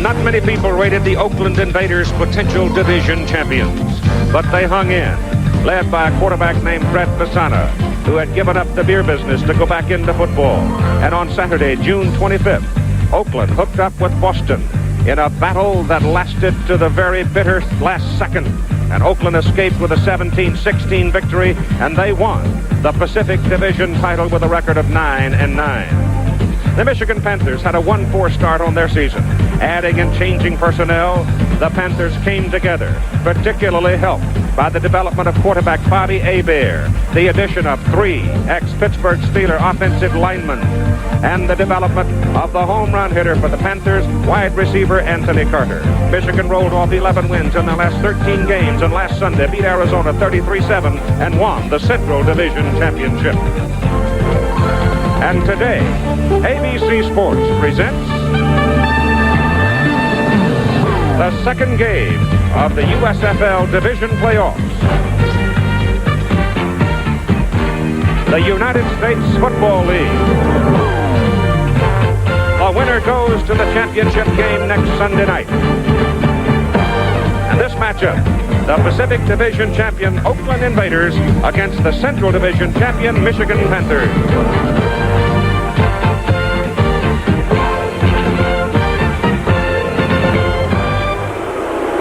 Not many people rated the Oakland Invaders potential division champions, but they hung in, led by a quarterback named Brett Fasana, who had given up the beer business to go back into football. And on Saturday, June 25th, Oakland hooked up with Boston in a battle that lasted to the very bitter last second. And Oakland escaped with a 17-16 victory, and they won the Pacific Division title with a record of 9-9. The Michigan Panthers had a 1-4 start on their season. Adding and changing personnel, the Panthers came together, particularly helped by the development of quarterback Bobby Hebert, the addition of 3 ex-Pittsburgh Steelers offensive linemen, and the development of the home run hitter for the Panthers, wide receiver Anthony Carter. Michigan rolled off 11 wins in their last 13 games, and last Sunday beat Arizona 33-7 and won the Central Division Championship. And today, ABC Sports presents the second game of the USFL Division Playoffs. The United States Football League. The winner goes to the championship game next Sunday night. And this matchup, the Pacific Division champion Oakland Invaders against the Central Division champion Michigan Panthers.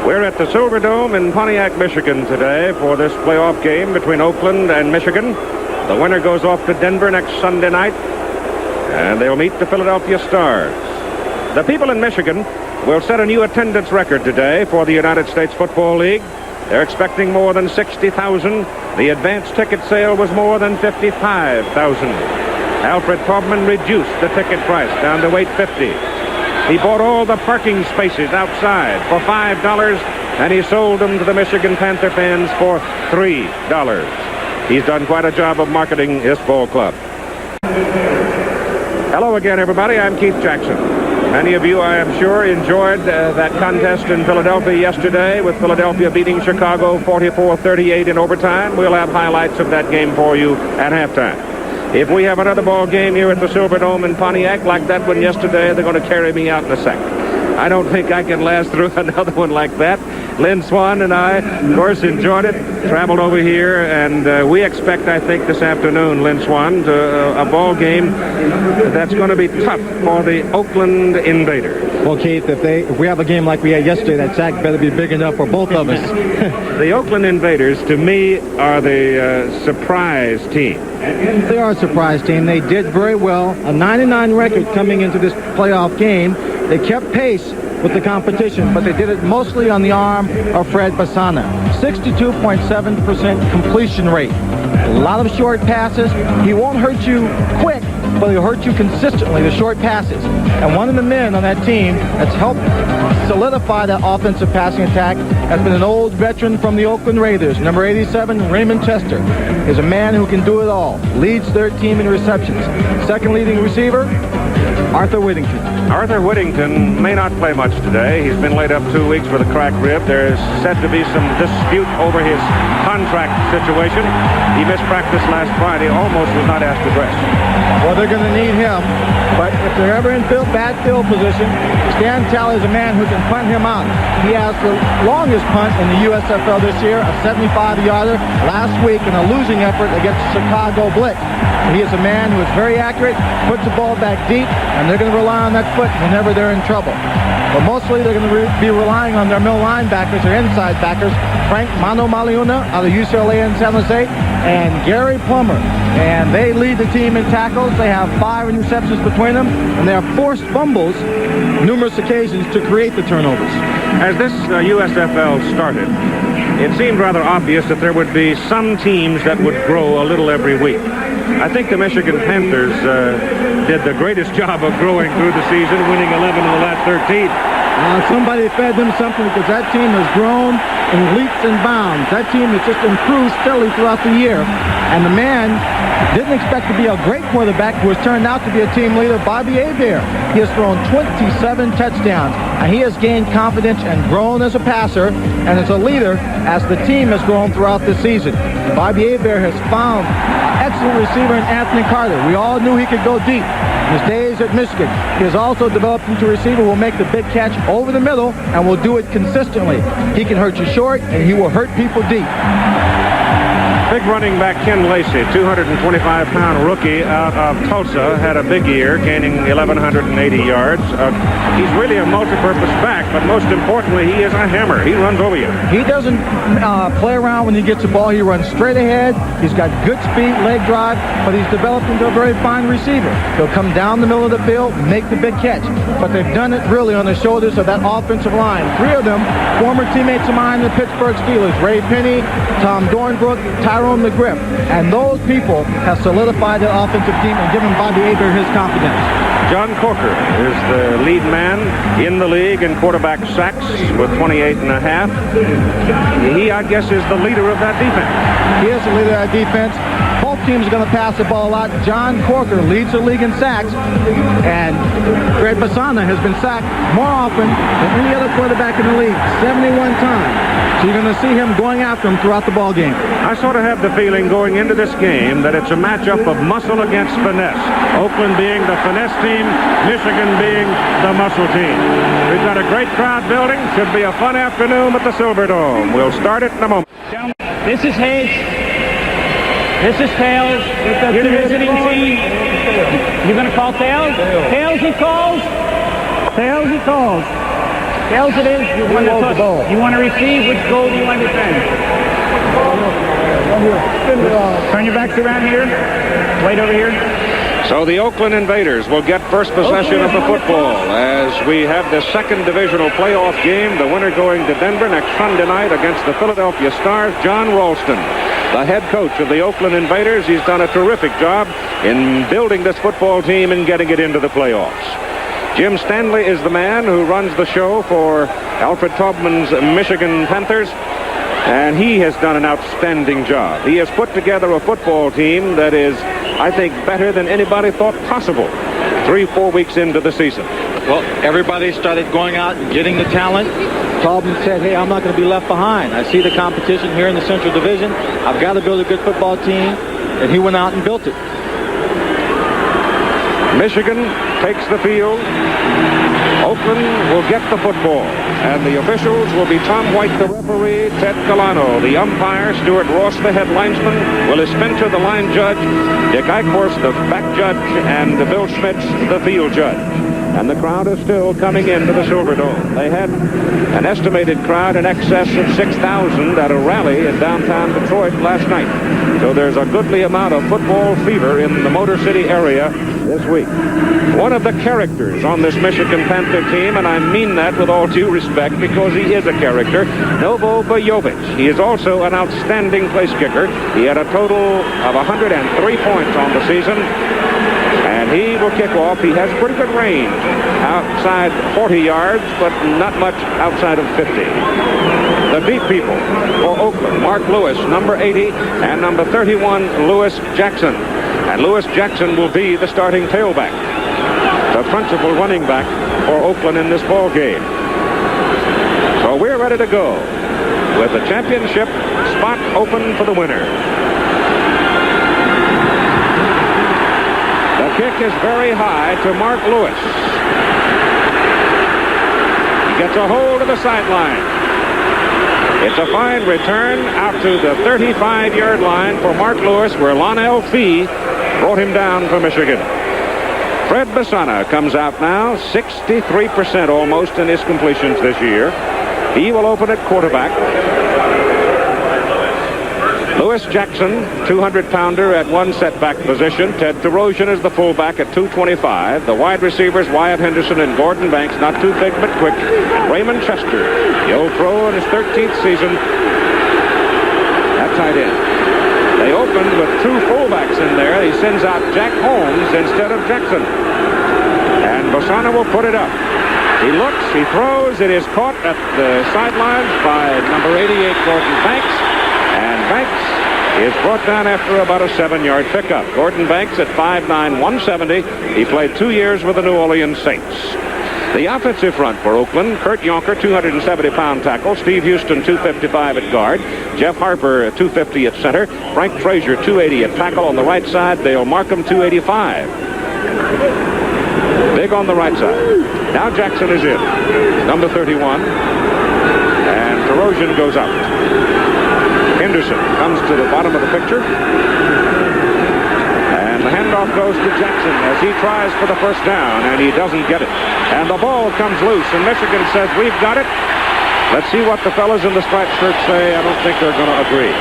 We're at the Silverdome in Pontiac, Michigan today for this playoff game between Oakland and Michigan. The winner goes off to Denver next Sunday night, and they'll meet the Philadelphia Stars. The people in Michigan will set a new attendance record today for the United States Football League. They're expecting more than 60,000. The advance ticket sale was more than 55,000. Alfred Taubman reduced the ticket price down to $8.50. He bought all the parking spaces outside for $5, and he sold them to the Michigan Panther fans for $3. He's done quite a job of marketing his ball club. Hello again, everybody. I'm Keith Jackson. Many of you, I am sure, enjoyed that contest in Philadelphia yesterday, with Philadelphia beating Chicago 44-38 in overtime. We'll have highlights of that game for you at halftime. If we have another ball game here at the Silverdome in Pontiac like that one yesterday, they're going to carry me out in a second. I don't think I can last through another one like that. Lynn Swan and I, of course, enjoyed it, traveled over here, and we expect, I think, this afternoon, Lynn Swan, a ball game that's going to be tough for the Oakland Invaders. Well, Keith, if we have a game like we had yesterday, that sack better be big enough for both of us. The Oakland Invaders, to me, are the surprise team. They are a surprise team. They did very well. A 9-9 record coming into this playoff game. They kept pace with the competition, but they did it mostly on the arm of Fred Fasana. 62.7% completion rate. A lot of short passes. He won't hurt you quick, but he'll hurt you consistently, the short passes. And one of the men on that team that's helped solidify that offensive passing attack has been an old veteran from the Oakland Raiders. Number 87, Raymond Chester, is a man who can do it all. Leads their team in receptions. Second leading receiver, Arthur Whittington. Arthur Whittington may not play much today. He's been laid up 2 weeks with a cracked rib. There's said to be some dispute over his contract situation. He missed practice last Friday, almost was not asked to dress. Well, they're going to need him, but if they're ever in bad field position, Stan Talley is a man who can punt him out. He has the longest punt in the USFL this year, a 75-yarder last week in a losing effort against Chicago Blitz. He is a man who is very accurate, puts the ball back deep, and they're going to rely on that foot whenever they're in trouble. But mostly they're going to be relying on their middle linebackers, their inside backers, Frank Mano Maliuna out of UCLA and San Jose, and Gary Plummer. And they lead the team in tackles. They have 5 interceptions between them, and they have forced fumbles numerous occasions to create the turnovers. As this USFL started, it seemed rather obvious that there would be some teams that would grow a little every week. I think the Michigan Panthers did the greatest job of growing through the season, winning 11 of the last 13. Somebody fed them something, because that team has grown in leaps and bounds. That team has just improved steadily throughout the year. And the man didn't expect to be a great quarterback who has turned out to be a team leader, Bobby Hebert. He has thrown 27 touchdowns, and he has gained confidence and grown as a passer and as a leader as the team has grown throughout the season. Bobby Hebert has found an excellent receiver in Anthony Carter. We all knew he could go deep. his days at Michigan. He has also developed into a receiver who will make the big catch over the middle and will do it consistently. He can hurt you short, and he will hurt people deep. Big running back Ken Lacey, 225-pound rookie out of Tulsa, had a big year, gaining 1,180 yards. He's really a multi-purpose back, but most importantly, he is a hammer. He runs over you. He doesn't play around when he gets the ball. He runs straight ahead. He's got good speed, leg drive, but he's developed into a very fine receiver. He'll come down the middle of the field, make the big catch. But they've done it really on the shoulders of that offensive line. 3 of them, former teammates of mine in the Pittsburgh Steelers, Ray Penny, Tom Dornbrook, Tyrone McGriff, and those people have solidified the offensive team and given Bobby Aber his confidence. John Corker is the lead man in the league in quarterback sacks with 28.5. He, I guess, is the leader of that defense. He is the leader of that defense. Both teams are going to pass the ball a lot. John Corker leads the league in sacks, and Fred Basana has been sacked more often than any other quarterback in the league, 71 times. So you're going to see him going after him throughout the ball game. I sort of have the feeling going into this game that it's a matchup of muscle against finesse. Oakland being the finesse team, Michigan being the muscle team. We've got a great crowd building. Should be a fun afternoon at the Silverdome. We'll start it in a moment. This is heads. This is tails. You're the visiting team. You're going to call tails? Tails he calls. Tails he calls. Tails it is. You want to toss. You want to receive. Which goal do you want to defend? Turn your backs around here. Wait over here. So the Oakland Invaders will get first possession of the football as we have the second divisional playoff game. The winner going to Denver next Sunday night against the Philadelphia Stars. John Ralston, the head coach of the Oakland Invaders. He's done a terrific job in building this football team and getting it into the playoffs. Jim Stanley is the man who runs the show for Alfred Taubman's Michigan Panthers, and he has done an outstanding job. He has put together a football team that is, I think, better than anybody thought possible 3-4 weeks into the season. Well, everybody started going out and getting the talent. Taubman said, hey, I'm not going to be left behind. I see the competition here in the Central Division. I've got to build a good football team, and he went out and built it. Michigan takes the field. Oakland will get the football. And the officials will be Tom White, the referee, Ted Colano, the umpire, Stuart Ross, the head linesman, Willis Spencer, the line judge, Dick Eichhorst, the back judge, and Bill Schmitz, the field judge. And the crowd is still coming into the Silverdome. They had an estimated crowd in excess of 6,000 at a rally in downtown Detroit last night. So there's a goodly amount of football fever in the Motor City area this week. One of the characters on this Michigan Panther team, and I mean that with all due respect because he is a character, Novo Bojovic. He is also an outstanding place kicker. He had a total of 103 points on the season. And he will kick off. He has pretty good range outside 40 yards, but not much outside of 50. The beat people for Oakland, Mark Lewis, number 80, and number 31, Lewis Jackson. And Lewis Jackson will be the starting tailback, the principal running back for Oakland in this ball game. So we're ready to go with the championship spot open for the winner. The kick is very high to Mark Lewis. He gets a hold of the sideline. It's a fine return out to the 35-yard line for Mark Lewis, where Lonell Fee brought him down for Michigan. Fred Basana comes out now, 63% almost in his completions this year. He will open at quarterback. Lewis Jackson, 200-pounder at one setback position. Ted Terosian is the fullback at 225. The wide receivers, Wyatt Henderson and Gordon Banks, not too big but quick. And Raymond Chester, the old pro in his 13th season, at tight end. They opened with two fullbacks in there. He sends out Jack Holmes instead of Jackson. And Basana will put it up. He looks, he throws. It is caught at the sidelines by number 88, Gordon Banks. And Banks is brought down after about a 7-yard pickup. Gordon Banks at 5'9", 170. He played 2 years with the New Orleans Saints. The offensive front for Oakland, Kurt Yonker, 270-pound tackle. Steve Houston, 255 at guard. Jeff Harper, 250 at center. Frank Frazier, 280 at tackle on the right side. Dale Markham, 285. Big on the right side. Now Jackson is in. Number 31. And Terosian goes out. Henderson comes to the bottom of the picture. And the handoff goes to Jackson as he tries for the first down, and he doesn't get it. And the ball comes loose, and Michigan says, we've got it. Let's see what the fellas in the striped shirts say. I don't think they're going to agree.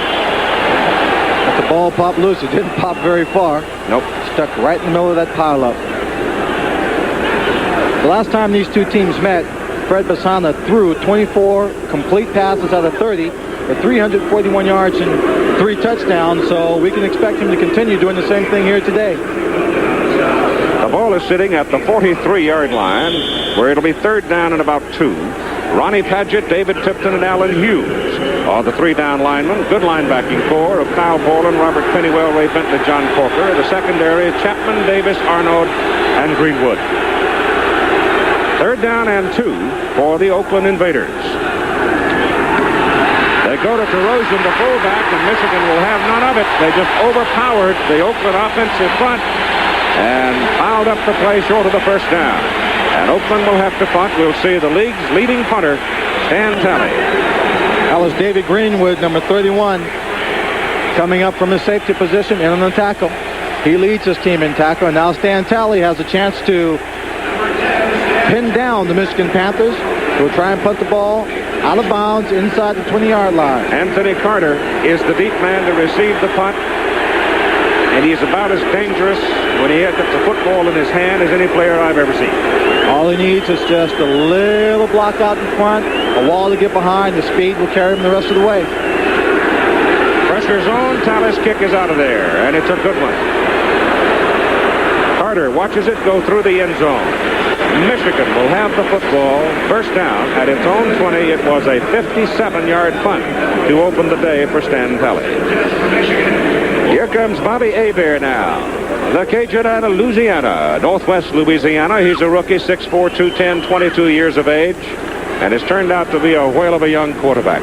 But the ball popped loose. It didn't pop very far. Nope. Stuck right in the middle of that pileup. The last time these two teams met, Fred Basana threw 24 complete passes out of 30 for 341 yards and 3 touchdowns, so we can expect him to continue doing the same thing here today. The ball is sitting at the 43-yard line, where it'll be third down and about 2. Ronnie Padgett, David Tipton, and Alan Hughes are the 3-down linemen. Good linebacking core of Kyle Boland, Robert Pennywell, Ray Bentley, John Corker. The secondary, Chapman, Davis, Arnold, and Greenwood. Third down and 2 for the Oakland Invaders. They go to Terosian, the fullback, and Michigan will have none of it. They just overpowered the Oakland offensive front and fouled up the play short of the first down. And Oakland will have to punt. We'll see the league's leading punter, Stan Talley. That was David Greenwood, number 31, coming up from his safety position in on the tackle. He leads his team in tackle, and now Stan Talley has a chance to pin down the Michigan Panthers, who will try and punt the ball out of bounds inside the 20-yard line. Anthony Carter is the deep man to receive the punt, and he's about as dangerous when he gets the football in his hand as any player I've ever seen. All he needs is just a little block out in front, a wall to get behind. The speed will carry him the rest of the way. Pressure zone. Talley's kick is out of there, and it's a good one. Carter watches it go through the end zone. Michigan will have the football first down at its own 20. It was a 57-yard punt to open the day for Stan Talley. Here comes Bobby Hebert now. The Cajun out of Louisiana, northwest Louisiana. He's a rookie, 6'4", 210, 22 years of age, and has turned out to be a whale of a young quarterback.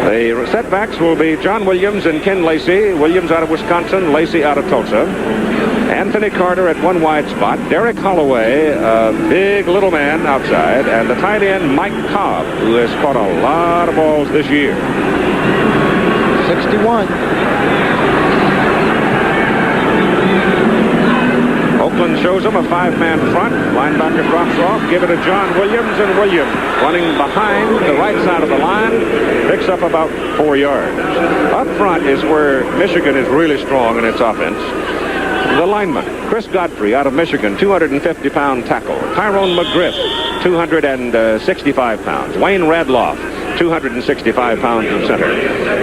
The setbacks will be John Williams and Ken Lacey. Williams out of Wisconsin, Lacey out of Tulsa. Anthony Carter at one wide spot. Derek Holloway, a big little man outside. And the tight end, Mike Cobb, who has caught a lot of balls this year. 61. Oakland shows them a 5-man front. Linebacker drops off. Give it to John Williams, and Williams running behind the right side of the line. Picks up about 4 yards. Up front is where Michigan is really strong in its offense. The lineman, Chris Godfrey out of Michigan, 250-pound tackle. Tyrone McGriff, 265 pounds. Wayne Radloff, 265 pounds in center.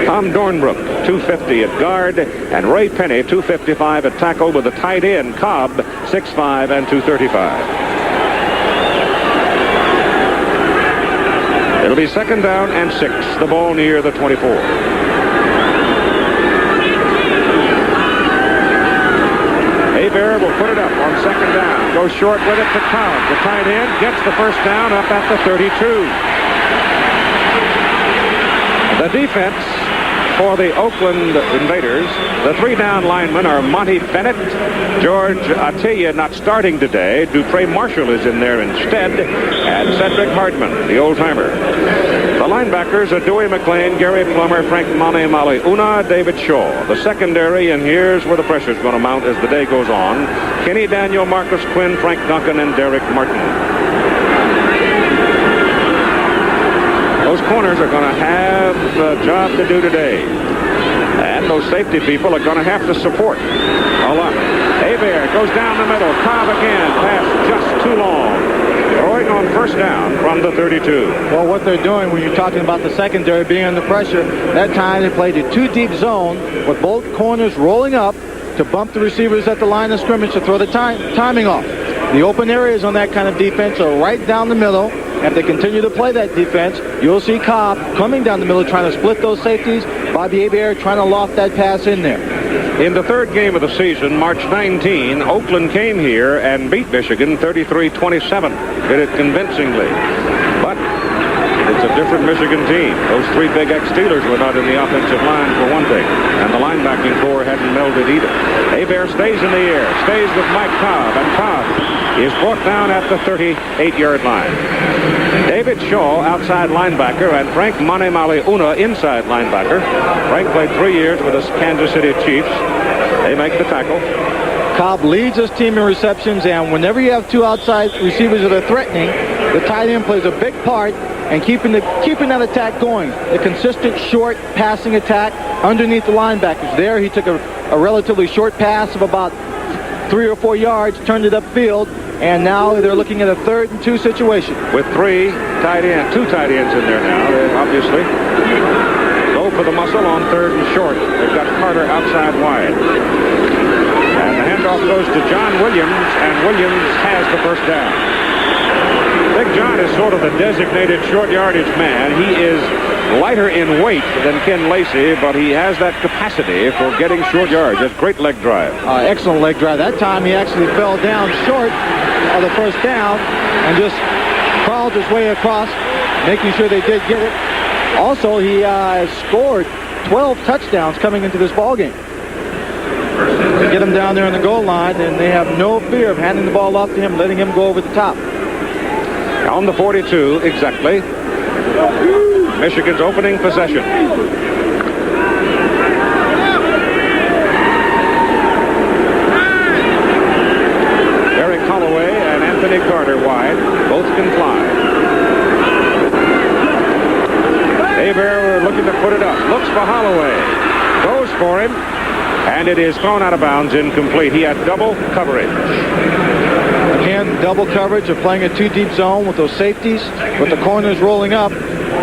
Tom Dornbrook, 250 at guard. And Ray Penny, 255 at tackle, with the tight end, Cobb, 6'5" and 235. It'll be second down and 6. The ball near the 24. Hebert will put it up on second down. Goes short with it to Cobb. The tight end gets the first down up at the 32. The defense for the Oakland Invaders, the 3-down linemen are Monty Bennett, George Atiyah not starting today. Dupre Marshall is in there instead, and Cedric Hardman, the old-timer. The linebackers are Dewey McClain, Gary Plummer, Frank Mane Maliuna, David Shaw. The secondary, and here's where the pressure is going to mount as the day goes on, Kenny Daniel, Marcus Quinn, Frank Duncan, and Derek Martin. Those corners are going to have a job to do today. And those safety people are going to have to support a lot. Hebert goes down the middle. Cobb again. Pass just too long. Throwing on first down from the 32. Well, what they're doing when you're talking about the secondary being under pressure, that time they played a 2-deep zone with both corners rolling up to bump the receivers at the line of scrimmage to throw the timing off. The open areas on that kind of defense are right down the middle. If they continue to play that defense, you'll see Cobb coming down the middle trying to split those safeties. Bobby Hebert trying to loft that pass in there. In the third game of the season, March 19, Oakland came here and beat Michigan 33-27. Did it convincingly. But It's a different Michigan team. Those three big ex-Steelers were not in the offensive line for one thing, and the linebacking core hadn't melded either. Hebert stays in the air, stays with Mike Cobb, and Cobb is brought down at the 38-yard line. David Shaw, outside linebacker, and Frank Manemale-Una, inside linebacker. Frank played 3 years with the Kansas City Chiefs. They make the tackle. Cobb leads his team in receptions, and whenever you have two outside receivers that are threatening, the tight end plays a big part in keeping that attack going. The consistent short passing attack underneath the linebackers. There he took a relatively short pass of about 3 or 4 yards, turned it upfield, and now they're looking at a 3rd and 2 situation. With two tight ends in there now. They obviously go for the muscle on 3rd and short. They've got Carter outside wide. And the handoff goes to John Williams, and Williams has the first down. Big John is sort of the designated short yardage man. He is lighter in weight than Ken Lacey, but he has that capacity for getting short yards. That's great leg drive. Excellent leg drive. That time he actually fell down short of the first down and just crawled his way across, making sure they did get it. Also, he has scored 12 touchdowns coming into this ball game. Get him down there on the goal line, and they have no fear of handing the ball off to him, letting him go over the top. On the 42, exactly. Michigan's opening possession. Eric Holloway and Anthony Carter wide. Both can fly. Hebert looking to put it up. Looks for Holloway. Goes for him. And it is thrown out of bounds, incomplete. He had double coverage. Again, double coverage of playing a 2-deep zone with those safeties, with the corners rolling up.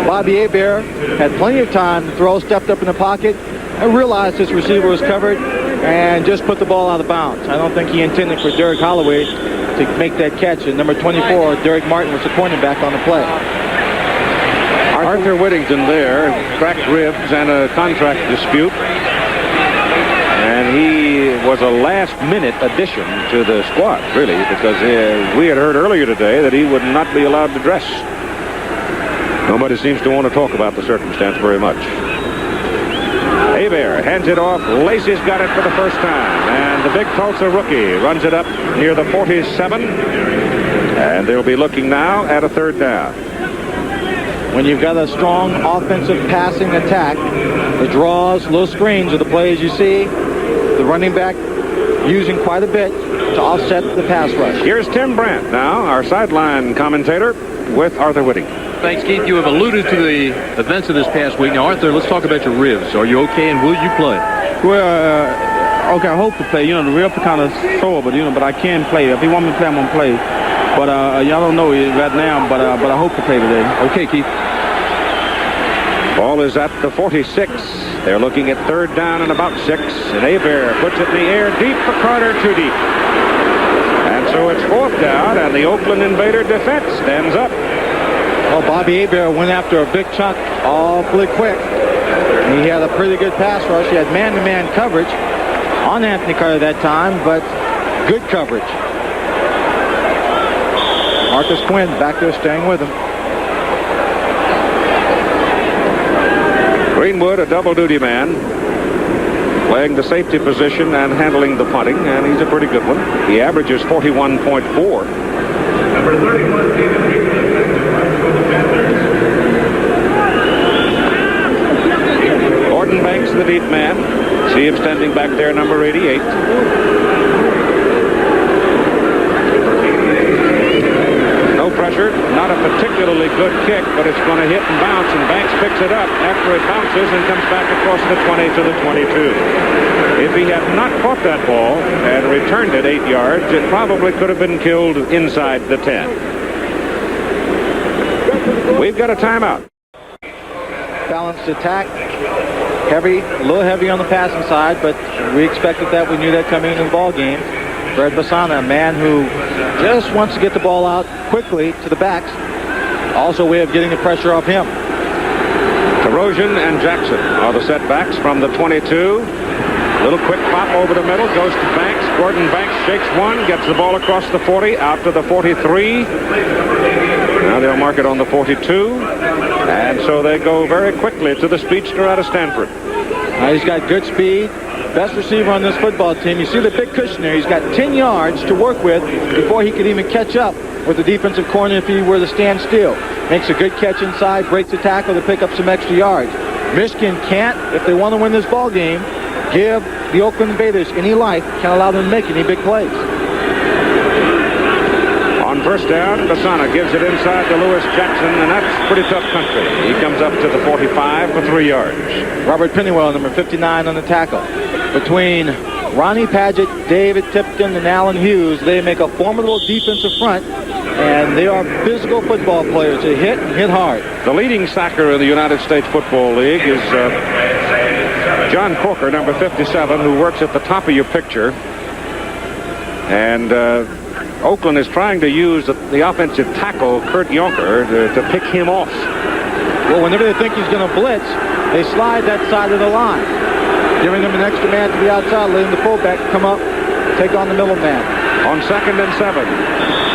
Bobby Hebert had plenty of time to throw, stepped up in the pocket, and realized his receiver was covered, and just put the ball out of bounds. I don't think he intended for Derek Holloway to make that catch. And number 24, Derek Martin, was the cornerback on the play. Arthur Whittington there, cracked ribs and a contract dispute. And he was a last-minute addition to the squad, really, because we had heard earlier today that he would not be allowed to dress. Nobody seems to want to talk about the circumstance very much. Hebert hands it off. Lacey's got it for the first time. And the big Tulsa rookie runs it up near the 47. And they'll be looking now at a 3rd down. When you've got a strong offensive passing attack, the draws, low screens are the plays you see. The running back using quite a bit to offset the pass rush. Here's Tim Brandt now, our sideline commentator, with Arthur Whittington. Thanks, Keith. You have alluded to the events of this past week. Now, Arthur, let's talk about your ribs. Are you okay, and will you play? Well, okay, I hope to play. The ribs are kind of sore, but but I can play. If he want me to play, I'm gonna play. But y'all don't know it right now. But I hope to play today. Okay, Keith. Ball is at the 46. They're looking at 3rd down and about 6. And Hebert puts it in the air deep for Carter, too deep. And so it's 4th down, and the Oakland Invader defense stands up. Well, Bobby Hebert went after a big chunk awfully quick. He had a pretty good pass rush. He had man-to-man coverage on Anthony Carter that time, but good coverage. Marcus Quinn back there staying with him. Greenwood, a double-duty man, playing the safety position and handling the punting, and he's a pretty good one. He averages 41.4. Number 31, Gordon Banks, the deep man. See him standing back there, number 88. No pressure, not a particularly good kick, but it's going to hit and bounce, and Banks picks it up after it bounces and comes back across the 20 to the 22. If he had not caught that ball and returned it 8 yards, it probably could have been killed inside the 10. We've got a timeout. Balanced attack. Heavy, a little heavy on the passing side, but we expected that. We knew that coming into the ball game. Fred Basana, a man who just wants to get the ball out quickly to the backs. Also a way of getting the pressure off him. Tarosian and Jackson are the setbacks from the 22. Little quick pop over the middle, goes to Banks. Gordon Banks shakes one, gets the ball across the 40, out to the 43. Now they'll mark it on the 42. And so they go very quickly to the speedster out of Stanford. He's got good speed. Best receiver on this football team. You see the big cushion there. He's got 10 yards to work with before he could even catch up with the defensive corner if he were to stand still. Makes a good catch inside, breaks the tackle to pick up some extra yards. Michigan can't, if they want to win this ball game, give the Oakland Invaders any life. Can't allow them to make any big plays. On first down, Basana gives it inside to Lewis Jackson, and that's pretty tough country. He comes up to the 45 for 3 yards. Robert Pennywell, number 59 on the tackle. Between Ronnie Padgett, David Tipton, and Allen Hughes, they make a formidable defensive front, and they are physical football players. They hit and hit hard. The leading sacker in the United States Football League is John Corker, number 57, who works at the top of your picture. And Oakland is trying to use the offensive tackle, Kurt Yonker, to pick him off. Well, whenever they think he's going to blitz, they slide that side of the line, giving him an extra man to the outside, letting the fullback come up, take on the middle man. On 2nd and 7.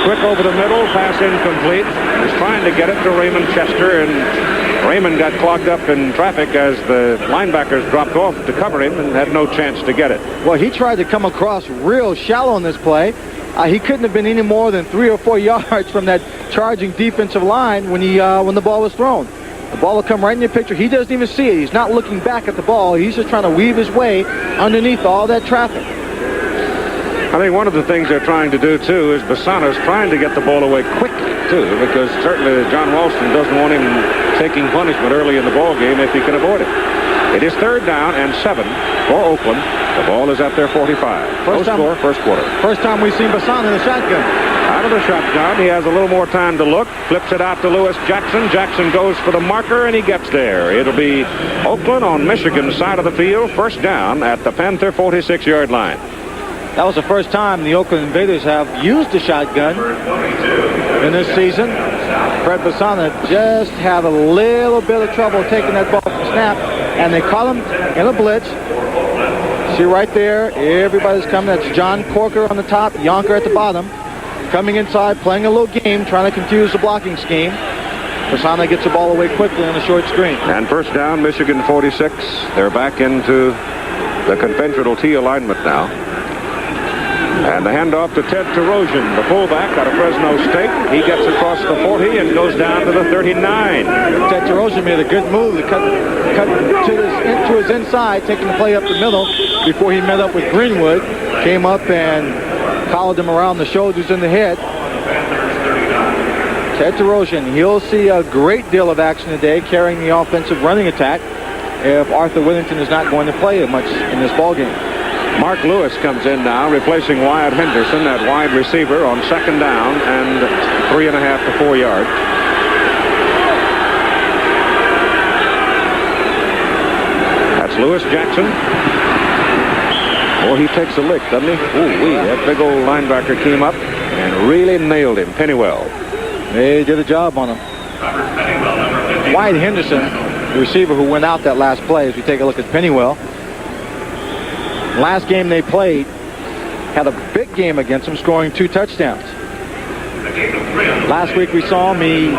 Quick over the middle, pass incomplete. He's trying to get it to Raymond Chester, and Raymond got clogged up in traffic as the linebackers dropped off to cover him and had no chance to get it. Well, he tried to come across real shallow in this play. He couldn't have been any more than 3 or 4 yards from that charging defensive line when the ball was thrown. The ball will come right in your picture. He doesn't even see it. He's not looking back at the ball. He's just trying to weave his way underneath all that traffic. I think one of the things they're trying to do, too, is Basana's trying to get the ball away quickly, too, because certainly John Ralston doesn't want him taking punishment early in the ball game if he can avoid it. It is 3rd down and 7 for Oakland. The ball is at their 45. First score, first quarter. First time we've seen Basana in the shotgun. Out of the shotgun, he has a little more time to look. Flips it out to Lewis Jackson. Jackson goes for the marker, and he gets there. It'll be Oakland on Michigan's side of the field. First down at the Panther 46-yard line. That was the first time the Oakland Invaders have used the shotgun in this season. Fred Basana just had a little bit of trouble taking that ball from snap, and they caught him in a blitz. See right there, everybody's coming. That's John Corker on the top, Yonker at the bottom. Coming inside, playing a little game, trying to confuse the blocking scheme. Basana gets the ball away quickly on a short screen. And first down, Michigan 46. They're back into the conventional T alignment now. And the handoff to Ted Terosian, the fullback out of Fresno State. He gets across the 40 and goes down to the 39. Ted Terosian made a good move to cut to his inside, taking the play up the middle before he met up with Greenwood. Came up and followed him around the shoulders and the head. Ted Terosian, he'll see a great deal of action today carrying the offensive running attack if Arthur Whittington is not going to play much in this ballgame. Mark Lewis comes in now, replacing Wyatt Henderson at wide receiver on 2nd down and 3.5 to 4 yards. That's Lewis Jackson. Oh, he takes a lick, doesn't he? Ooh-wee, that big old linebacker came up and really nailed him, Pennywell. They did a job on him. Wyatt Henderson, the receiver who went out that last play, as we take a look at Pennywell. Last game they played, had a big game against him, scoring 2 touchdowns. Last week we saw him, he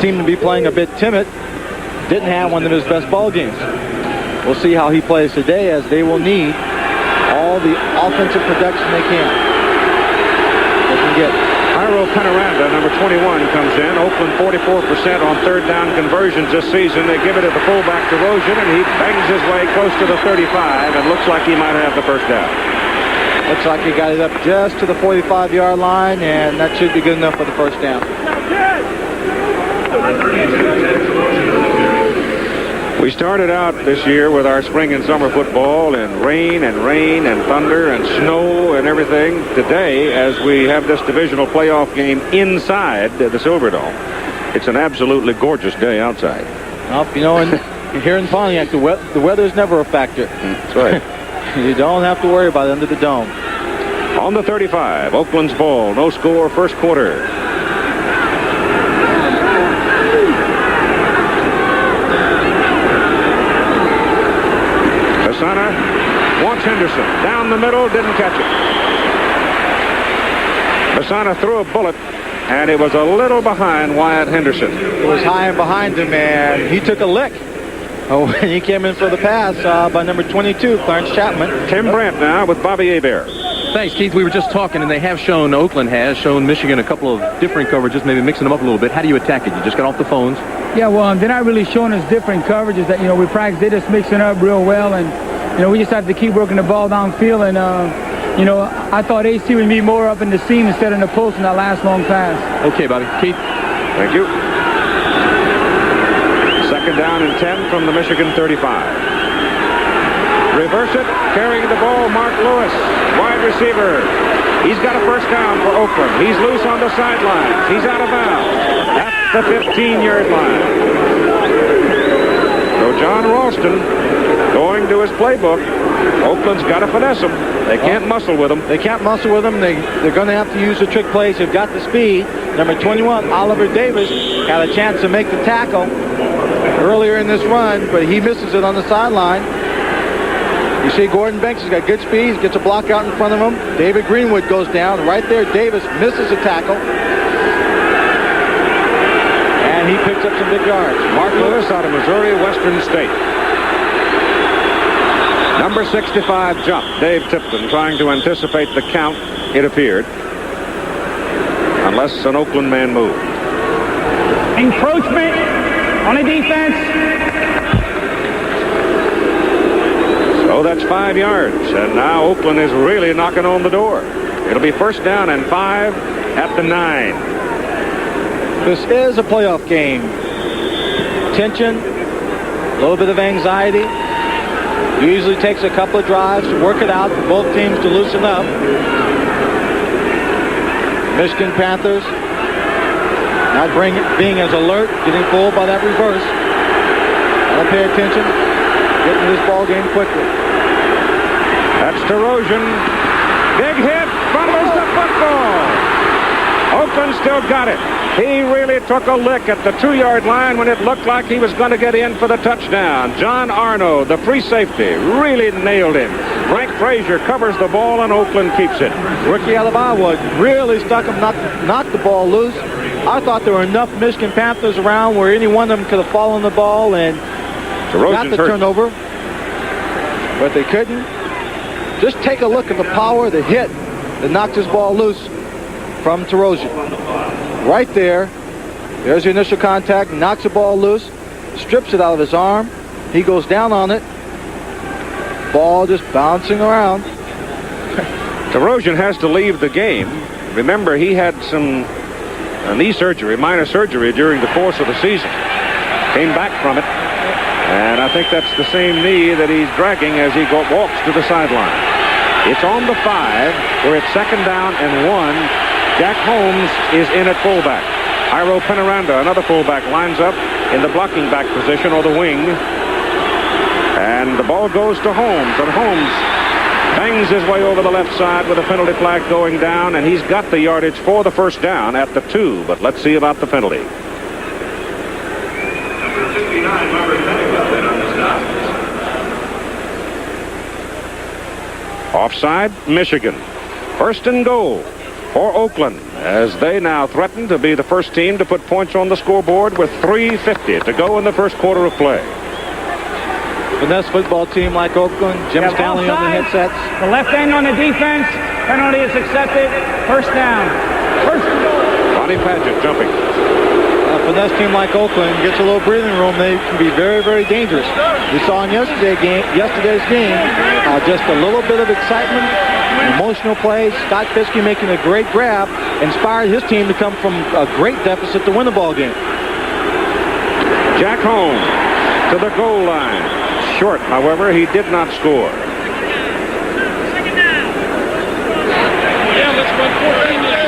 seemed to be playing a bit timid. Didn't have one of his best ball games. We'll see how he plays today, as they will need all the offensive production they can get. Iro Penaranda, number 21, comes in. Oakland 44% on 3rd down conversions this season. They give it to the fullback Terosian, and he bangs his way close to the 35 and looks like he might have the first down. Looks like he got it up just to the 45-yard line, and that should be good enough for the first down. We started out this year with our spring and summer football and rain and thunder and snow and everything. Today, as we have this divisional playoff game inside the Silverdome, it's an absolutely gorgeous day outside. Well, you know, here in Pontiac, the weather is never a factor. That's right. You don't have to worry about it under the dome. On the 35, Oakland's ball, no score, first quarter. Basana wants Henderson. Down the middle, didn't catch it. Basana threw a bullet and it was a little behind Wyatt Henderson. It was high and behind him, and he took a lick. Oh, and he came in for the pass by number 22, Clarence Chapman. Tim Brandt now with Bobby Hebert. Thanks, Keith. We were just talking, and they have shown, Oakland has shown Michigan a couple of different coverages, maybe mixing them up a little bit. How do you attack it? You just got off the phones? Yeah, well, they're not really showing us different coverages that, we practice. They're just mixing up real well, and, we just have to keep working the ball downfield. And, I thought AC would be more up in the seam instead of in the post in that last long pass. Okay, Bobby. Keith? Thank you. Second down and 10 from the Michigan 35. Reverse it, carrying the ball, Mark Lewis, wide receiver. He's got a first down for Oakland. He's loose on the sidelines. He's out of bounds at the 15-yard line. So John Ralston going to his playbook. Oakland's got to finesse him. They can't muscle with him. They can't muscle with him. They're going to have to use the trick plays. They've got the speed. Number 21, Oliver Davis, had a chance to make the tackle earlier in this run, but he misses it on the sideline. You see Gordon Banks has got good speed. He gets a block out in front of him. David Greenwood goes down. Right there, Davis misses a tackle. And he picks up some big yards. Mark Lewis out of Missouri Western State. Number 65 jump. Dave Tipton trying to anticipate the count, it appeared. Unless an Oakland man moved. Encroachment on the defense. So that's 5 yards, and now Oakland is really knocking on the door. It'll be first down and 5 at the 9. This is a playoff game. Tension, a little bit of anxiety. Usually takes a couple of drives to work it out for both teams to loosen up. Michigan Panthers not being as alert, getting fooled by that reverse. Gotta pay attention, getting this ball game quickly. That's DeRozan. Big hit, fumbles the football. Oakland still got it. He really took a lick at the 2-yard line when it looked like he was going to get in for the touchdown. John Arno, the free safety, really nailed him. Frank Frazier covers the ball, and Oakland keeps it. Rookie out of Iowa really stuck him, knocked the ball loose. I thought there were enough Michigan Panthers around where any one of them could have fallen the ball and got the turnover, but they couldn't. Just take a look at the power, the hit that knocked his ball loose from DeRozan. Right there. There's the initial contact, knocks the ball loose, strips it out of his arm. He goes down on it. Ball just bouncing around. DeRozan has to leave the game. Remember, he had some knee surgery, minor surgery during the course of the season. Came back from it. And I think that's the same knee that he's dragging as he walks to the sideline. It's on the 5. We're at second down and 1. Jack Holmes is in at fullback. Iro Penaranda, another fullback, lines up in the blocking back position or the wing. And the ball goes to Holmes. And Holmes bangs his way over the left side with a penalty flag going down. And he's got the yardage for the first down at the 2. But let's see about the penalty. Number 59, Robert Pennywell, in on the stop. Offside, Michigan. First and goal for Oakland as they now threaten to be the first team to put points on the scoreboard with 3:50 to go in the first quarter of play. Finesse football team like Oakland. Jim Stanley on the headsets. The left end on the defense. Penalty is accepted. First down. First and goal. Bonnie Paget jumping. A finesse team like Oakland gets a little breathing room. They can be very, very dangerous. We saw in yesterday's game, just a little bit of excitement, emotional plays. Scott Fiske making a great grab, inspired his team to come from a great deficit to win the ball game. Jack Holmes to the goal line. Short, however, he did not score. Second down. Yeah, let's run 14 minutes.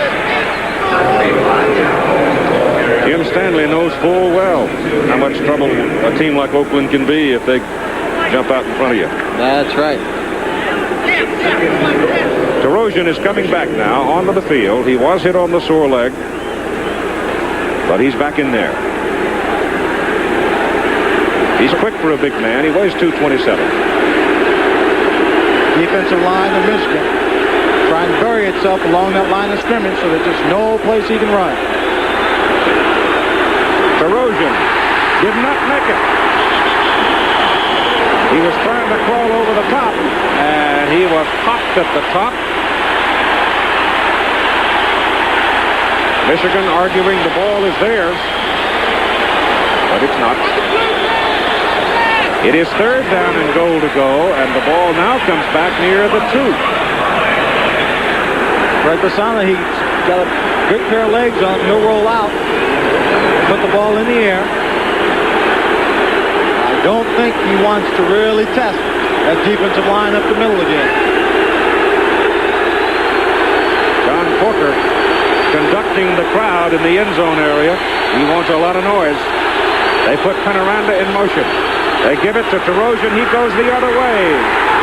Jim Stanley knows full well how much trouble a team like Oakland can be if they jump out in front of you. That's right. DeRozan is coming back now onto the field. He was hit on the sore leg, but he's back in there. He's quick for a big man. He weighs 227. Defensive line of Michigan trying to bury itself along that line of scrimmage so there's just no place he can run. Erosion did not make it. He was trying to crawl over the top, and he was popped at the top. Michigan arguing the ball is theirs, but it's not. It is third down and goal to go, and the ball now comes back near the 2. Fred Basana, he's got a good pair of legs on him. He'll roll out, put the ball in the air. I don't think he wants to really test that defensive line up the middle again. John Corker conducting the crowd in the end zone area. He wants a lot of noise. They put Penaranda in motion. They give it to Terosian. He goes the other way.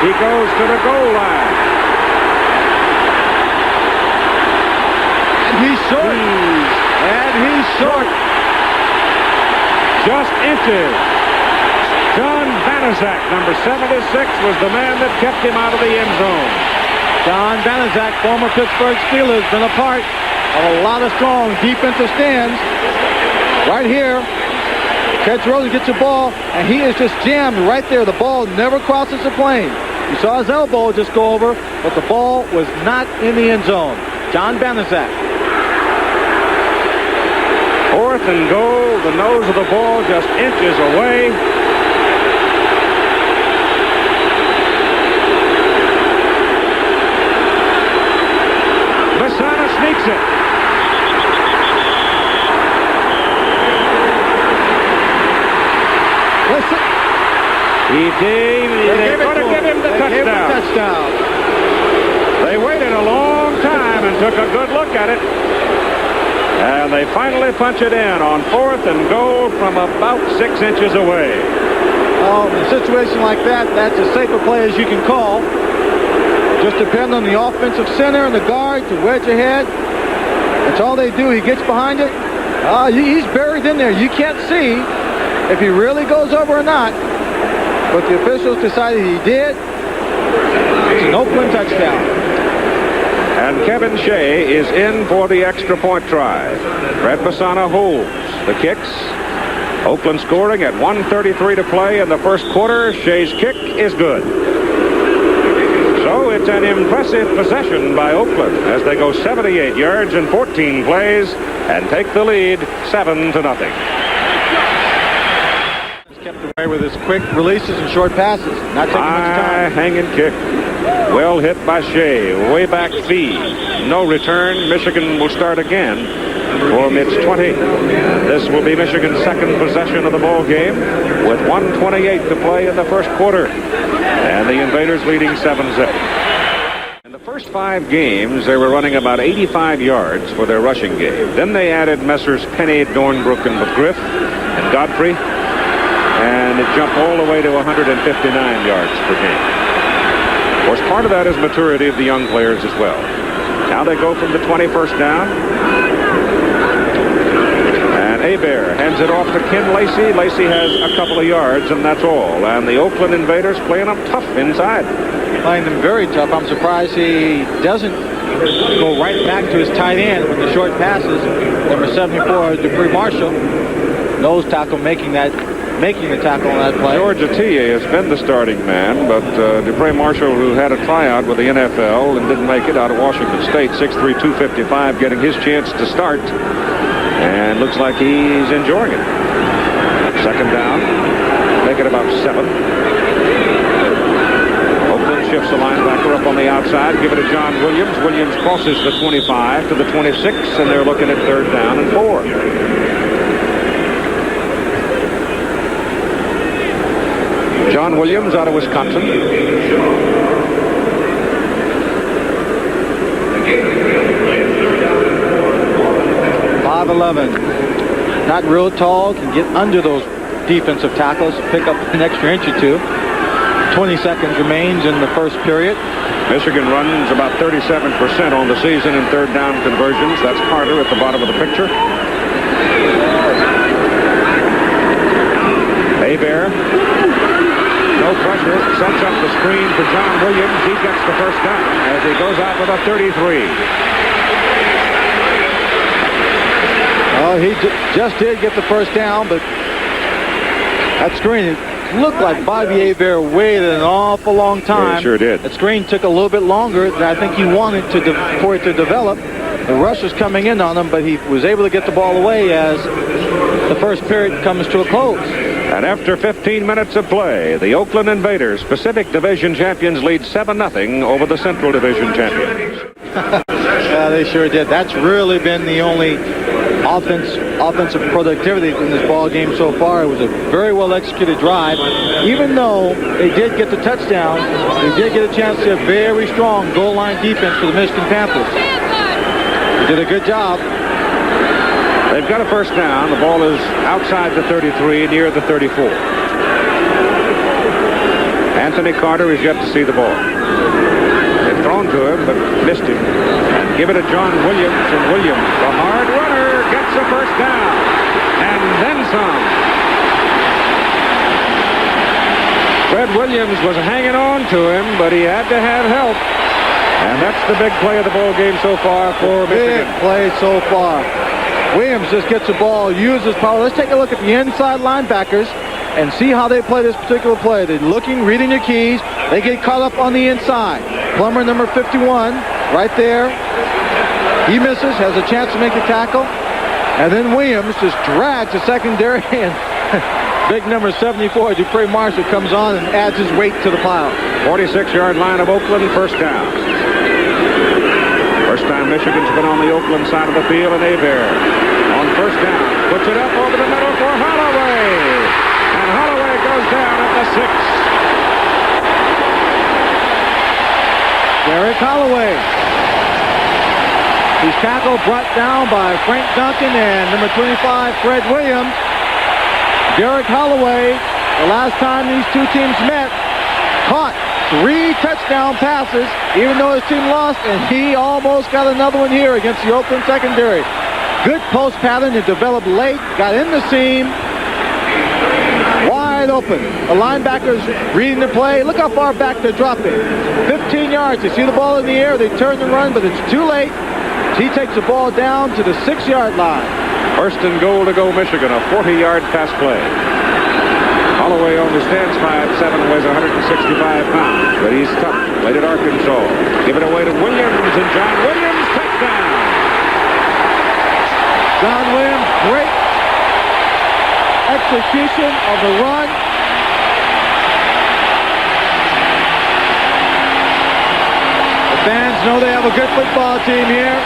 He goes to the goal line. And he's short. And he's short. Just inches. John Banaszak, number 76, was the man that kept him out of the end zone. John Banaszak, former Pittsburgh Steelers, been a part of a lot of strong defensive stands. Right here, Ted Terosian gets the ball, and he is just jammed right there. The ball never crosses the plane. You saw his elbow just go over, but the ball was not in the end zone. John Banaszak. 4th and goal. The nose of the ball just inches away. Basana sneaks it. Listen. They're going to give him the touchdown. They waited a long time and took a good look at it. And they finally punch it in on 4th and goal from about 6 inches away. Oh, in a situation like that, that's as safe a play as you can call. Just depend on the offensive center and the guard to wedge ahead. That's all they do. He gets behind it. He's buried in there. You can't see if he really goes over or not. But the officials decided he did. It's an Oakland touchdown. And Kevin Shea is in for the extra point try. Fred Basana holds the kicks. Oakland scoring at 1:33 to play in the first quarter. Shea's kick is good. So it's an impressive possession by Oakland as they go 78 yards in 14 plays and take the lead 7-0. Kept away with his quick releases and short passes. Not taking much time. Hanging kick. Well hit by Shea. Way back feed. No return. Michigan will start again for Mitch 20. This will be Michigan's second possession of the ball game with 1:28 to play in the first quarter. And the Invaders leading 7-0. In the first 5 games, they were running about 85 yards for their rushing game. Then they added Messrs. Penny, Dornbrook, and McGriff and Godfrey. And it jumped all the way to 159 yards per game. Of course, part of that is maturity of the young players as well. Now they go from the 21st down. And Hebert hands it off to Ken Lacey. Lacey has a couple of yards, and that's all. And the Oakland Invaders playing them tough inside. Playing them very tough. I'm surprised he doesn't go right back to his tight end with the short passes. Number 74, Dupree Marshall. Nose tackle making the tackle on that play. George Atiye has been the starting man, but Dupree Marshall, who had a tryout with the NFL and didn't make it out of Washington State, 6'3", 255, getting his chance to start. And looks like he's enjoying it. Second down. Make it about 7. Oakland shifts the linebacker up on the outside. Give it to John Williams. Williams crosses the 25 to the 26, and they're looking at 3rd down and 4. John Williams out of Wisconsin. 5'11". Not real tall, can get under those defensive tackles, pick up an extra inch or 2. 20 seconds remains in the first period. Michigan runs about 37% on the season in 3rd down conversions. That's Carter at the bottom of the picture. Hebert. No No pressure. Sets up the screen for John Williams. He gets the first down as he goes out with a 33. Oh, he just did get the first down, but that screen looked like Bobby Hebert waited an awful long time. Yeah, it sure did. The screen took a little bit longer than I think he wanted for it to develop. The rush was coming in on him, but he was able to get the ball away as the first period comes to a close. And after 15 minutes of play, the Oakland Invaders, Pacific Division champions, lead 7-0 over the Central Division champions. Yeah, they sure did. That's really been the only offensive productivity in this ball game so far. It was a very well executed drive. Even though they did get the touchdown, they did get a chance to have very strong goal line defense for the Michigan Panthers. They did a good job. They've got a first down. The ball is outside the 33, near the 34. Anthony Carter is yet to see the ball. They've thrown to him, but missed him. And give it to John Williams, and Williams, the hard runner, gets a first down. And then some. Fred Williams was hanging on to him, but he had to have help. And that's the big play of the ball game so far for Michigan. Big play so far. Williams just gets the ball, uses power. Let's take a look at the inside linebackers and see how they play this particular play. They're looking, reading their keys. They get caught up on the inside. Plummer, number 51, right there. He misses, has a chance to make the tackle. And then Williams just drags the secondary, and big number 74, Dupree Marshall, comes on and adds his weight to the pile. 46-yard line of Oakland, first down. First time Michigan's been on the Oakland side of the field, and Hebert on first down puts it up over the middle for Holloway. And Holloway goes down at the 6. Derek Holloway. He's tackled, brought down by Frank Duncan and number 25, Fred Williams. Derek Holloway, the last time these two teams met, caught 3 touchdown passes, even though his team lost, and he almost got another one here against the Oakland secondary. Good post pattern that developed late, got in the seam, wide open. The linebackers reading the play. Look how far back they're dropping. 15 yards. They see the ball in the air. They turn and run, but it's too late. He takes the ball down to the 6-yard line. First and goal to go Michigan, a 40-yard pass play. Holloway only stands 5'7", weighs 165 pounds, but he's tough. Played at Arkansas. Give it away to Williams, and John Williams, touchdown. John Williams, great execution of the run. The fans know they have a good football team here.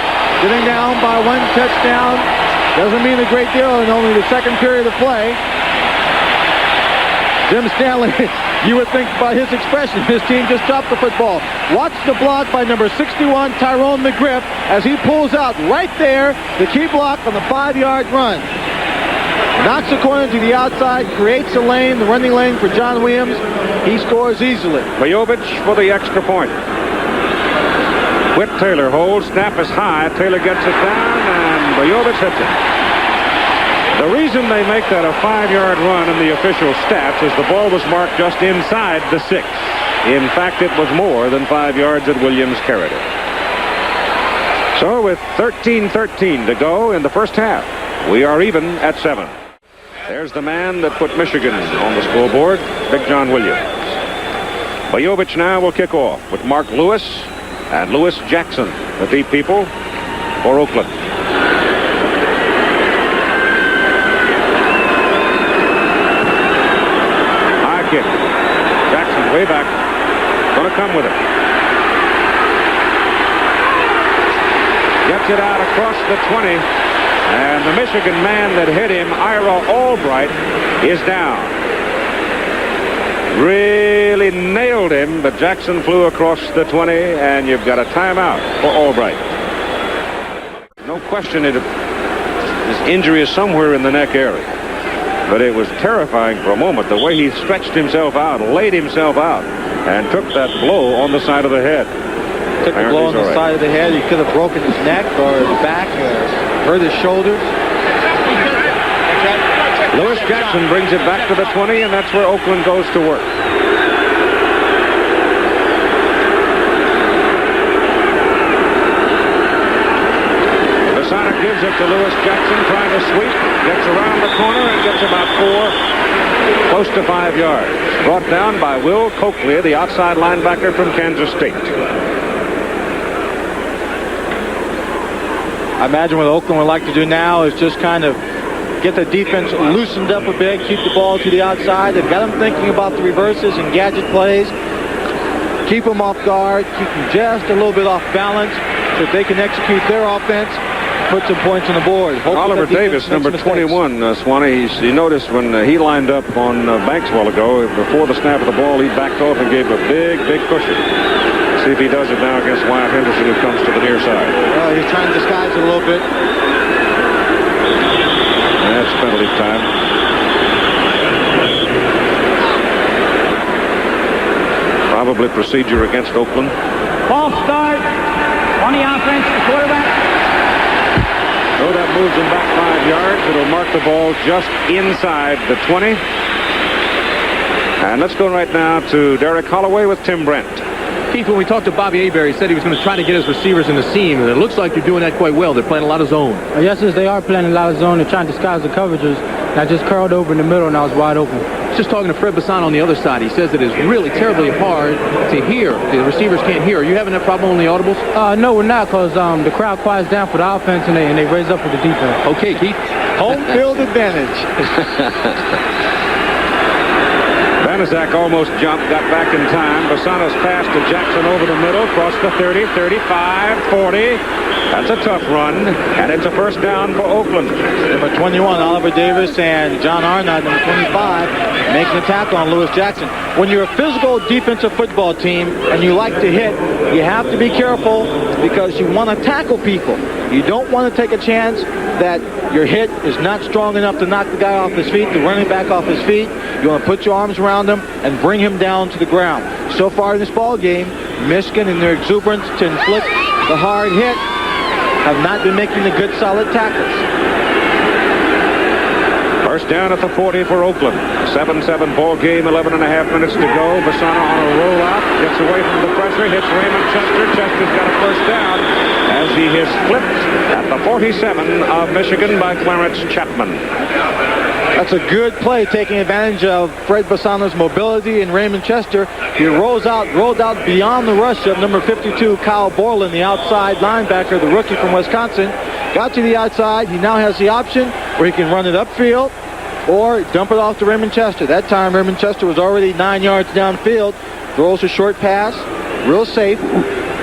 Getting down by 1 touchdown doesn't mean a great deal in only the second period of play. Jim Stanley, you would think by his expression, his team just dropped the football. Watch the block by number 61, Tyrone McGriff, as he pulls out right there the key block on the 5-yard run. Knocks the corner to the outside, creates a lane, the running lane for John Williams. He scores easily. Bojovich for the extra point. Whit Taylor holds, snap is high, Taylor gets it down, and Bojovich hits it. The reason they make that a 5-yard run in the official stats is the ball was marked just inside the 6. In fact, it was more than 5 yards that Williams carried it. So with 13-13 to go in the first half, we are even at 7. There's the man that put Michigan on the scoreboard, Big John Williams. Bojovich now will kick off with Mark Lewis and Lewis Jackson, the deep people for Oakland. High kick. Jackson way back. Going to come with it. Gets it out across the 20. And the Michigan man that hit him, Ira Albright, is down. Really nailed him, but Jackson flew across the 20, and you've got a timeout for Albright. No question his injury is somewhere in the neck area. But it was terrifying for a moment, the way he stretched himself out, laid himself out, and took that blow on the side of the head. Took the blow on the side of the head. He could have broken his neck or his back, hurt his shoulders. Lewis Jackson brings it back to the 20, and that's where Oakland goes to work. it to Lewis Jackson, trying to sweep. Gets around the corner and gets about 4, close to 5 yards. Brought down by Will Coakley, the outside linebacker from Kansas State. I imagine what Oakland would like to do now is just kind of get the defense loosened up a bit, keep the ball to the outside. They've got them thinking about the reverses and gadget plays. Keep them off guard, keep them just a little bit off balance so that they can execute their offense, put some points on the board. Oliver Davis, number 21, Swanee, he noticed when he lined up on Banks a while ago, before the snap of the ball, he backed off and gave a big cushion. See if he does it now against Wyatt Henderson, who comes to the near side. Well, he's trying to disguise it a little bit. That's penalty time. Probably procedure against Oakland. False start on the offense, the quarterback. So that moves him back 5 yards. It'll mark the ball just inside the 20. And let's go right now to Derek Holloway with Tim Brent. Keith, when we talked to Bobby Hebert, he said he was going to try to get his receivers in the seam, and it looks like they're doing that quite well. They're playing a lot of zone. Yes, they are playing a lot of zone. They're trying to disguise the coverages. And I just curled over in the middle, and I was wide open. Just talking to Fred Bassan on the other side, he says that it's really terribly hard to hear. The receivers can't hear. Are you having that problem on the audibles? No, we're not, because the crowd quiets down for the offense, and they raise up for the defense. Okay, Keith. Home field advantage. Banaszak almost jumped, got back in time. Bassano's pass to Jackson over the middle, across the 30, 35, 40. That's a tough run, and it's a first down for Oakland. Number 21, Oliver Davis, and John Arnott, number 25, making a tackle on Lewis Jackson. When you're a physical defensive football team and you like to hit, you have to be careful because you want to tackle people. You don't want to take a chance that your hit is not strong enough to knock the guy off his feet, the running back off his feet. You want to put your arms around him and bring him down to the ground. So far in this ball game, Michigan, in their exuberance to inflict the hard hit, have not been making the good, solid tackles. First down at the 40 for Oakland. 7-7 ball game, 11.5 minutes to go. Bassano on a rollout, gets away from the pressure, hits Raymond Chester. Chester's got a first down as he is flipped at the 47 of Michigan by Clarence Chapman. That's a good play, taking advantage of Fred Bassano's mobility and Raymond Chester. He rolled out beyond the rush of number 52, Kyle Borland, the outside linebacker, the rookie from Wisconsin. Got to the outside. He now has the option where he can run it upfield or dump it off to Raymond Chester. That time, Raymond Chester was already 9 yards downfield. Throws a short pass, real safe,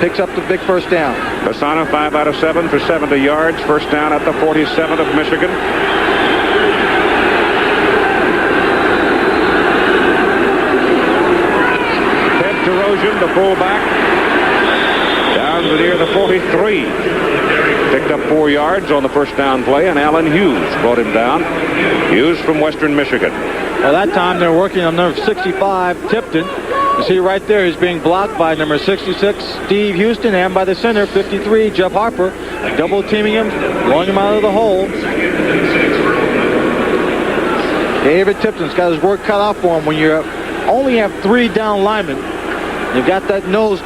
picks up the big first down. Bassano 5 out of 7 for 70 yards. First down at the 47 of Michigan. The fullback down to near the 43. Picked up 4 yards on the first down play, and Alan Hughes brought him down. Hughes from Western Michigan. Well, that time they're working on number 65, Tipton. You see right there, he's being blocked by number 66, Steve Houston, and by the center, 53, Jeff Harper. Double teaming him, blowing him out of the hole. David Tipton's got his work cut out for him when you only have 3 down linemen. You've got that nose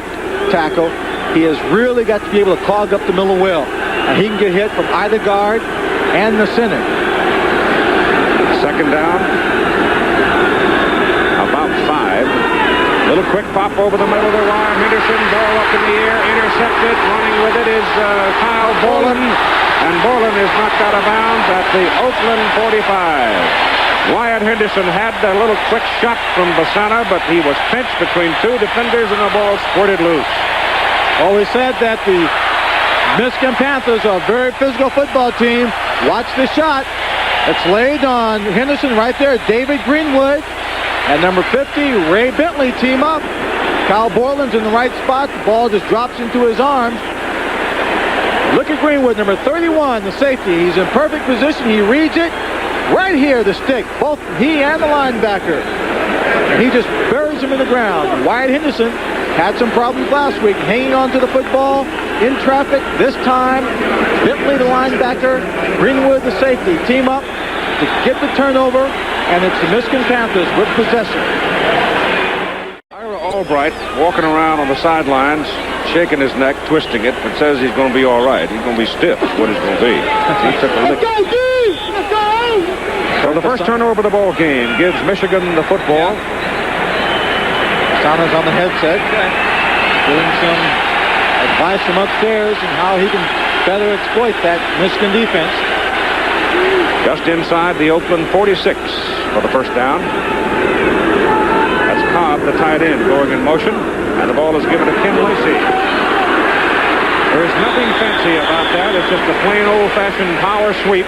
tackle. He has really got to be able to clog up the middle well. And he can get hit from either guard and the center. Second down. About 5. Little quick pop over the middle of the line. Henderson, ball up in the air, intercepted. Running with it is Kyle Borland. And Borland is knocked out of bounds at the Oakland 45. Wyatt Henderson had a little quick shot from Bassano, but he was pinched between 2 defenders and the ball squirted loose. Well, we said that the Michigan Panthers are a very physical football team. Watch the shot. It's laid on Henderson right there. David Greenwood and number 50, Ray Bentley, team up. Kyle Borland's in the right spot. The ball just drops into his arms. Look at Greenwood, number 31, the safety. He's in perfect position. He reads it. Right here, the stick, both he and the linebacker. And he just buries him in the ground. Wyatt Henderson had some problems last week, hanging on to the football in traffic. This time, Bentley, the linebacker, Greenwood, the safety, team up to get the turnover, and it's the Michigan Panthers with possession. Albright walking around on the sidelines, shaking his neck, twisting it, but says he's going to be all right. He's going to be stiff, is what he's going to be. He took a lick. So the first turnover of the ball game gives Michigan the football. Sana's on the headset, giving some advice from upstairs on how he can better exploit that Michigan defense. Just inside the Oakland 46 for the first down. That's Cobb, the tight end, going in motion, and the ball is given to Ken Lacey. There's nothing fancy about that. It's just a plain old-fashioned power sweep,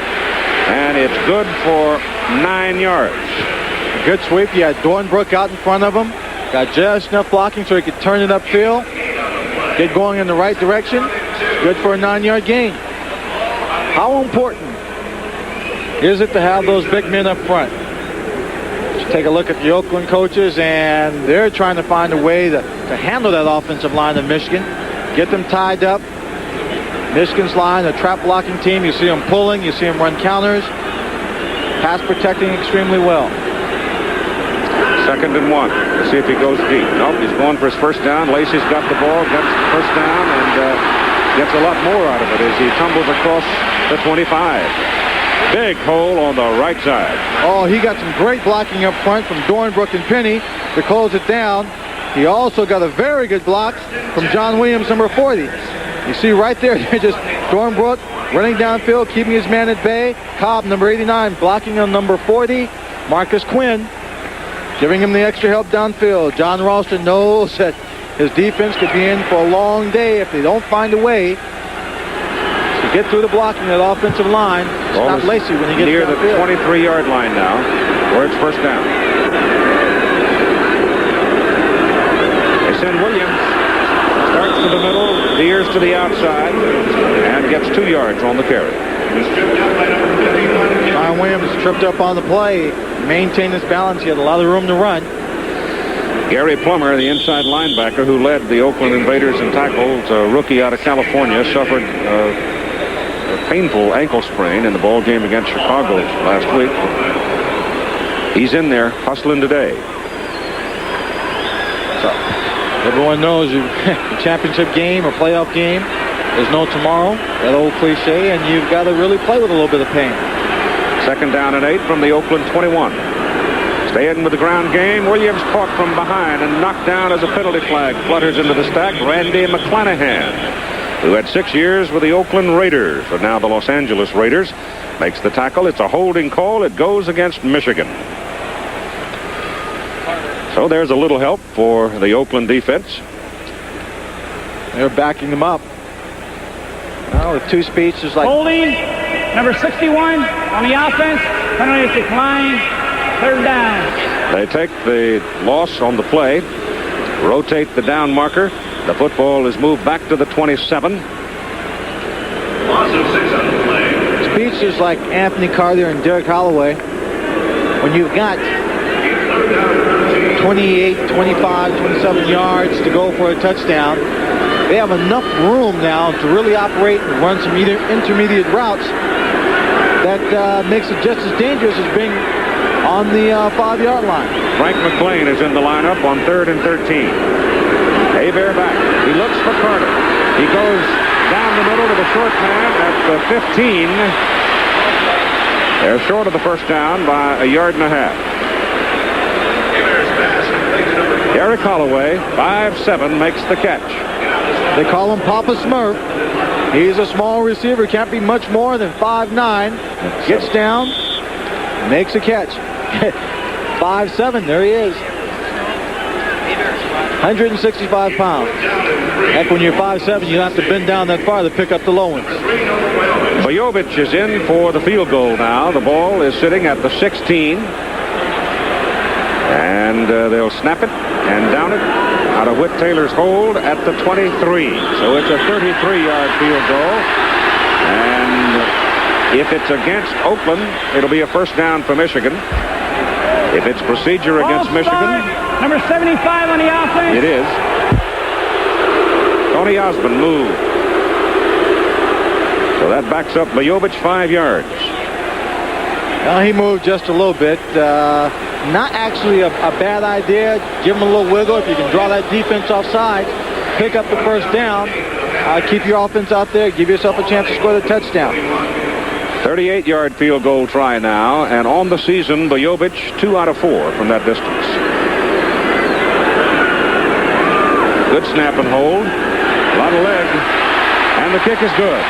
and it's good for 9 yards. A good sweep. You had Dornbrook out in front of him. Got just enough blocking so he could turn it upfield. Get going in the right direction. Good for a 9-yard gain. How important is it to have those big men up front? Just take a look at the Oakland coaches, and they're trying to find a way to handle that offensive line of Michigan. Get them tied up. Michigan's line, a trap blocking team. You see them pulling. You see them run counters. Pass protecting extremely well. 2nd and 1. Let's see if he goes deep. Nope, he's going for his first down. Lacey's got the ball, gets the first down, and gets a lot more out of it as he tumbles across the 25. Big hole on the right side. Oh, he got some great blocking up front from Dornbrook and Penny to close it down. He also got a very good block from John Williams, number 40. You see right there, just Dornbrook running downfield, keeping his man at bay. Cobb, number 89, blocking on number 40. Marcus Quinn giving him the extra help downfield. John Ralston knows that his defense could be in for a long day if they don't find a way to get through the blocking of that offensive line. Stop Lacey when he gets near downfield. The 23-yard line now, where it's first down. They send Williams. Starts to the middle, veers to the outside, and gets 2 yards on the carry. John Williams tripped up on the play, maintained his balance. He had a lot of room to run. Gary Plummer, the inside linebacker who led the Oakland Invaders in tackles, a rookie out of California, suffered a painful ankle sprain in the ball game against Chicago last week. He's in there hustling today. So everyone knows a championship game or playoff game, there's no tomorrow, that old cliche, and you've got to really play with a little bit of pain. 2nd down and 8 from the Oakland 21. Staying with the ground game, Williams caught from behind and knocked down as a penalty flag flutters into the stack. Randy McClanahan, who had 6 years with the Oakland Raiders, or now the Los Angeles Raiders, makes the tackle. It's a holding call. It goes against Michigan. So there's a little help for the Oakland defense. They're backing them up. Now with 2 speeds, just like Holding, number 61 on the offense. Penalty decline. 3rd down. They take the loss on the play, rotate the down marker. The football is moved back to the 27. Loss of 6 on the play. speeds just like Anthony Carter and Derek Holloway. When you've got 28, 25, 27 yards to go for a touchdown, they have enough room now to really operate and run some intermediate routes that makes it just as dangerous as being on the 5-yard line. Frank McLean is in the lineup on 3rd and 13. Hebert back. He looks for Carter. He goes down the middle to the short man at the 15. They're short of the first down by 1.5 yards. Eric Holloway, 5'7", makes the catch. They call him Papa Smurf. He's a small receiver, can't be much more than 5'9". Gets down, makes a catch. 5'7", there he is. 165 pounds. Heck, when you're 5'7", you don't have to bend down that far to pick up the low ones. Bojovic is in for the field goal now. The ball is sitting at the 16. And they'll snap it and down it out of Whit Taylor's hold at the 23. So it's a 33-yard field goal. And if it's against Oakland, it'll be a first down for Michigan. If it's procedure against Michigan, number 75 on the offense. it is. Tony Osmond moved. So that backs up Bojovic 5 yards. Well, he moved just a little bit. Not actually a bad idea. Give him a little wiggle. If you can draw that defense offside, pick up the first down, keep your offense out there, give yourself a chance to score the touchdown. 38-yard field goal try now, and on the season, Bojovic 2 out of 4 from that distance. Good snap and hold. A lot of leg, and the kick is good.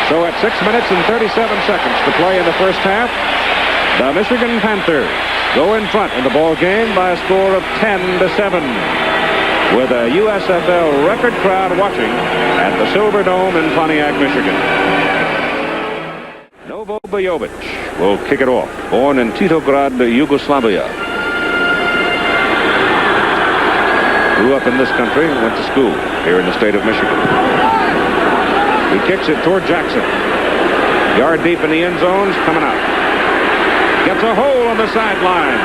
So at 6 minutes and 37 seconds to play in the first half, the Michigan Panthers go in front in the ball game by a score of 10-7, with a USFL record crowd watching at the Silver Dome in Pontiac, Michigan. Novo Bojovic will kick it off. Born in Titograd, Yugoslavia. Grew up in this country and went to school here in the state of Michigan. He kicks it toward Jackson. Yard deep in the end zones, coming out. Gets a hole on the sidelines.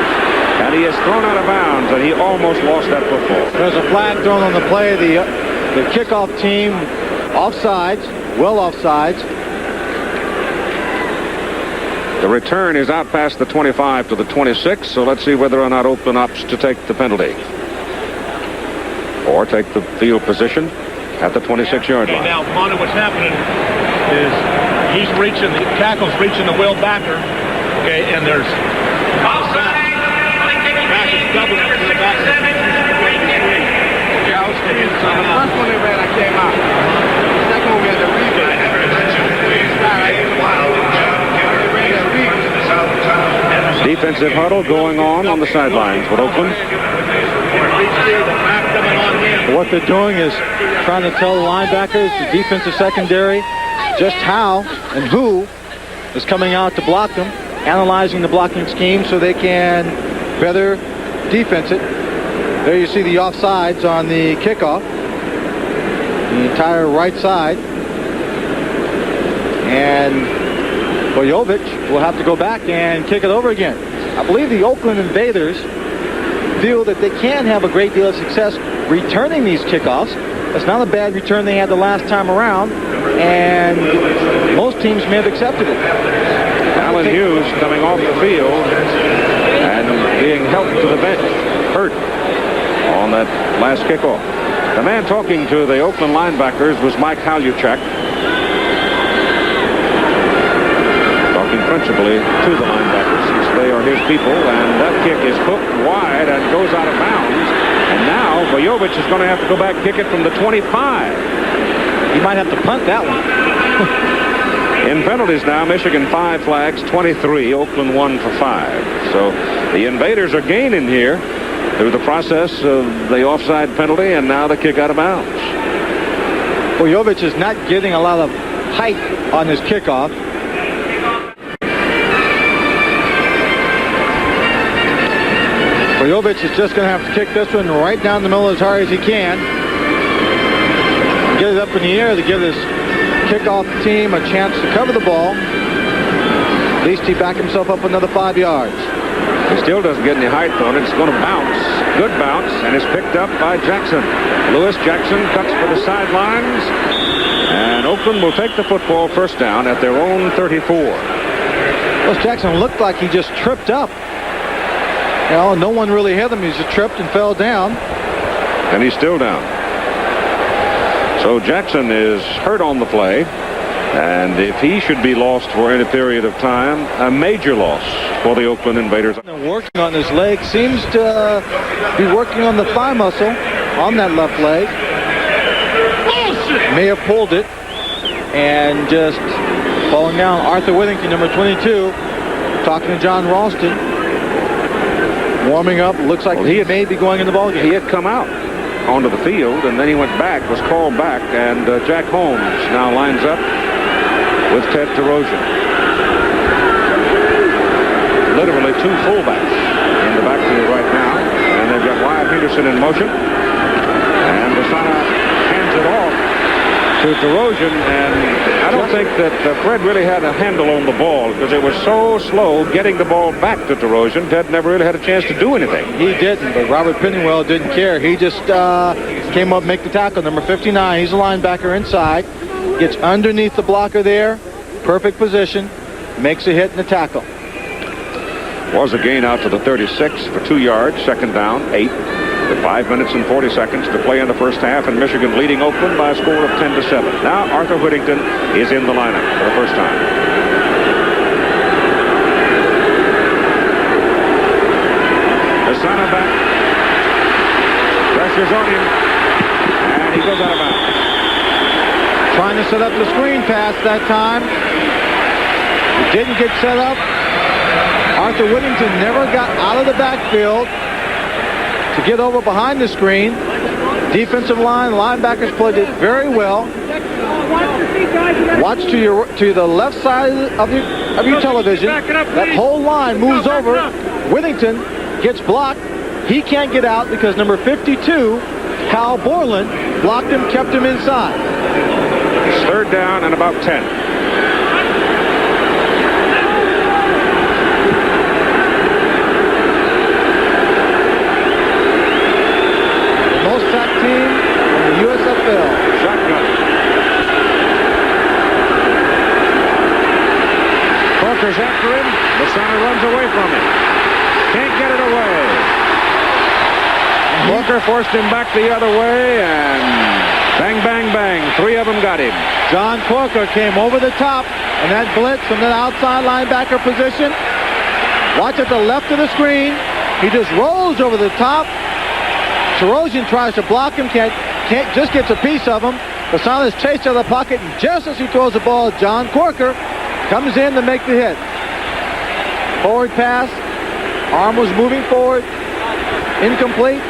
And he is thrown out of bounds, and he almost lost that football. There's a flag thrown on the play. The kickoff team offsides, well offsides. The return is out past the 25 to the 26, so let's see whether or not Oakland opts to take the penalty. Or take the field position at the 26-yard line. Now, Monty, what's happening is he's reaching, the tackle's reaching the Will backer, okay, and there's back is doubling to the back. Yeah, I was thinking the first one they ran, I came out. The second one we had to Defensive huddle going on the sidelines with Oakland. What they're doing is trying to tell the linebackers, the defensive secondary, just how and who is coming out to block them, analyzing the blocking scheme so they can better defense it. There you see the offsides on the kickoff. The entire right side. And Bojovic will have to go back and kick it over again. I believe the Oakland Invaders feel that they can have a great deal of success returning these kickoffs. It's not a bad return they had the last time around, and most teams may have accepted it. Alan Hughes coming off the field and being helped to the bench, hurt on that last kickoff. The man talking to the Oakland linebackers was Mike Haluchak, talking principally to the linebackers since they are his people, and that kick is hooked wide and goes out of bounds. And now Bojovic is going to have to go back and kick it from the 25. He might have to punt that one. In penalties now, Michigan 5 flags, 23. Oakland 1 for 5. So the Invaders are gaining here through the process of the offside penalty and now the kick out of bounds. Bojovic is not getting a lot of height on his kickoff. Bojovic is just going to have to kick this one right down the middle as hard as he can. Get it up in the air to give his kickoff team a chance to cover the ball. At least he backed himself up another 5 yards. He still doesn't get any height on it. It's going to bounce. Good bounce, and it's picked up by Jackson. Lewis Jackson cuts for the sidelines, and Oakland will take the football first down at their own 34. Lewis Jackson looked like he just tripped up. You know, no one really hit him. He just tripped and fell down. And he's still down. So Jackson is hurt on the play. And if he should be lost for any period of time, a major loss for the Oakland Invaders. Working on his leg. Seems to be working on the thigh muscle on that left leg. May have pulled it. And just falling down. Arthur Whittington, number 22, talking to John Ralston. Warming up. Looks like he may be going in the ballgame. He had come out onto the field, and then he went back, was called back, and Jack Holmes now lines up with Ted Terosian. Literally 2 fullbacks in the backfield right now, and they've got Wyatt Henderson in motion, and Basana hands it off to Terosian, and I don't think that Fred really had a handle on the ball because it was so slow getting the ball back to Terosian. Ted never really had a chance to do anything. He didn't, but Robert Pennywell didn't care. He just came up, make the tackle. Number 59, he's a linebacker inside. Gets underneath the blocker there. Perfect position. makes a hit in the tackle. Was a gain out to the 36 for 2 yards. Second down, 8. With 5 minutes and 40 seconds to play in the first half, and Michigan leading Oakland by a score of 10-7. Now Arthur Whittington is in the lineup for the first time. Asana back. Pressure's on him. And he goes out of bounds. Trying to set up the screen pass that time. It didn't get set up. Arthur Whittington never got out of the backfield to get over behind the screen. Defensive line, linebackers played it very well. Watch to the left side of your television. That whole line moves over. Whittington gets blocked. He can't get out because number 52, Kyle Borland, blocked him, kept him inside. It's third down and about 10. Team in the USFL. Shotgun. Parker's after him. The center runs away from him. Can't get it away. Parker forced him back the other way, and bang, bang, bang. 3 of them got him. John Corker came over the top, and that blitz from the outside linebacker position. Watch at the left of the screen. He just rolls over the top. Tarosian tries to block him, can't just gets a piece of him. Basana's chased out of the pocket, and just as he throws the ball, John Corker comes in to make the hit. Forward pass. Arm was moving forward. Incomplete.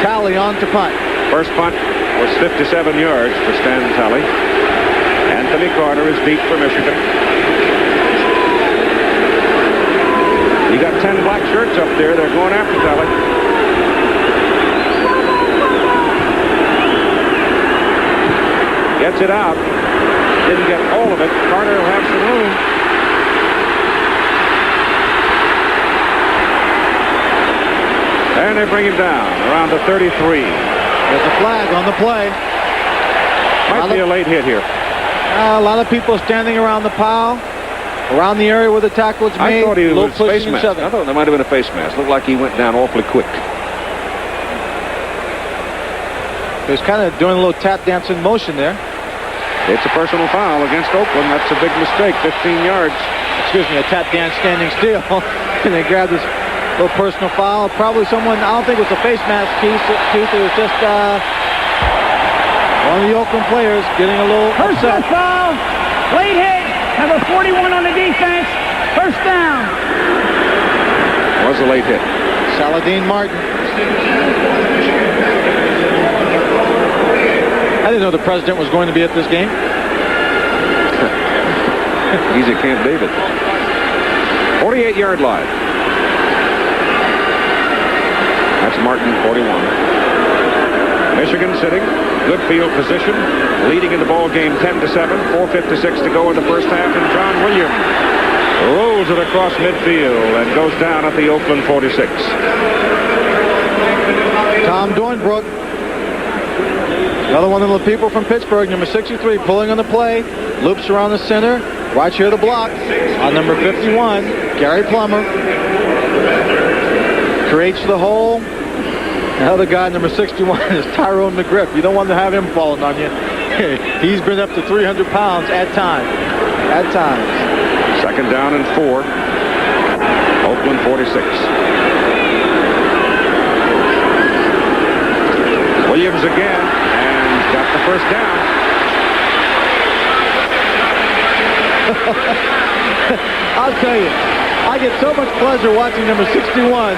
Talley on to punt. First punt was 57 yards for Stan Talley. Anthony Carter is deep for Michigan. You got 10 black shirts up there. They're going after Talley. Gets it out. Didn't get all of it. Carter will have some room. And they bring him down around the 33. There's a flag on the play. Might be a late hit here. A lot of people standing around the pile, around the area where the tackle was made. I thought he was face mask. I thought there might have been a face mask. Looked like he went down awfully quick. He was kind of doing a little tap dancing motion there. It's a personal foul against Oakland. That's a big mistake. 15 yards. Excuse me, a tap dance standing still. And they grabbed this little personal foul. Probably someone, I don't think it was a face mask, Keith. It was just one of the Oakland players getting a little Personal upset. foul. Late hit. Number 41 on the defense. First down. Was a late hit. Saladin Martin. I didn't know the president was going to be at this game. He's at Camp David. 48-yard line. That's Martin, 41. Michigan sitting. Good field position. Leading in the ball game 10-7. 4:56 to go in the first half. And John Williams rolls it across midfield and goes down at the Oakland 46. Tom Dornbrook. Another one of the people from Pittsburgh, number 63, pulling on the play. Loops around the center. Right here to block on number 51, Gary Plummer. Creates the hole. The other guy, number 61, is Tyrone McGriff. You don't want to have him falling on you. He's been up to 300 pounds at times. At times. Second down and 4. Oakland 46. Williams again. Got the first down. I'll tell you, I get so much pleasure watching number 61,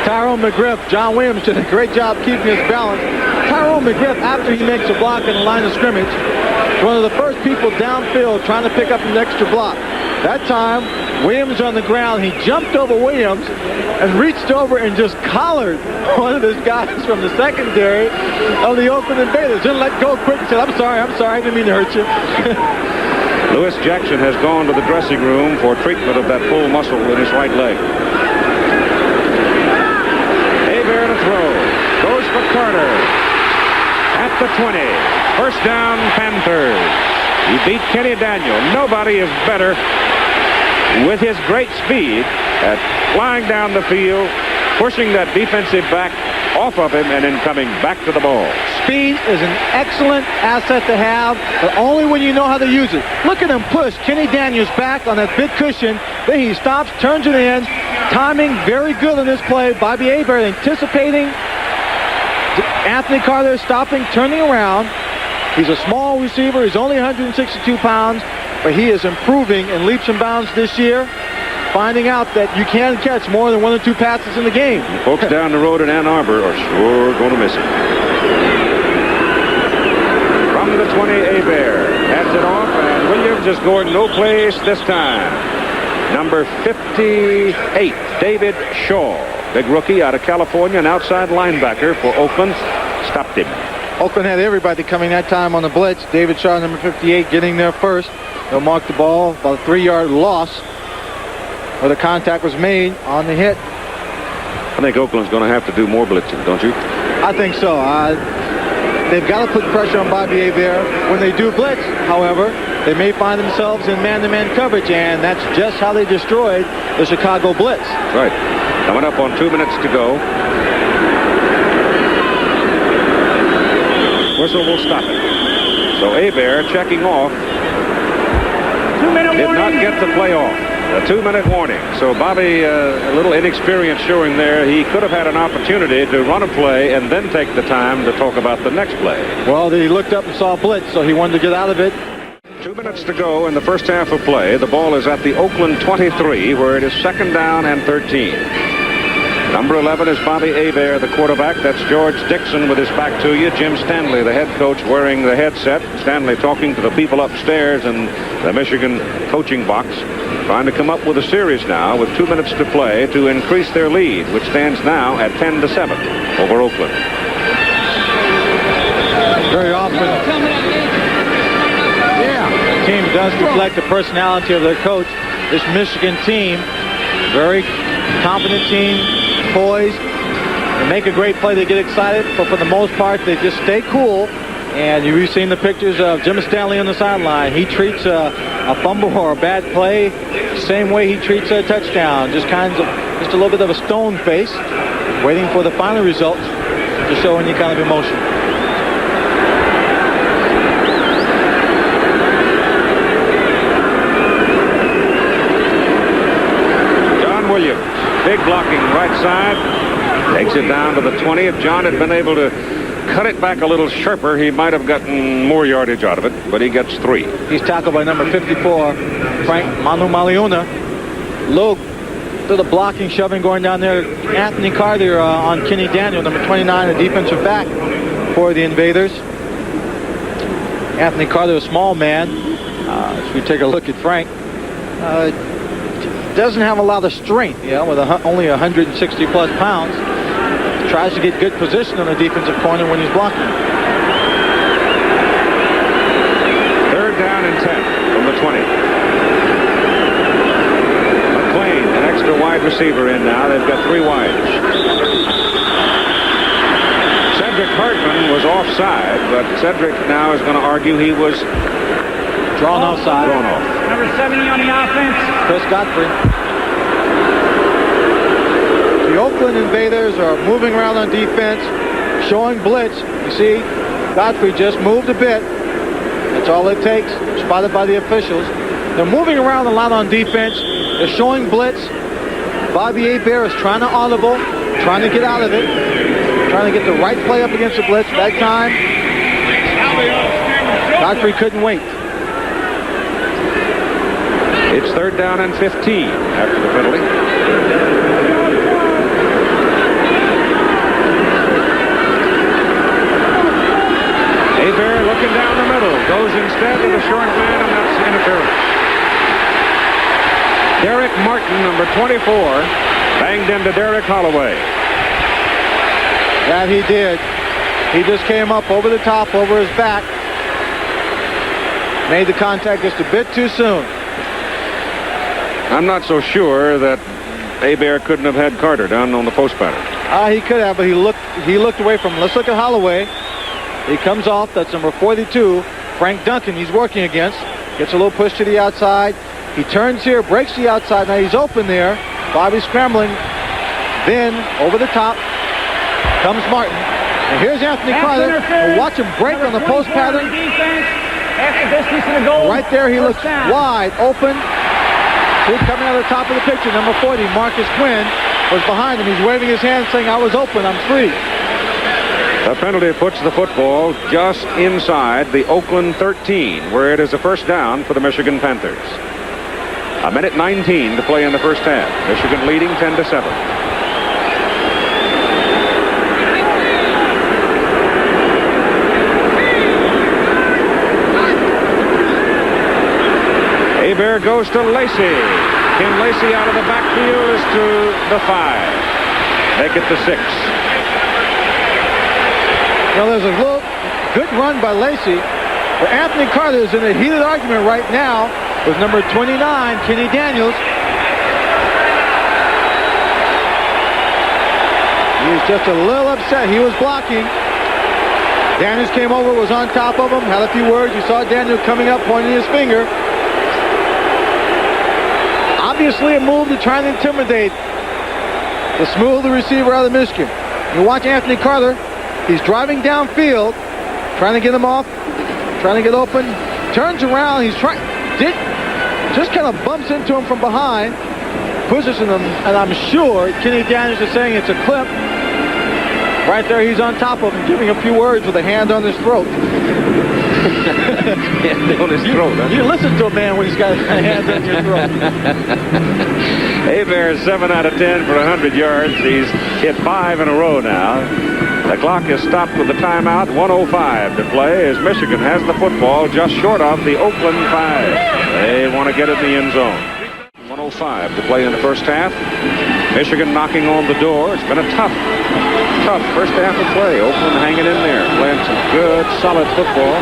Tyrone McGriff. John Williams did a great job keeping his balance. Tyrone McGriff, after he makes a block in the line of scrimmage, one of the first people downfield trying to pick up an extra block. That time, Williams on the ground, he jumped over Williams and reached over and just collared one of his guys from the secondary of the Oakland Invaders. Didn't let go quick and said, I'm sorry, I didn't mean to hurt you. Lewis Jackson has gone to the dressing room for treatment of that pull muscle in his right leg. Hebert to throw. Goes for Carter. At the 20. First down, Panthers. He beat Kenny Daniel. Nobody is better with his great speed at flying down the field, pushing that defensive back off of him, and then coming back to the ball. Speed is an excellent asset to have, but only when you know how to use it. Look at him push Kenny Daniels back on that big cushion. Then he stops, turns it in. Timing very good on this play. Bobby Hebert anticipating Anthony Carter stopping, turning around. He's a small receiver. He's only 162 pounds, but he is improving in leaps and bounds this year, finding out that you can catch more than 1 or 2 passes in the game. Folks down the road in Ann Arbor are sure going to miss him. From the 20, Hebert hands it off, and Williams is going no place this time. Number 58, David Shaw, big rookie out of California, an outside linebacker for Oakland, stopped him. Oakland had everybody coming that time on the blitz. David Shaw, number 58, getting there first. They'll mark the ball, about a 3-yard loss, where the contact was made on the hit. I think Oakland's going to have to do more blitzing, don't you? I think so. They've got to put pressure on Bobby Hebert. When they do blitz, however, they may find themselves in man-to-man coverage, and that's just how they destroyed the Chicago blitz. That's right. Coming up on 2 minutes to go. Whistle will stop it. So Hebert checking off. 2-minute Did warning. not get the play off. A 2-minute warning. So Bobby, a little inexperience showing there. He could have had an opportunity to run a play and then take the time to talk about the next play. Well, he looked up and saw a blitz, so he wanted to get out of it. 2 minutes to go in the first half of play. The ball is at the Oakland 23, where it is 2nd down and 13. Number 11 is Bobby Hebert, the quarterback. That's George Dixon with his back to you. Jim Stanley, the head coach, wearing the headset. Stanley talking to the people upstairs in the Michigan coaching box, trying to come up with a series now with 2 minutes to play to increase their lead, which stands now at 10-7 over Oakland. Very often, the team does reflect the personality of their coach. This Michigan team, very confident team, poised. They make a great play, they get excited, but for the most part, they just stay cool. And you've seen the pictures of Jim Stanley on the sideline. He treats a fumble or a bad play the same way he treats a touchdown. Just a little bit of a stone face, waiting for the final results to show any kind of emotion. John Williams, big blocking right side, takes it down to the 20. If John had been able to cut it back a little sharper, he might have gotten more yardage out of it, but he gets 3. He's tackled by number 54, Frank Manu Maliuna. Low to the blocking, shoving going down there. Anthony Carter on Kenny Daniel, number 29, a defensive back for the Invaders. Anthony Carter, a small man. As we take a look at Frank, doesn't have a lot of strength, with only 160 plus pounds. Tries to get good position on the defensive corner when he's blocking. 3rd down and 10 from the 20. McLean, an extra wide receiver in now. They've got 3 wides. Cedric Hartman was offside, but Cedric now is going to argue he was drawn offside. Drawn off. Number 70 on the offense. Chris Godfrey. The Oakland Invaders are moving around on defense, showing blitz. You see, Godfrey just moved a bit. That's all it takes. Spotted by the officials. They're moving around a lot on defense. They're showing blitz. Bobby Hebert is trying to audible, trying to get out of it, trying to get the right play up against the blitz. That time, Godfrey couldn't wait. It's 3rd down and 15 after the penalty. Hebert looking down the middle, goes instead to the short man, and that's interference. Derek Martin, number 24, banged into Derek Holloway. That he did. He just came up over the top, over his back. Made the contact just a bit too soon. I'm not so sure that Hebert couldn't have had Carter down on the post pattern. He could have, but he looked away from him. Let's look at Holloway. He comes off. That's number 42. Frank Duncan he's working against. Gets a little push to the outside. He turns here, breaks the outside. Now he's open there. Bobby scrambling. Then, over the top, comes Martin. And here's Anthony Carter. We'll watch him break on the post pattern. Right there, he looks wide open. See, coming out of the top of the picture, number 40, Marcus Quinn, was behind him. He's waving his hand saying, I was open, I'm free. The penalty puts the football just inside the Oakland 13, where it is a first down for the Michigan Panthers. A minute 19 to play in the first half. Michigan leading 10-7. Hebert goes to Lacey. Ken Lacey out of the backfield is to the 5. Make it the 6. Now there's a little good run by Lacey, but Anthony Carter is in a heated argument right now with number 29, Kenny Daniels. He's just a little upset. He was blocking. Daniels came over, was on top of him, had a few words. You saw Daniels coming up, pointing his finger. Obviously a move to try and intimidate the smooth receiver out of Michigan. You watch Anthony Carter. He's driving downfield, trying to get him off, trying to get open. Turns around. He's trying. Just kind of bumps into him from behind, pushes him, and I'm sure Kenny Daniels is saying it's a clip. Right there, he's on top of him, giving a few words with a hand on his throat. Hand on his throat, huh? You listen to a man when he's got a hand on your throat. Hebert 7 out of 10 for 100 yards. He's hit 5 in a row now. The clock is stopped with the timeout. 1:05 to play as Michigan has the football just short of the Oakland 5. They want to get it in the end zone. 1:05 to play in the first half. Michigan knocking on the door. It's been a tough first half of play. Oakland hanging in there, playing some good, solid football.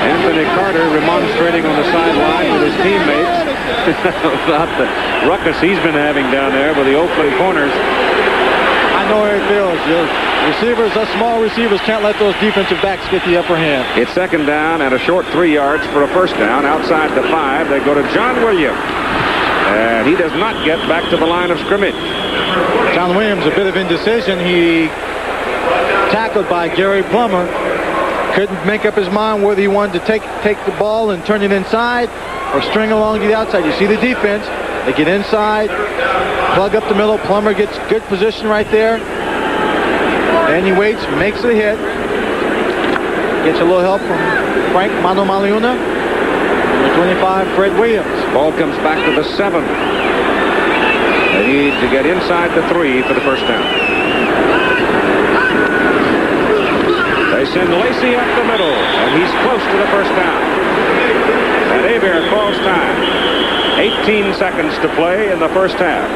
Anthony Carter remonstrating on the sideline with his teammates about the ruckus he's been having down there with the Oakland corners. I know how it feels. Receivers, us small receivers, can't let those defensive backs get the upper hand. It's second down and a short 3 yards for a first down. Outside the 5, they go to John Williams. And he does not get back to the line of scrimmage. John Williams, a bit of indecision. He tackled by Gary Plummer. Couldn't make up his mind whether he wanted to take the ball and turn it inside or string along to the outside. You see the defense. They get inside, plug up the middle. Plummer gets good position right there. And he waits, makes the hit. Gets a little help from Frank Mano Maliuna. Number 25, Fred Williams. Ball comes back to the 7. They need to get inside the 3 for the first down. They send Lacey up the middle, and he's close to the first down. And Hebert calls time. 18 seconds to play in the first half.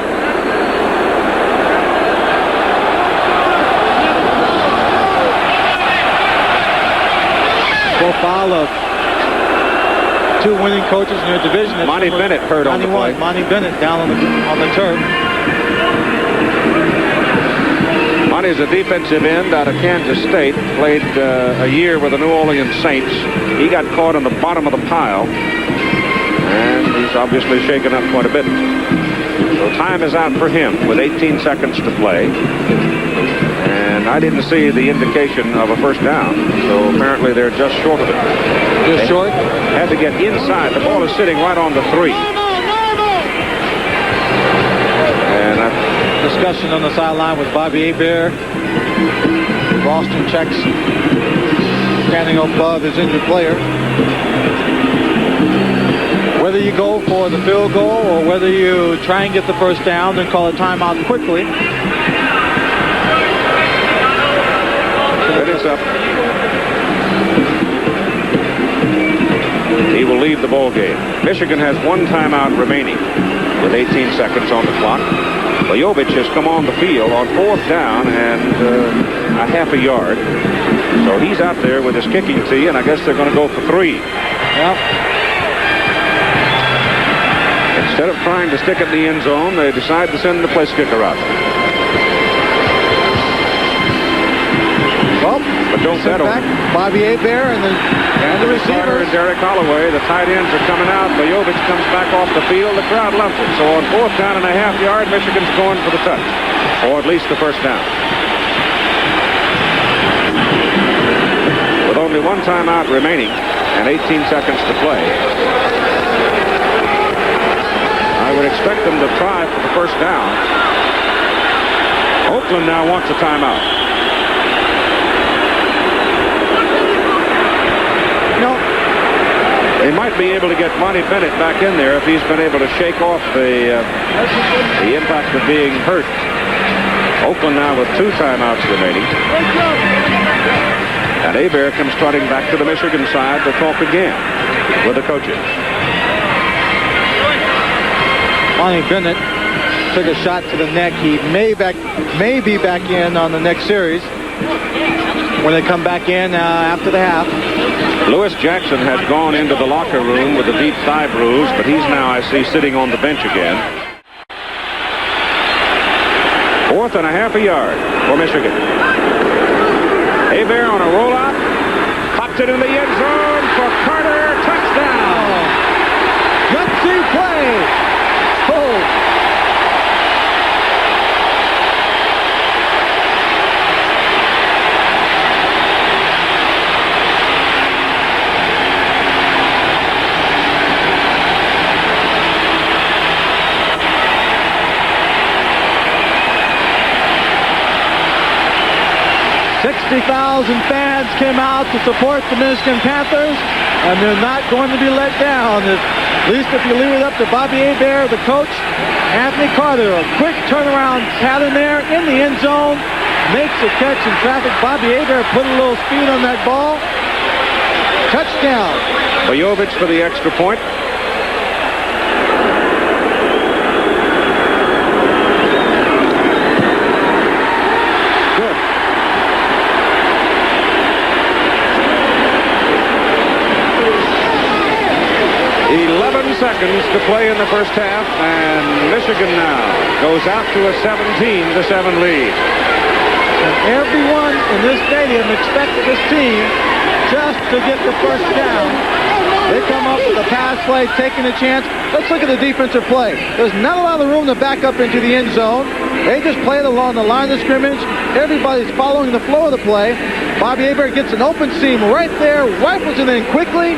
Profile of 2 winning coaches in their division. That's Monty Bennett hurt on the play. Monty Bennett down on the turf. Monty's a defensive end out of Kansas State. Played a year with the New Orleans Saints. He got caught in the bottom of the pile. And he's obviously shaken up quite a bit. So time is out for him with 18 seconds to play. And I didn't see the indication of a first down. So apparently they're just short of it. Just short? Had to get inside. The ball is sitting right on the 3. And discussion on the sideline with Bobby Hebert. Boston checks standing above his injured player. Whether you go for the field goal or whether you try and get the first down and call a timeout quickly. It is up. He will leave the ball game. Michigan has 1 timeout remaining with 18 seconds on the clock. Lejovich has come on the field on 4th down and a half a yard. So he's out there with his kicking tee, and I guess they're going to go for 3. Yep. Instead of trying to stick it in the end zone, they decide to send the place kicker out. Well, But Don't bet on back. Bobby Hebert and the Carter receivers. and Derek Holloway. The tight ends are coming out. Bojovich comes back off the field. The crowd loves it. So on 4th down and a half yard, Michigan's going for the touch, or at least the first down. With only one timeout remaining and 18 seconds to play, I would expect them to try for the first down. Oakland now wants a timeout. They might be able to get Monty Bennett back in there if he's been able to shake off the impact of being hurt. Oakland now with 2 timeouts remaining. And Hebert comes trotting back to the Michigan side to talk again with the coaches. Monty Bennett took a shot to the neck. He may be back in on the next series when they come back in after the half. Lewis Jackson has gone into the locker room with a deep thigh bruise, but he's now, I see, sitting on the bench again. 4th and a half a yard for Michigan. Hebert on a rollout. Popped it in the end zone for Carter. Touchdown. Gutsy play. Oh. 60,000 fans came out to support the Michigan Panthers, and they're not going to be let down. At least if you leave it up to Bobby Hebert, the coach, Anthony Carter, a quick turnaround pattern there in the end zone, makes a catch in traffic. Bobby Hebert put a little speed on that ball. Touchdown. Bojovich for the extra point. Good. 11 seconds to play in the first half, and Michigan now goes out to a 17-7 lead. And everyone in this stadium expected this team just to get the first down. They come up with a pass play, taking a chance. Let's look at the defensive play. There's not a lot of room to back up into the end zone. They just play it along the line of scrimmage. Everybody's following the flow of the play. Bobby Hebert gets an open seam right there, rifles it in quickly,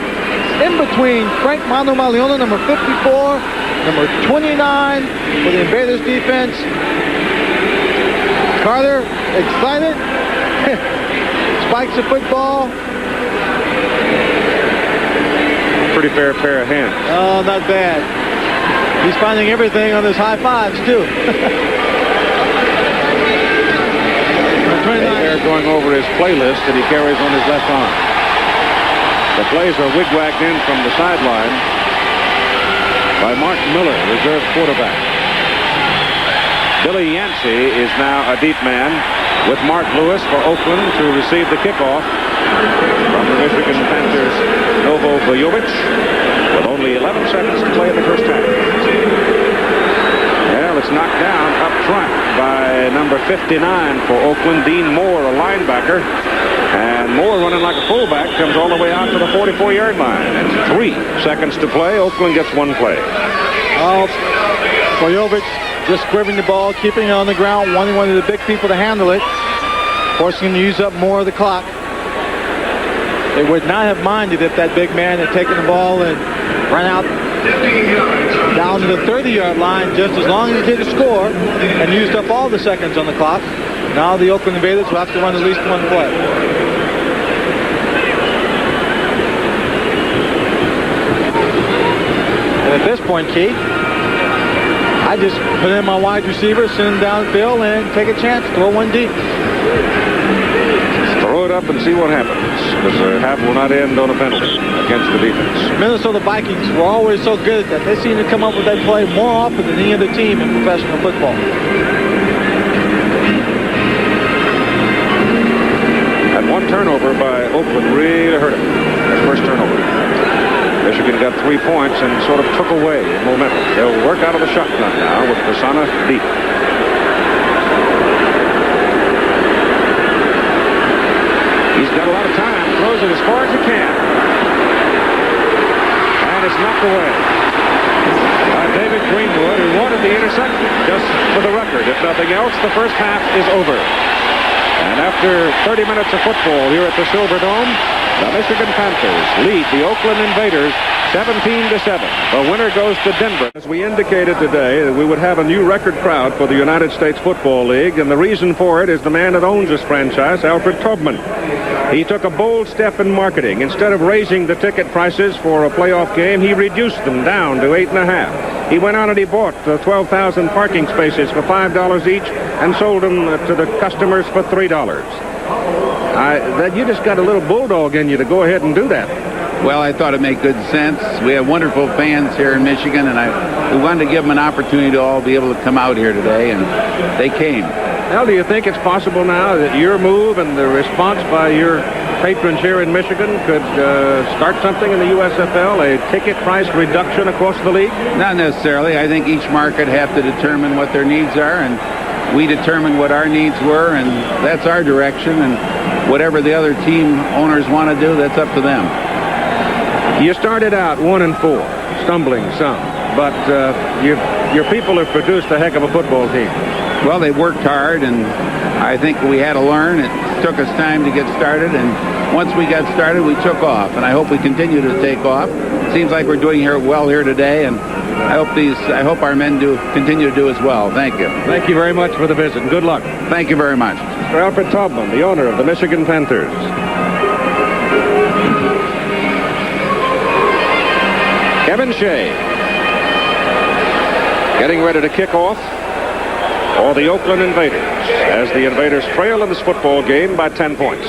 in between Frank Mano-Maliona, number 54, number 29 for the Invaders defense. Carter, excited, spikes the football. Pretty fair pair of hands. Oh, not bad. He's finding everything on his high fives, too. They're going over his playlist that he carries on his left arm. The plays are wigwagged in from the sideline by Mark Miller, reserve quarterback. Billy Yancey is now a deep man with Mark Lewis for Oakland to receive the kickoff from the Michigan Panthers' Novo Bojovich with only 11 seconds to play in the first half. Well, it's knocked down up front by number 59 for Oakland, Dean Moore, a linebacker. And Moore, running like a fullback, comes all the way out to the 44-yard line. And 3 seconds to play. Oakland gets 1 play. Oh, Bojovich just squirming the ball, keeping it on the ground, wanting one of the big people to handle it, forcing him to use up more of the clock. They would not have minded if that big man had taken the ball and run out down to the 30-yard line just as long as he didn't score and used up all the seconds on the clock. Now the Oakland Invaders will have to run at least 1 play. And at this point, Keith, I just put in my wide receiver, send him downfield, and take a chance, throw one deep. Throw it up and see what happens, because the half will not end on a penalty against the defense. Minnesota Vikings were always so good at that. They seem to come up with that play more often than any other team in professional football. That one turnover by Oakland really hurt him. That first turnover. Michigan got 3 points and sort of took away momentum. They'll work out of the shotgun now with Prasanna deep. He's got a lot of time. Throws it as far as he can. And it's knocked away. David Greenwood, who wanted the interception. Just for the record, if nothing else, the first half is over. And after 30 minutes of football here at the Silverdome, the Michigan Panthers lead the Oakland Invaders 17-7. The winner goes to Denver. As we indicated today, that we would have a new record crowd for the United States Football League, and the reason for it is the man that owns this franchise, Alfred Tubman. He took a bold step in marketing. Instead of raising the ticket prices for a playoff game, he reduced them down to $8.50. He went out and he bought 12,000 parking spaces for $5 each and sold them to the customers for $3. You just got a little bulldog in you to go ahead and do that. Well, I thought it made good sense. We have wonderful fans here in Michigan, and we wanted to give them an opportunity to all be able to come out here today, and they came. Well, do you think it's possible now that your move and the response by your patrons here in Michigan could start something in the USFL, a ticket price reduction across the league? Not necessarily. I think each market have to determine what their needs are, and we determined what our needs were, and that's our direction, and whatever the other team owners want to do, that's up to them. You started out 1-4, stumbling some, but your people have produced a heck of a football team. Well, they worked hard, and I think we had to learn. It took us time to get started, and once we got started, we took off, and I hope we continue to take off. Seems like we're doing well here today, and I hope our men continue to do as well. Thank you. Thank you very much for the visit, and good luck. Thank you very much. Mr. Alfred Tubman, the owner of the Michigan Panthers. Kevin Shea getting ready to kick off for the Oakland Invaders as the Invaders trail in this football game by 10 points.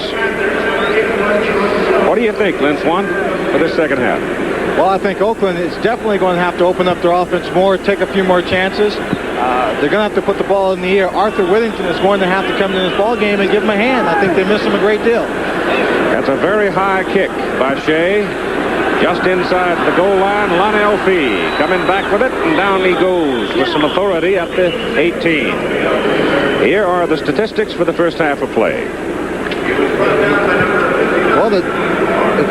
What do you think, Lynch, One, for this second half? Well, I think Oakland is definitely going to have to open up their offense more, take a few more chances. They're going to have to put the ball in the air. Arthur Whittington is going to have to come in this ball game and give him a hand. I think they miss him a great deal. That's a very high kick by Shea. Just inside the goal line, Lionel Fee coming back with it, and down he goes with some authority at the 18. Here are the statistics for the first half of play. Well, the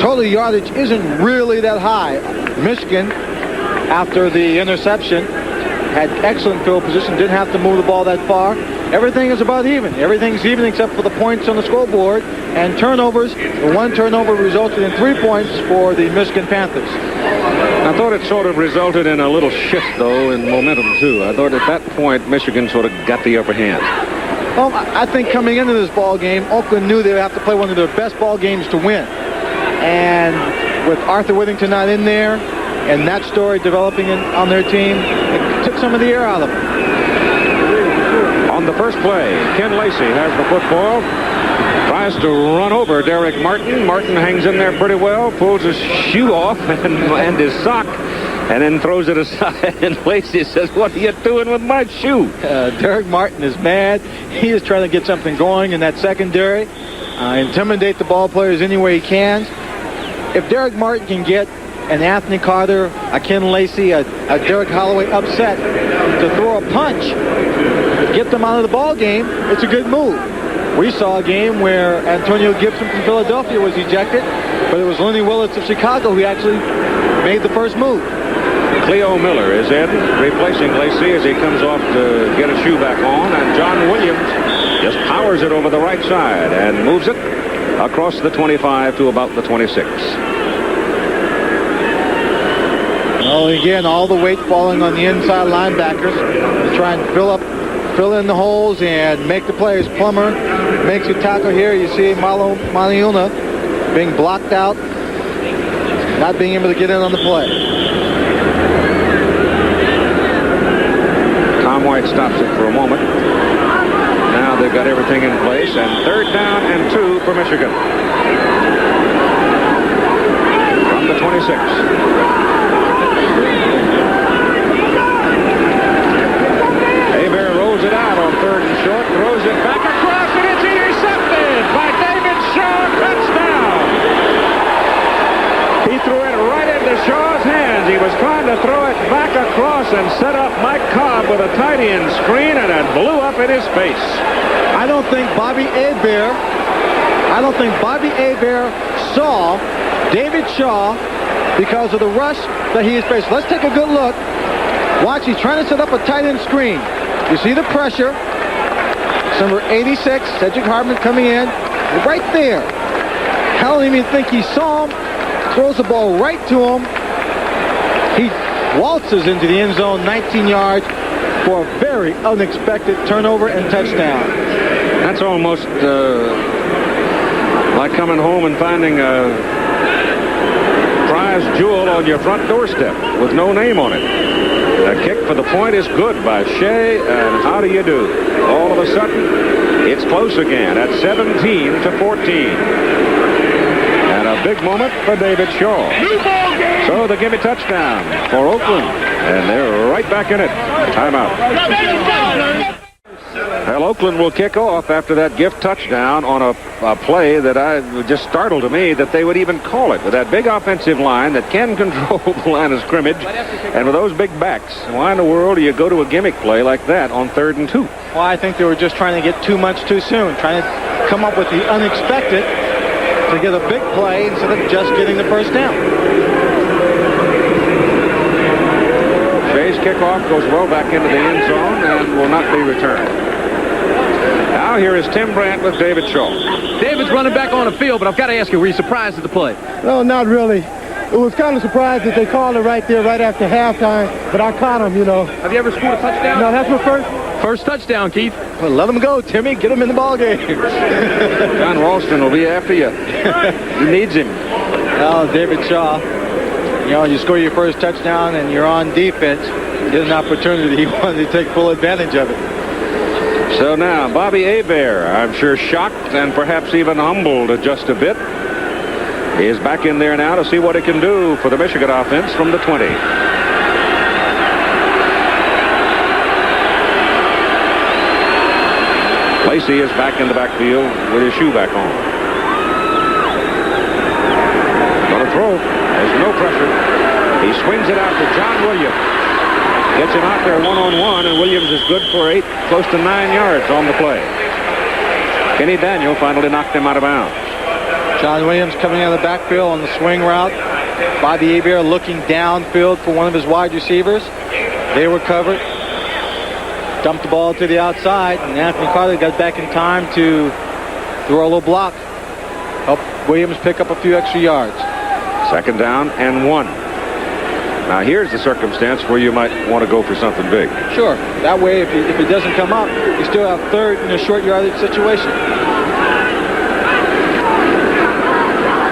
total yardage isn't really that high. Michigan, after the interception, had excellent field position, didn't have to move the ball that far. Everything is about even. Everything's even except for the points on the scoreboard and turnovers. The one turnover resulted in 3 points for the Michigan Panthers. I thought it sort of resulted in a little shift, though, in momentum, too. I thought at that point Michigan sort of got the upper hand. Well, I think coming into this ball game, Oakland knew they would have to play one of their best ball games to win. And with Arthur Whittington not in there and that story developing on their team, it took some of the air out of them. On the first play, Ken Lacey has the football, tries to run over Derek Martin. Martin hangs in there pretty well, pulls his shoe off and his sock, and then throws it aside. And Lacey says, "What are you doing with my shoe?" Derek Martin is mad. He is trying to get something going in that secondary, intimidate the ball players any way he can. If Derek Martin can get an Anthony Carter, a Ken Lacey, a Derek Holloway upset to throw a punch, get them out of the ball game, it's a good move. We saw a game where Antonio Gibson from Philadelphia was ejected, but it was Lenny Willits of Chicago who actually made the first move. Cleo Miller is in, replacing Lacey as he comes off to get a shoe back on, and John Williams just powers it over the right side and moves it across the 25 to about the 26. Well, again, all the weight falling on the inside linebackers to try and fill in the holes and make the plays. Plummer makes a tackle here. You see Maliuna being blocked out, not being able to get in on the play. Tom White stops it for a moment. Now they've got everything in place, and 3rd down and 2 for Michigan. From the 26. Hebert rolls it out on 3rd and short, throws it back across, and it's intercepted by David Shaw. Touchdown! He threw it right into Shaw's hands. He was trying to throw it back across and set up Mike Cobb with a tight end screen, and it blew up in his face. I don't think Bobby Hebert I don't think Bobby Hebert saw David Shaw because of the rush that he is facing. Let's take a good look. Watch, he's trying to set up a tight end screen. You see the pressure. Number 86, Cedric Hartman coming in. Right there. I don't even think he saw him. Throws the ball right to him. He waltzes into the end zone, 19 yards for a very unexpected turnover and touchdown. That's almost like coming home and finding a prize jewel on your front doorstep with no name on it. The kick for the point is good by Shea, and how do you do? All of a sudden, it's close again at 17-14. And a big moment for David Shaw. So the gimme touchdown for Oakland, and they're right back in it. Timeout. Well, Oakland will kick off after that gift touchdown on a play that just startled to me that they would even call it, with that big offensive line that can control the line of scrimmage, and with those big backs. Why in the world do you go to a gimmick play like that on 3rd and 2? Well, I think they were just trying to get too much too soon, trying to come up with the unexpected to get a big play instead of just getting the first down. Shea's kickoff goes well back into the end zone and will not be returned. Now here is Tim Brandt with David Shaw. David's running back on the field, but I've got to ask you, were you surprised at the play? No, not really. It was kind of surprised that they called it right there, right after halftime, but I caught him, you know. Have you ever scored a touchdown? No, that's my first touchdown, Keith. Well, let him go, Timmy. Get him in the ball game. John Ralston will be after you. He needs him. Well, David Shaw, you know, you score your first touchdown and you're on defense. You get an opportunity. He wanted to take full advantage of it. So now, Bobby Hebert, I'm sure shocked and perhaps even humbled just a bit, is back in there now to see what he can do for the Michigan offense from the 20. Lacey is back in the backfield with his shoe back on. Gonna throw. There's no pressure. He swings it out to John Williams. Gets him out there one-on-one, and Williams is good for 8, close to 9 yards on the play. Kenny Daniel finally knocked him out of bounds. John Williams coming out of the backfield on the swing route. Bobby Hebert looking downfield for one of his wide receivers. They were covered. Dumped the ball to the outside, and Anthony Carter got back in time to throw a little block. Help Williams pick up a few extra yards. 2nd down and 1. Now here's the circumstance where you might want to go for something big. Sure. That way, if it doesn't come up, you still have 3rd in a short yardage situation.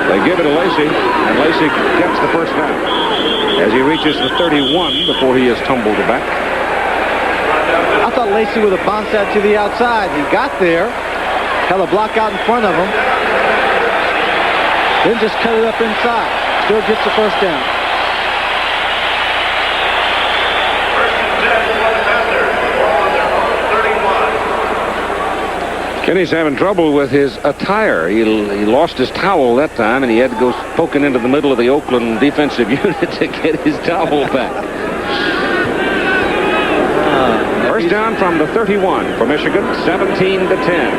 They give it to Lacey, and Lacey gets the first down as he reaches the 31 before he is tumbled back. I thought Lacey would have bounced that to the outside. He got there, held a block out in front of him, then just cut it up inside. Still gets the first down. Kenny's having trouble with his attire. He lost his towel that time, and he had to go poking into the middle of the Oakland defensive unit to get his towel back. First down from the 31 for Michigan, 17-10.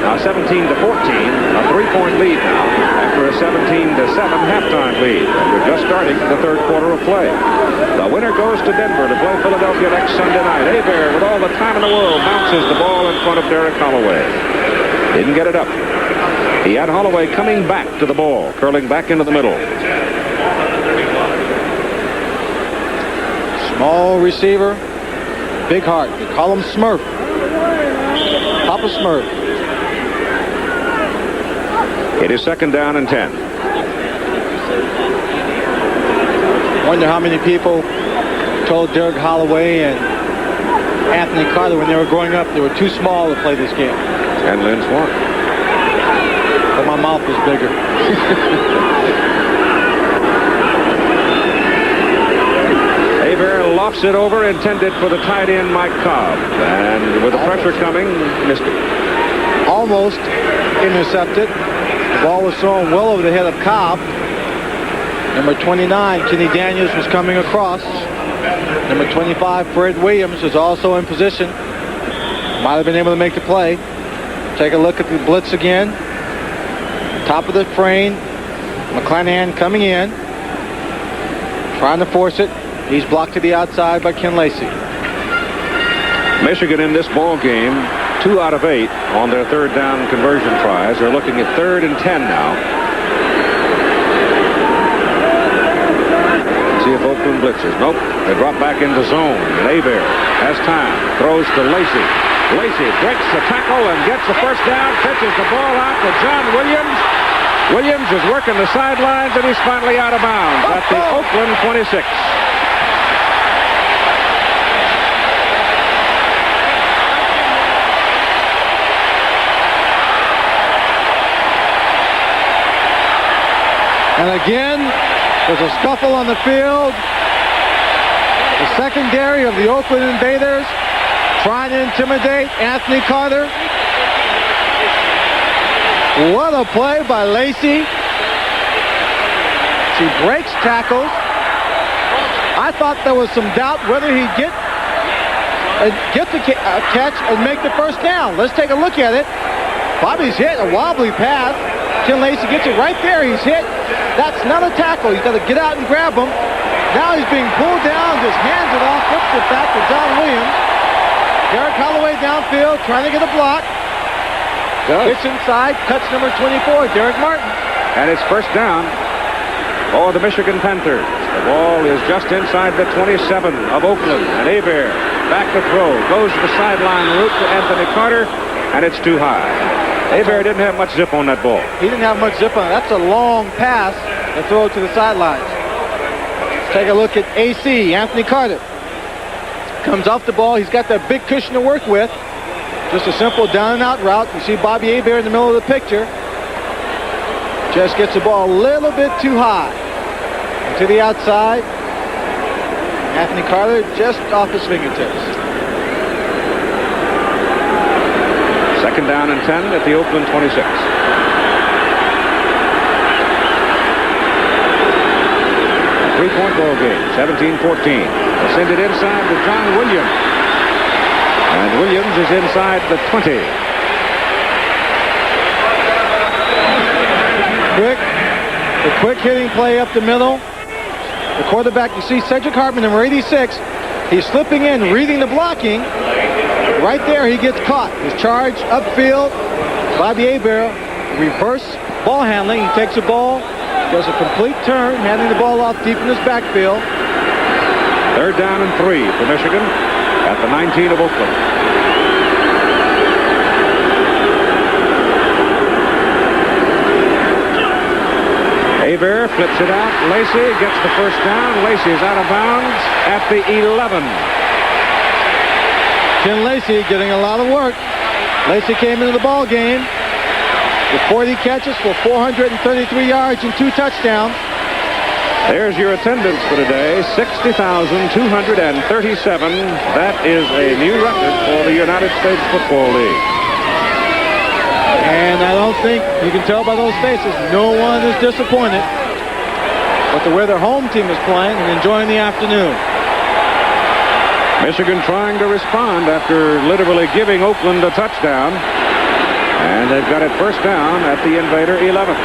Now 17-14, a 3-point lead now after a 17-7 halftime lead. We're just starting the 3rd quarter of play. The winner goes to Denver to play Philadelphia next Sunday night. Hebert, with all the time in the world, bounces the ball in front of Derek Holloway. Didn't get it up. He had Holloway coming back to the ball, curling back into the middle. Small receiver, big heart. They call him Smurf. Papa Smurf. It is 2nd down and 10. Wonder how many people told Derek Holloway and Anthony Carter when they were growing up they were too small to play this game. And Lynn Swan. But my mouth was bigger. Hebert lofts it over, intended for the tight end Mike Cobb. And with the pressure coming, missed it. Almost intercepted. The ball was thrown well over the head of Cobb. Number 29, Kenny Daniels, was coming across. Number 25, Fred Williams, was also in position. Might have been able to make the play. Take a look at the blitz again. Top of the frame. McClanahan coming in. Trying to force it. He's blocked to the outside by Ken Lacey. Michigan in this ball game, 2 out of 8 on their third down conversion tries. They're looking at 3rd and 10 now. See if Oakland blitzes. Nope. They drop back into zone. And Hebert has time. Throws to Lacey. Lacey breaks the tackle and gets the first down. Pitches the ball out to John Williams. Williams is working the sidelines, and he's finally out of bounds at the Oakland 26. And again, there's a scuffle on the field. The secondary of the Oakland Invaders trying to intimidate Anthony Carter. What a play by Lacey. She breaks tackles. I thought there was some doubt whether he'd get the catch and make the first down. Let's take a look at it. Bobby's hit a wobbly pass. Ken Lacey gets it right there. He's hit. That's not a tackle. He's got to get out and grab him. Now he's being pulled down, just hands it off, flips it back to John Williams. Derek Holloway downfield, trying to get a block. Pitch inside, cuts number 24, Derek Martin. And it's first down for the Michigan Panthers. The ball is just inside the 27 of Oakland. And Hebert back to throw. Goes to the sideline route to Anthony Carter, and it's too high. Hebert didn't have much zip on that ball. He didn't have much zip on it. That's a long pass to throw to the sidelines. Let's take a look at AC, Anthony Carter. Comes off the ball. He's got that big cushion to work with. Just a simple down and out route. You see Bobby Hebert in the middle of the picture. Just gets the ball a little bit too high. And to the outside. Anthony Carter just off his fingertips. Second down and 10 at the Oakland 26. Three-point ball game, 17-14. They send it inside to John Williams. And Williams is inside the 20. The quick hitting play up the middle. The quarterback, you see Cedric Hartman, number 86. He's slipping in, reading the blocking. Right there, he gets caught. His charge upfield. Bobby Hebert, reverse ball handling. He takes the ball, does a complete turn, handing the ball off deep in his backfield. Third down and 3 for Michigan at the 19 of Oakland. Hebert flips it out. Lacey gets the first down. Lacey is out of bounds at the 11. Ken Lacey getting a lot of work. Lacey came into the ball game with 40 catches for 433 yards and 2 touchdowns. There's your attendance for today, 60,237. That is a new record for the United States Football League. And I don't think, you can tell by those faces, no one is disappointed with the way their home team is playing and enjoying the afternoon. Michigan trying to respond after literally giving Oakland a touchdown. And they've got it first down at the Invader 11.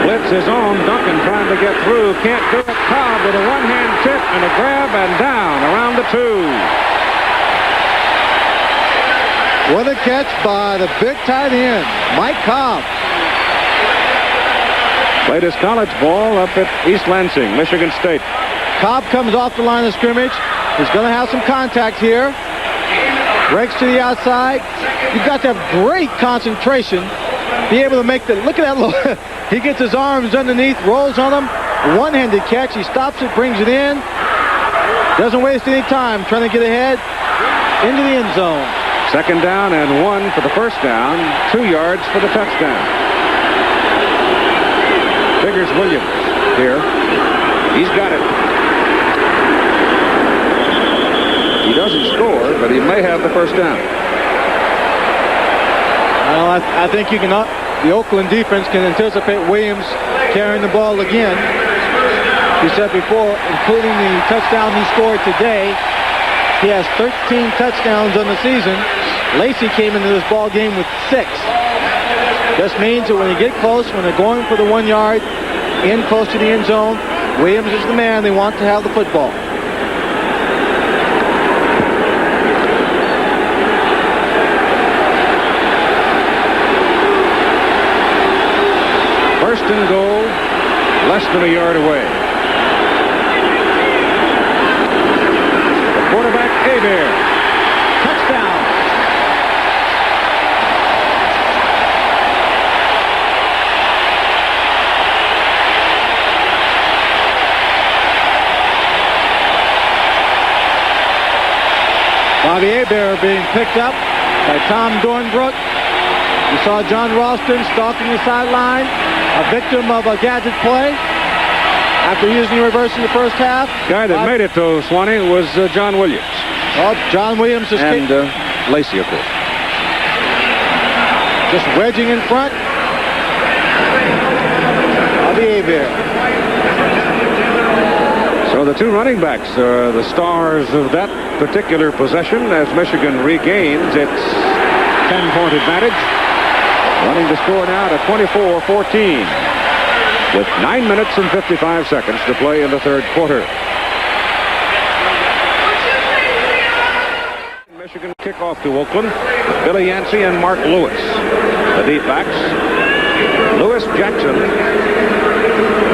Blitz is on. Duncan trying to get through. Can't do it. Cobb with a one-hand tip and a grab and down around the 2. What a catch by the big tight end, Mike Cobb. Played his college ball up at East Lansing, Michigan State. Cobb comes off the line of scrimmage. He's going to have some contact here. Breaks to the outside. You've got to have great concentration. Be able to make the, look at that. He gets his arms underneath, rolls on him. One-handed catch. He stops it, brings it in. Doesn't waste any time trying to get ahead into the end zone. Second down and 1 for the first down. 2 yards for the touchdown. Figures Williams here. He's got it. He doesn't score, but he may have the first down. Well, I think you can. The Oakland defense can anticipate Williams carrying the ball again. You said before, including the touchdown he scored today, he has 13 touchdowns on the season. Lacey came into this ball game with 6. Just means that when you get close, when they're going for the 1 yard, in close to the end zone, Williams is the man they want to have the football. First and goal, less than a yard away. The quarterback, Hebert. Touchdown. Bobby Hebert being picked up by Tom Dornbrook. You saw John Ralston stalking the sideline, a victim of a gadget play after using the reverse in the first half. Guy that made it to Swanee was John Williams. Well, John Williams just and Lacey, of course. Just wedging in front. Bobby Hebert. So the two running backs are the stars of that particular possession as Michigan regains its 10-point advantage. Running the score now to 24-14 with 9 minutes and 55 seconds to play in the third quarter. Michigan kickoff to Oakland. Billy Yancey and Mark Lewis, the deep backs. Lewis Jackson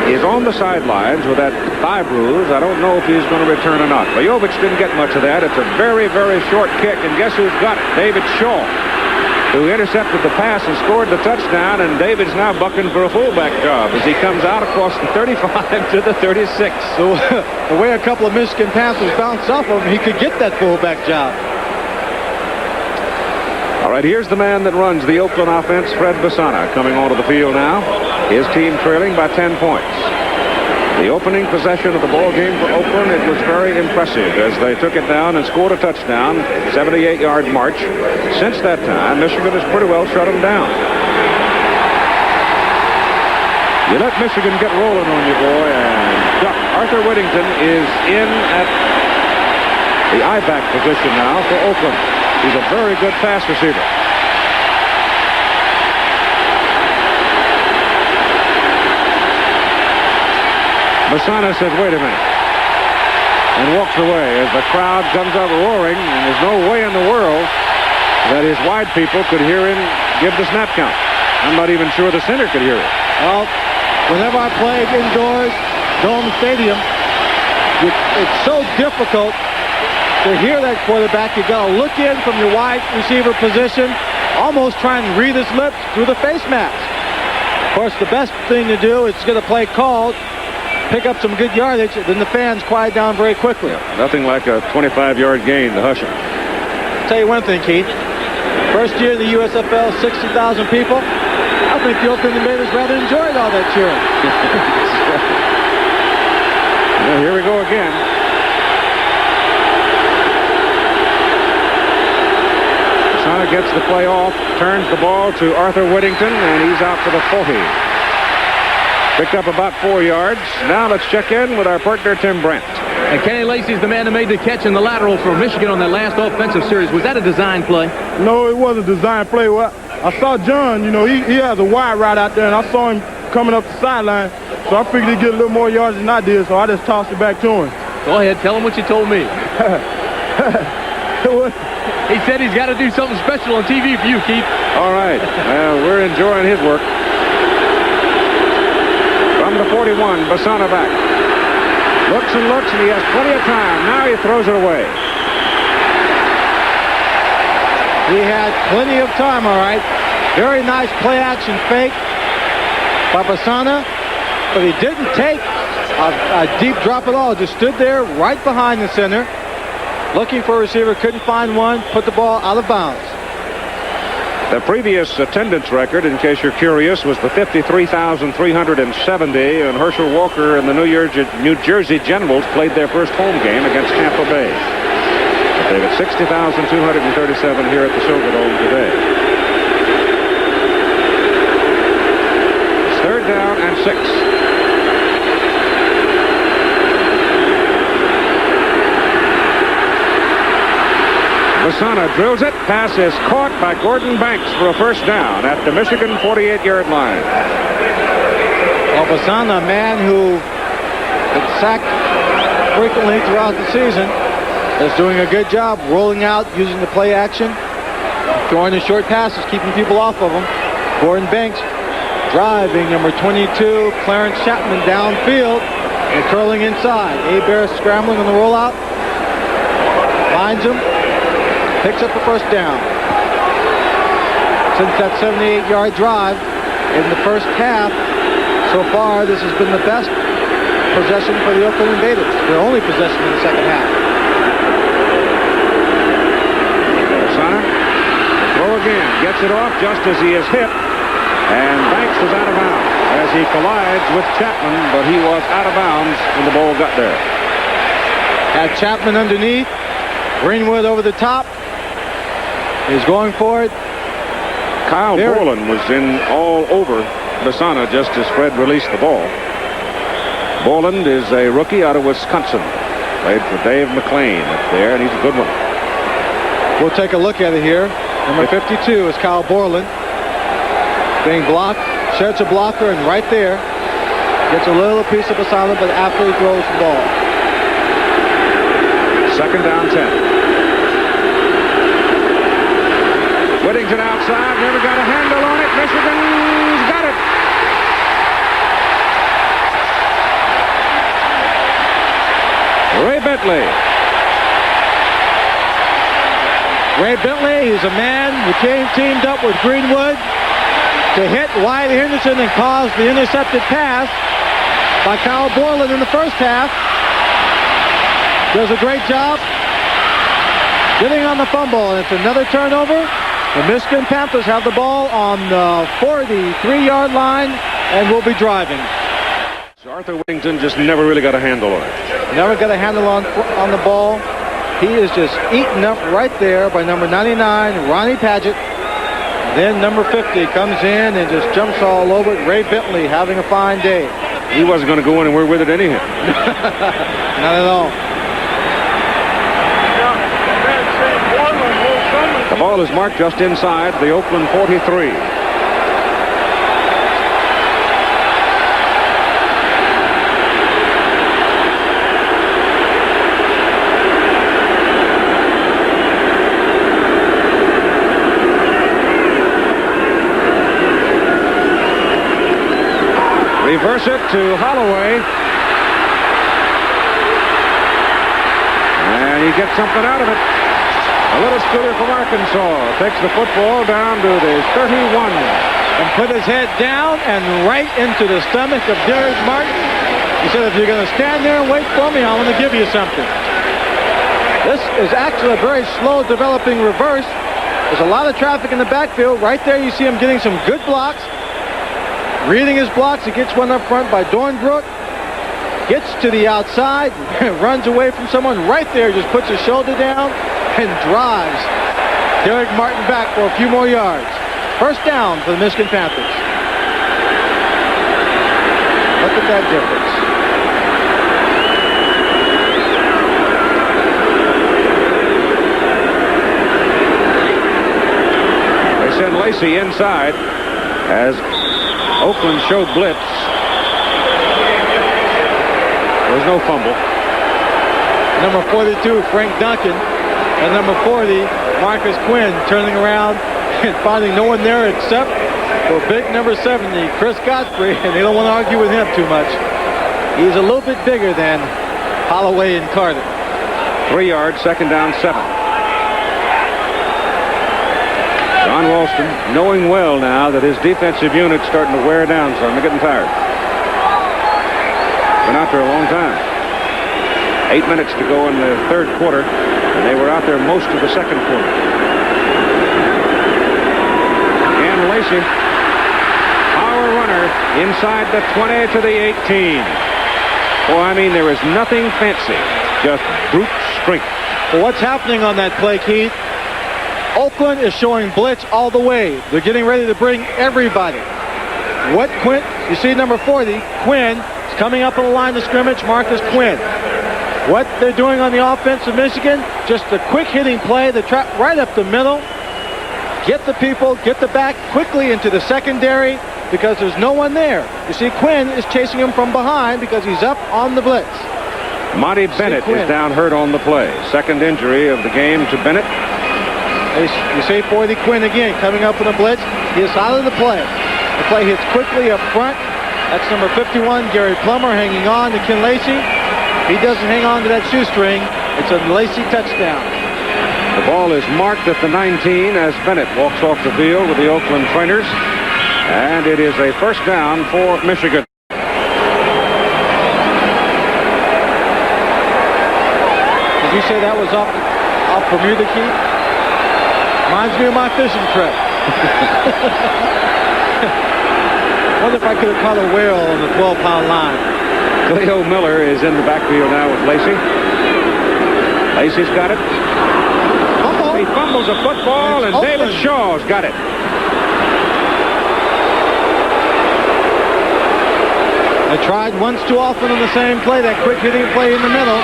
is on the sidelines with that thigh bruise. I don't know if he's going to return or not. Lejovic didn't get much of that. It's a very, very short kick, and guess who's got it? David Shaw, who intercepted the pass and scored the touchdown, and David's now bucking for a fullback job as he comes out across the 35 to the 36. So the way a couple of Michigan Panthers bounced off of him, he could get that fullback job. All right, here's the man that runs the Oakland offense, Fred Basana, coming onto the field now. His team trailing by 10 points. The opening possession of the ball game for Oakland, it was very impressive as they took it down and scored a touchdown, 78-yard march. Since that time, Michigan has pretty well shut them down. You let Michigan get rolling on you, boy, and duck. Arthur Whittington is in at the I-back position now for Oakland. He's a very good pass receiver. Basana says, wait a minute, and walks away as the crowd comes up roaring, and there's no way in the world that his wide people could hear him give the snap count. I'm not even sure the center could hear it. Well, whenever I played indoors, Dome Stadium, it's so difficult to hear that quarterback. You got to look in from your wide receiver position, almost trying to read his lips through the face mask. Of course, the best thing to do is get a play called, pick up some good yardage, then the fans quiet down very quickly. Yeah, nothing like a 25-yard gain to hush them. I'll tell you one thing, Keith. First year in the USFL, 60,000 people. I think the Oakland Invaders rather enjoyed all that cheering. Well, here we go again. Basana gets the play off, turns the ball to Arthur Whittington, and he's out for the 40. Picked up about 4 yards. Now let's check in with our partner, Tim Brandt. And Kenny Lacey's the man that made the catch in the lateral for Michigan on that last offensive series. Was that a design play? No, it wasn't a design play. Well, I saw John, he has a wide route out there, and I saw him coming up the sideline. So I figured he'd get a little more yards than I did, so I just tossed it back to him. Go ahead, tell him what you told me. He said he's got to do something special on TV for you, Keith. All right. Well, we're enjoying his work. From the 41, Basana back. Looks and looks, and he has plenty of time. Now he throws it away. He had plenty of time, all right. Very nice play-action fake by Basana, but he didn't take a deep drop at all. Just stood there right behind the center, looking for a receiver, couldn't find one, put the ball out of bounds. The previous attendance record, in case you're curious, was the 53,370, and Herschel Walker and the New Jersey Generals played their first home game against Tampa Bay. But they've got 60,237 here at the Silverdome today. It's third down and 6. Lasana drills it. Pass is caught by Gordon Banks for a first down at the Michigan 48-yard line. Well, Lasana, a man who gets sacked frequently throughout the season, is doing a good job rolling out, using the play action, throwing the short passes, keeping people off of him. Gordon Banks driving, number 22, Clarence Chapman downfield and curling inside. Bear scrambling on the rollout. Finds him. Picks up the first down. Since that 78-yard drive in the first half, so far this has been the best possession for the Oakland Invaders. Their only possession in the second half. Lasana, throw again. Gets it off just as he is hit. And Banks is out of bounds as he collides with Chapman, but he was out of bounds when the ball got there. Had Chapman underneath. Greenwood over the top. He's going for it. Kyle Borland was in all over Lasana just as Fred released the ball. Borland is a rookie out of Wisconsin. Played for Dave McClain up there, and he's a good one. We'll take a look at it here. Number 52 is Kyle Borland. Being blocked. Sheds a blocker, and right there gets a little piece of assignment, but after he throws the ball. Second down 10. Whittington outside, never got a handle on it. Michigan's got it. Ray Bentley. Ray Bentley, he's a man who teamed up with Greenwood to hit Wyatt Henderson and cause the intercepted pass by Kyle Borland in the first half. Does a great job getting on the fumble, and it's another turnover. The Michigan Panthers have the ball on the 43-yard line and will be driving. So Arthur Whittington just never really got a handle on it. Never got a handle on the ball. He is just eaten up right there by number 99, Ronnie Padgett. Then number 50 comes in and just jumps all over it. Ray Bentley having a fine day. He wasn't going to go anywhere with it anyhow. Not at all. The ball is marked just inside the Oakland 43. Reverse it to Holloway. And he gets something out of it. A little scooter from Arkansas takes the football down to the 31. And put his head down and right into the stomach of Derek Martin. He said, if you're going to stand there and wait for me, I'm going to give you something. This is actually a very slow developing reverse. There's a lot of traffic in the backfield. Right there you see him getting some good blocks. Reading his blocks, he gets one up front by Dornbrook. Gets to the outside, runs away from someone right there, just puts his shoulder down and drives Derek Martin back for a few more yards. First down for the Michigan Panthers. Look at that difference. They send Lacey inside as Oakland showed blitz. There's no fumble. Number 42, Frank Duncan. And number 40, Marcus Quinn, turning around and finding no one there except for big number 70, Chris Godfrey. And they don't want to argue with him too much. He's a little bit bigger than Holloway and Carter. 3 yards, second down, 7. John Ralston, knowing well now that his defensive unit's starting to wear down some. They're getting tired. Been out there a long time. 8 minutes to go in the third quarter, and they were out there most of the second quarter. And Lacey, power runner inside the 20 to the 18. Well, I mean, there is nothing fancy, just brute strength. Well, what's happening on that play, Keith? Oakland is showing blitz all the way. They're getting ready to bring everybody. What Quinn? You see number 40, Quinn, is coming up on the line of scrimmage, Marcus Quinn. What they're doing on the offense of Michigan, just a quick hitting play, the trap right up the middle. Get the people, get the back quickly into the secondary because there's no one there. You see Quinn is chasing him from behind because he's up on the blitz. Monty Bennett is down hurt on the play. Second injury of the game to Bennett. You see Fordy Quinn again coming up on the blitz. He is out of the play. The play hits quickly up front. That's number 51, Gary Plummer, hanging on to Ken Lacey. He doesn't hang on to that shoestring. It's a Lacey touchdown. The ball is marked at the 19 as Bennett walks off the field with the Oakland trainers. And it is a first down for Michigan. Did you say that was off Bermuda Key? Reminds me of my fishing trip. Wonder if I could have caught a whale on the 12-pound line. Cleo Miller is in the backfield now with Lacey. Lacey's got it. He fumbles a football, and David Shaw's got it. They tried once too often on the same play, that quick hitting play in the middle.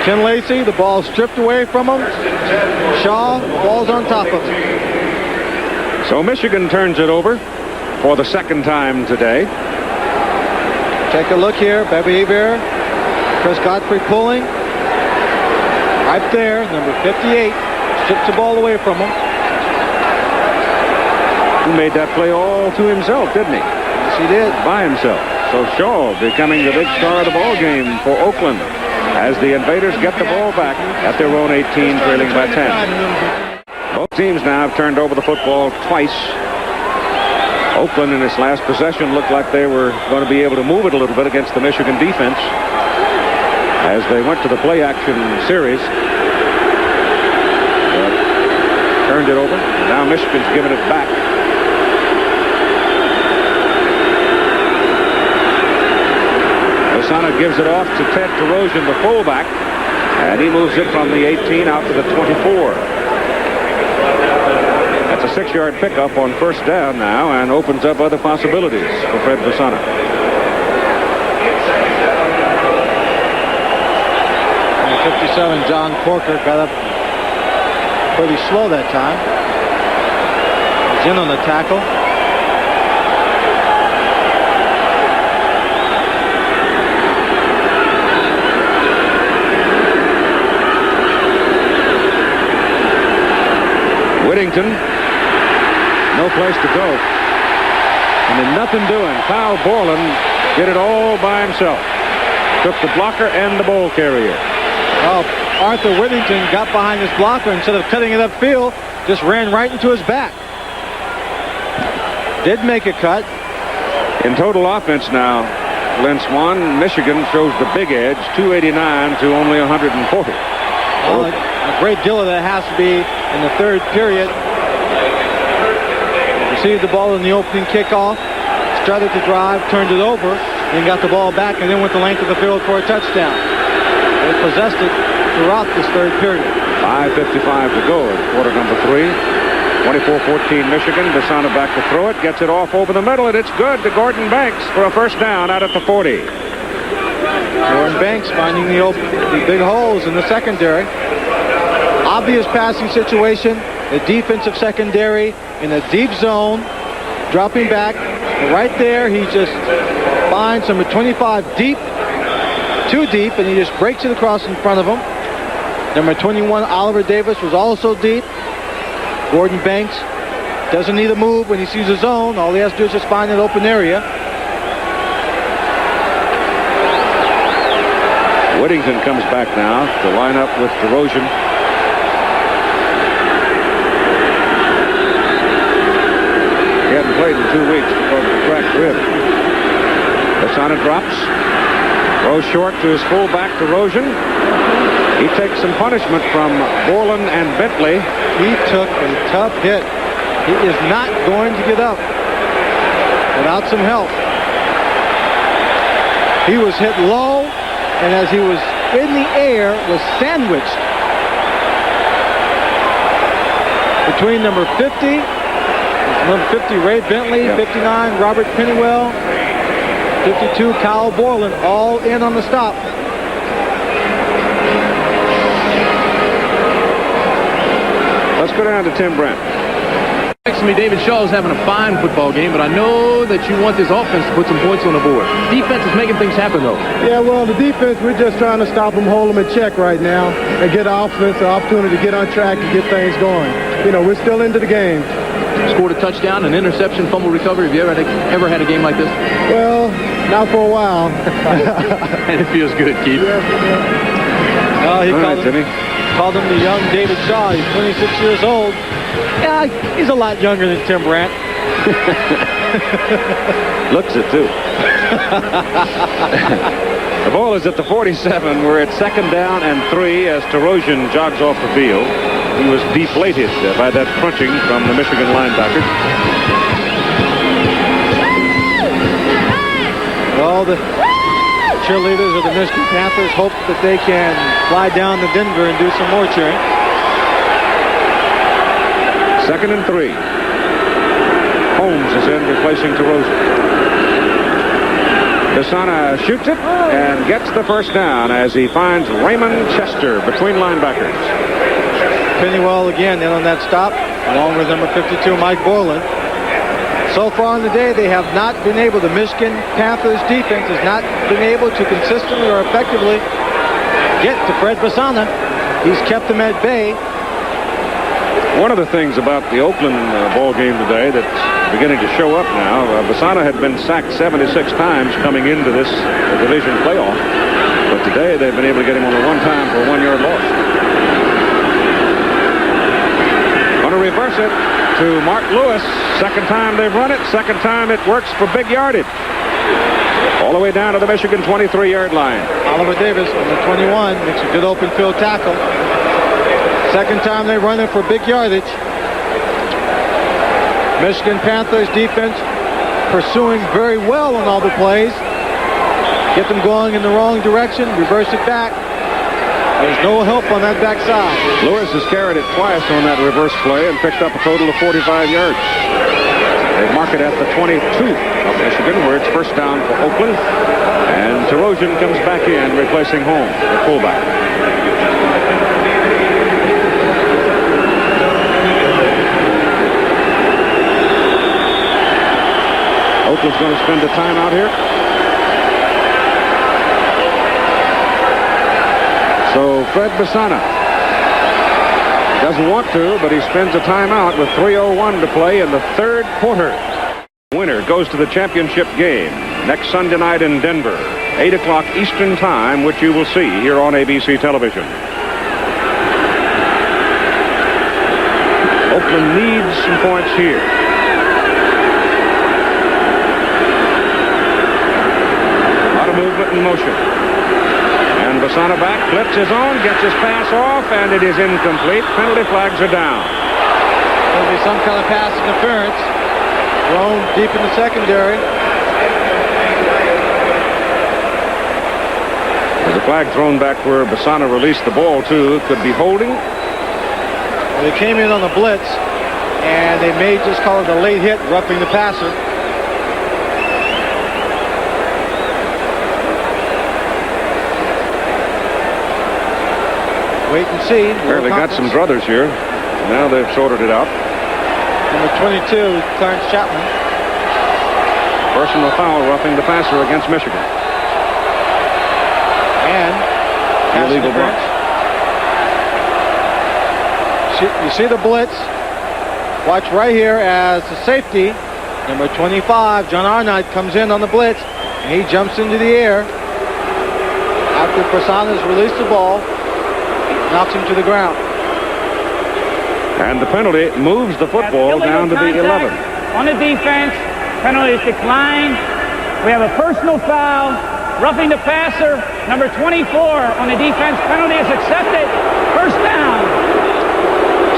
Ken Lacey, the ball stripped away from him. Shaw, ball's on top of him. So Michigan turns it over for the second time today. Take a look here. Bebe Hebert, Chris Godfrey pulling. Right there, number 58. Strips the ball away from him. He made that play all to himself, didn't he? Yes, he did. By himself. So Shaw becoming the big star of the ball game for Oakland as the Invaders get the ball back at their own 18, trailing by 10. Both teams now have turned over the football twice. Oakland in its last possession looked like they were going to be able to move it a little bit against the Michigan defense as they went to the play action series. But turned it over. Now Michigan's giving it back. Lasana gives it off to Ted Terosian, the fullback, and he moves it from the 18 out to the 24. That's a 6-yard pickup on first down now and opens up other possibilities for Fred Lasana. And 57, John Corker got up pretty slow that time. He's in on the tackle. Whittington, no place to go. And then nothing doing. Kyle Borland did it all by himself. Took the blocker and the ball carrier. Well, Arthur Whittington got behind his blocker. Instead of cutting it upfield, just ran right into his back. Did make a cut. In total offense now, Glenn Swan, Michigan shows the big edge, 289 to only 140. Well, a great deal of that has to be in the third period. Received the ball in the opening kickoff, started to drive, turned it over, then got the ball back, and then went the length of the field for a touchdown. They possessed it throughout this third period. 5:55 to go in quarter number 3. 24-14 Michigan. Lasana back to throw it, gets it off over the middle, and it's good to Gordon Banks for a first down out at the 40. Gordon Banks finding the big holes in the secondary. Obvious passing situation. The defensive secondary in a deep zone, dropping back. And right there, he just finds number 25 deep, too deep, and he just breaks it across in front of him. Number 21, Oliver Davis, was also deep. Gordon Banks doesn't need a move when he sees a zone. All he has to do is just find an open area. Whittington comes back now to line up with Terosian. He hadn't played in 2 weeks because of the cracked rib. Lasana drops. Throws short to his fullback, Terosian. He takes some punishment from Borland and Bentley. He took a tough hit. He is not going to get up without some help. He was hit low, and as he was in the air, was sandwiched between number 50, Ray Bentley, 59, Robert Pennywell, 52, Kyle Borland, all in on the stop. go down to Tim Brent. Next to me, David Shaw is having a fine football game, but I know that you want this offense to put some points on the board. Defense is making things happen, though. Yeah, well, the defense, we're just trying to stop them, hold them in check right now, and get our offense an opportunity to get on track and get things going. You know, we're still into the game. Scored a touchdown, an interception, fumble recovery. Have you ever had a game like this? Well, not for a while. And it feels good, Keith. Well, he called him the young David Shaw. He's 26 years old. Yeah, he's a lot younger than Tim Brant. Looks it, too. The ball is at the 47. We're at 2nd down and 3 as Tarosian jogs off the field. He was deflated by that crunching from the Michigan linebacker. Well, the cheerleaders of the Michigan Panthers hope that they can fly down to Denver and do some more cheering. 2nd and 3. Holmes is in, replacing Tarosian. Desana shoots it and gets the first down as he finds Raymond Chester between linebackers. Pennywell again in on that stop, along with number 52, Mike Borland. So far in the day, they have not been able, the Michigan Panthers defense has not been able to consistently or effectively get to Fred Besana. He's kept them at bay. One of the things about the Oakland ball game today that's beginning to show up now, Besana had been sacked 76 times coming into this division playoff, but today they've been able to get him only one time for a 1-yard loss. Going to reverse it to Mark Lewis. Second time they've run it. Second time it works for big yardage. All the way down to the Michigan 23-yard line. Oliver Davis, number 21, makes a good open field tackle. Second time they run it for big yardage. Michigan Panthers defense pursuing very well on all the plays. Get them going in the wrong direction, reverse it back. There's no help on that backside. Lewis has carried it twice on that reverse play and picked up a total of 45 yards. They mark it at the 22 of Michigan, where it's first down for Oakland. And Tarosian comes back in, replacing Holmes, the fullback. Oakland's going to spend a timeout here. So Fred Besana doesn't want to, but he spends a timeout with 3:01 to play in the third quarter. Winner goes to the championship game next Sunday night in Denver, 8 o'clock Eastern Time, which you will see here on ABC television. Oakland needs some points here. A lot of movement and motion. And Besana back, flips his own, gets his pass off, and it is incomplete. Penalty flags are down. There'll be some kind of pass interference. Thrown deep in the secondary. There's a flag thrown back where Besana released the ball to. Could be holding. Well, they came in on the blitz, and they may just call it a late hit, roughing the passer. Wait and see. Apparently got some druthers here. Now they've sorted it out. Number 22, Clarence Chapman. Personal foul roughing the passer against Michigan. And illegal block. You see the blitz. Watch right here as the safety, number 25, John Arnott, comes in on the blitz, and he jumps into the air. After Besana's released the ball, knocks him to the ground. And the penalty moves the football down to the 11. On the defense, penalty is declined. We have a personal foul, roughing the passer, number 24 on the defense. Penalty is accepted. First down.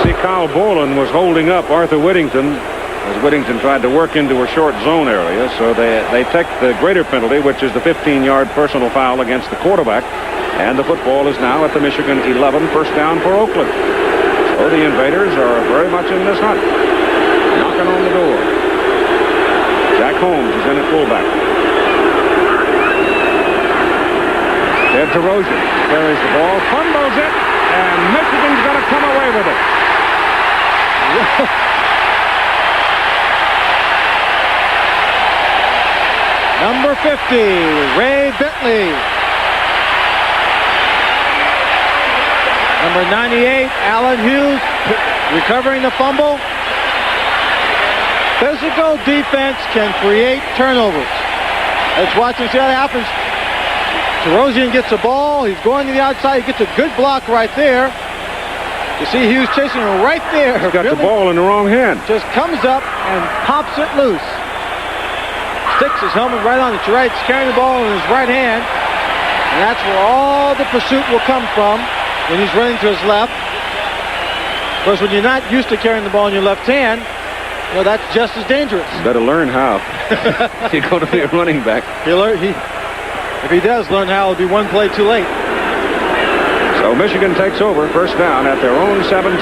See, Kyle Boland was holding up Arthur Whittington as Whittington tried to work into a short zone area. So they take the greater penalty, which is the 15-yard personal foul against the quarterback. And the football is now at the Michigan 11, first down for Oakland. So the Invaders are very much in this hunt. Knocking on the door. Jack Holmes is in at fullback. Ted Tarosian carries the ball, fumbles it, and Michigan's going to come away with it. Number 50, Ray Bentley. Number 98, Alan Hughes, recovering the fumble. Physical defense can create turnovers. Let's watch and see how that happens. Terosian gets the ball. He's going to the outside. He gets a good block right there. You see Hughes chasing him right there. He's got the ball in the wrong hand. Just comes up and pops it loose. Sticks his helmet right on it. You're right. He's carrying the ball in his right hand. And that's where all the pursuit will come from when he's running to his left. Of course, when you're not used to carrying the ball in your left hand, well, that's just as dangerous. Better learn how. You're going to be a running back. If he does learn how, it'll be one play too late. So Michigan takes over, first down at their own 17.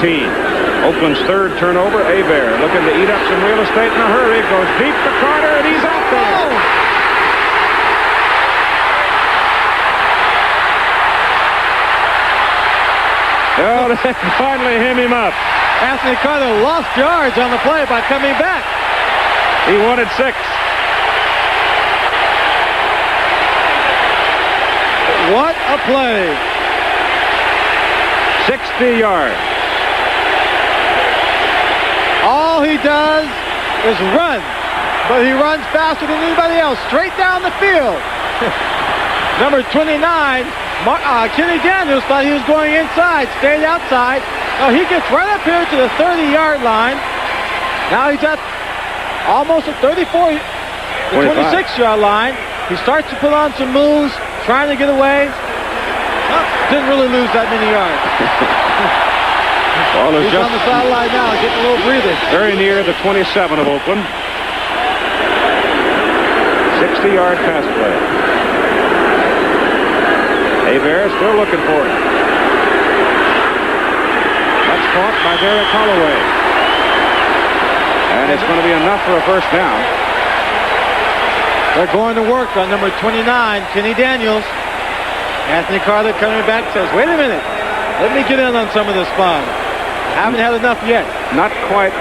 Oakland's third turnover. Hebert looking to eat up some real estate in a hurry. Goes deep to Carter, and he's out there. Oh, they finally hem him up. Anthony Carter lost yards on the play by coming back. He wanted 6. What a play. 60 yards. All he does is run, but he runs faster than anybody else, straight down the field. Number 29, Kenny Daniels thought he was going inside, stayed outside. Oh, he gets right up here to the 30-yard line. Now he's at almost at 34, the 26-yard line. He starts to put on some moves, trying to get away. Oh, didn't really lose that many yards. Ball is He's just on the sideline now, getting a little breather. very near the 27 of Oakland. 60-yard pass play. Hebert still looking for it. That's caught by Derek Holloway. And it's going to be enough for a first down. They're going to work on number 29, Kenny Daniels. Anthony Carter coming back says, wait a minute, let me get in on some of this fun. I haven't had enough yet. Not quite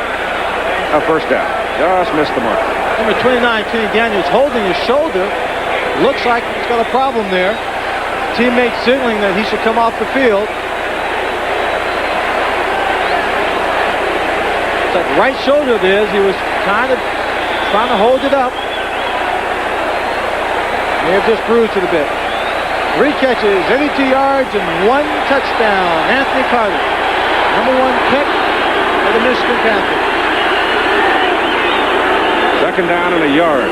a first down. Just missed the mark. Number 29, Kenny Daniels, holding his shoulder. Looks like he's got a problem there. Teammate signaling that he should come off the field. It's like right shoulder it is. He was trying to hold it up. May have just bruised it a bit. 3 catches, 82 yards, and 1 touchdown. Anthony Carter, number 1 pick for the Michigan Panthers. Second down and a yard.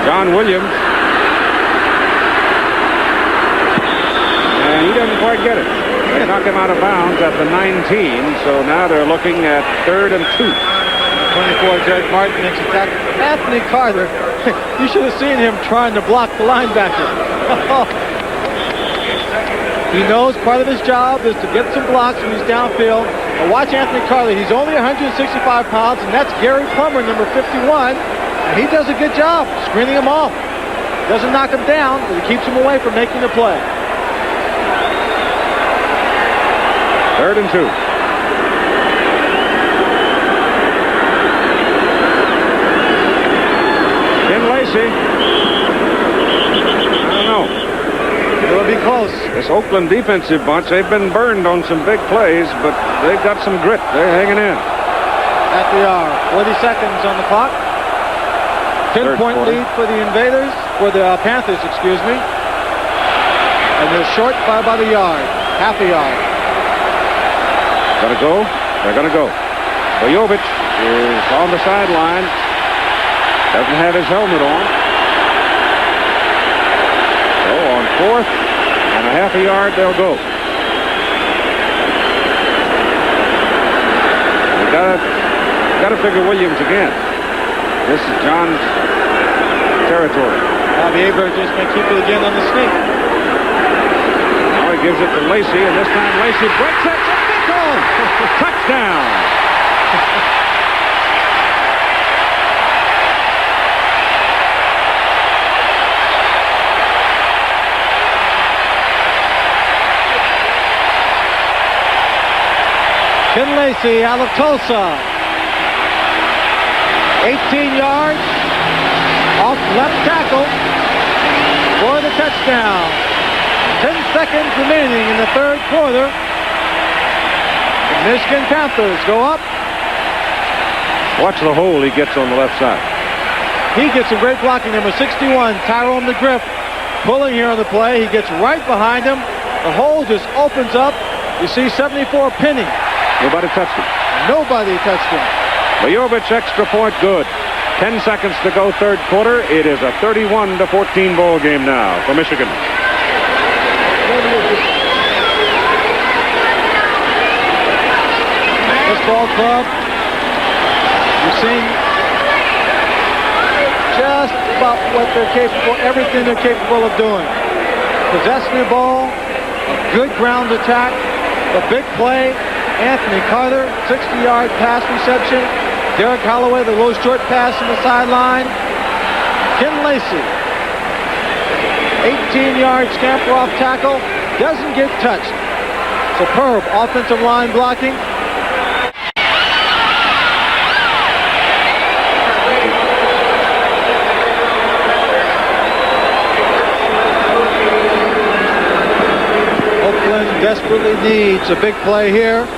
John Williams. And he doesn't quite get it. They knock him out of bounds at the 19, so now they're looking at 3rd and 2. 24, Jared Martin makes a tackle. Anthony Carter, you should have seen him trying to block the linebacker. He knows part of his job is to get some blocks when he's downfield. But watch Anthony Carter. He's only 165 pounds, and that's Gary Plummer, number 51. And he does a good job screening him off. Doesn't knock him down, but he keeps him away from making the play. 3rd and 2. Lacey. I don't know. It'll be close. This Oakland defensive bunch, they've been burned on some big plays, but they've got some grit. They're hanging in. That they are. 40 seconds on the clock. 10-point lead for the Invaders, for the Panthers, excuse me. And they're short by about a yard, half a yard. Gonna go? They're gonna go. Bojovic is on the sideline. Doesn't have his helmet on. So on 4th and a half a yard, they'll go. We gotta figure Williams again. This is John's territory. Bobby Hebert just may keep it again on the sneak. Now he gives it to Lacey, and this time Lacey breaks it. Touchdown! Ken Lacey out of Tulsa. 18 yards off left tackle for the touchdown. 10 seconds remaining in the third quarter. The Michigan Panthers go up. Watch the hole he gets on the left side. He gets some great blocking. Number 61, Tyrone McGriff, pulling here on the play. He gets right behind him. The hole just opens up. You see 74 pinning. Nobody touched him. Nobody touched him. Vujovic's extra point good. 10 seconds to go, third quarter. It is a 31-14 ball game now for Michigan. This ball club, you're seeing just about what they're capable, everything they're capable of doing. Possessing the ball, a good ground attack, a big play. Anthony Carter, 60-yard pass reception. Derek Holloway, the low short pass on the sideline. Ken Lacey, 18-yard scamper off tackle, doesn't get touched. Superb offensive line blocking. Oakland desperately needs a big play here.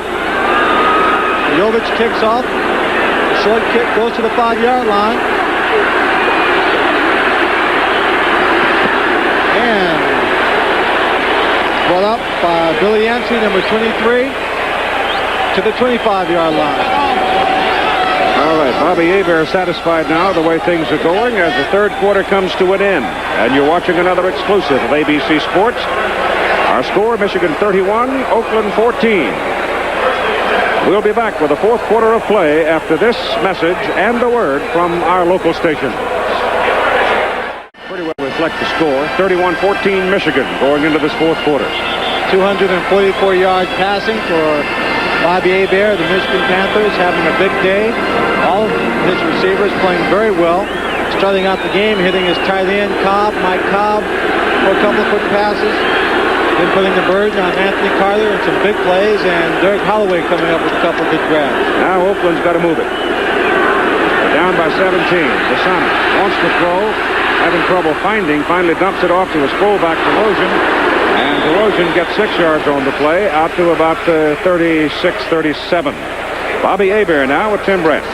Vujovich kicks off. The short kick goes to the 5-yard line. And brought up by Billy Yancey, number 23, to the 25-yard line. All right, Bobby Hebert satisfied now the way things are going as the third quarter comes to an end. And you're watching another exclusive of ABC Sports. Our score, Michigan 31, Oakland 14. We'll be back with the fourth quarter of play after this message and a word from our local station. Pretty well reflect the score. 31-14 Michigan going into this fourth quarter. 244-yard passing for Bobby Hebert. The Michigan Panthers having a big day. All of his receivers playing very well. Starting out the game, hitting his tight end, Mike Cobb, for a couple of quick passes. Then putting the burden on Anthony Carter and some big plays, and Derek Holloway coming up with a couple of good grabs. Now Oakland's got to move it. They're down by 17. Desana wants to throw, having trouble finding, finally dumps it off to his fullback, DeRozan. And DeRozan gets 6 yards on the play, out to about 36-37. Bobby Hebert now with Tim Brett.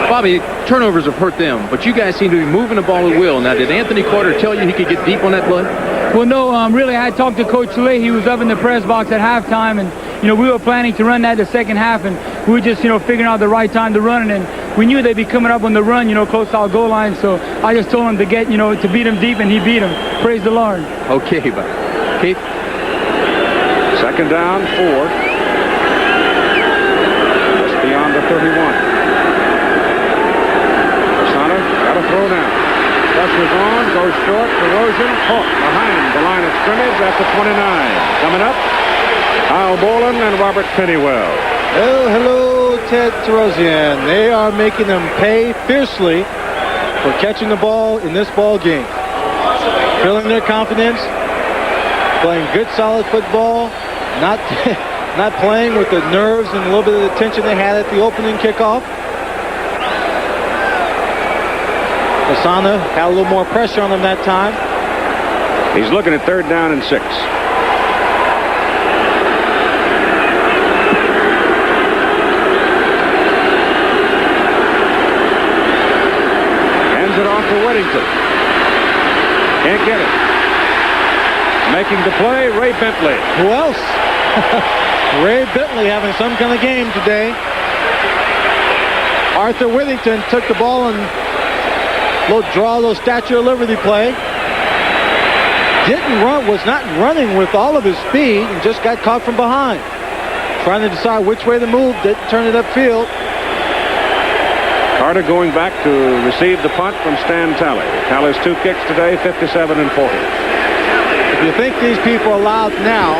Bobby, turnovers have hurt them, but you guys seem to be moving the ball at will. Now, did Anthony Carter tell you he could get deep on that play? Well, no, really, I talked to Coach Lee. He was up in the press box at halftime, and, we were planning to run that the second half, and we were just, figuring out the right time to run it, and we knew they'd be coming up on the run, close to our goal line, so I just told him to get, to beat him deep, and he beat him. Praise the Lord. Okay, but Keith? Second down, 4. Just beyond the 31. Desana got a throw now. Pressure's on, goes short, DeRozan caught behind the line of scrimmage at the 29. Coming up, Kyle Boland and Robert Pennywell. Oh, hello, Ted Terosian. They are making them pay fiercely for catching the ball in this ball game. Feeling their confidence, playing good, solid football, not not playing with the nerves and a little bit of the tension they had at the opening kickoff. Desana had a little more pressure on him that time. He's looking at third down and 6. Hands it off to Whittington. Can't get it. Making the play, Ray Bentley. Who else? Ray Bentley having some kind of game today. Arthur Whittington took the ball and little Statue of Liberty play. Was not running with all of his speed and just got caught from behind. Trying to decide which way to move, didn't turn it upfield. Carter going back to receive the punt from Stan Talley. Talley's 2 kicks today, 57 and 40. If you think these people are loud now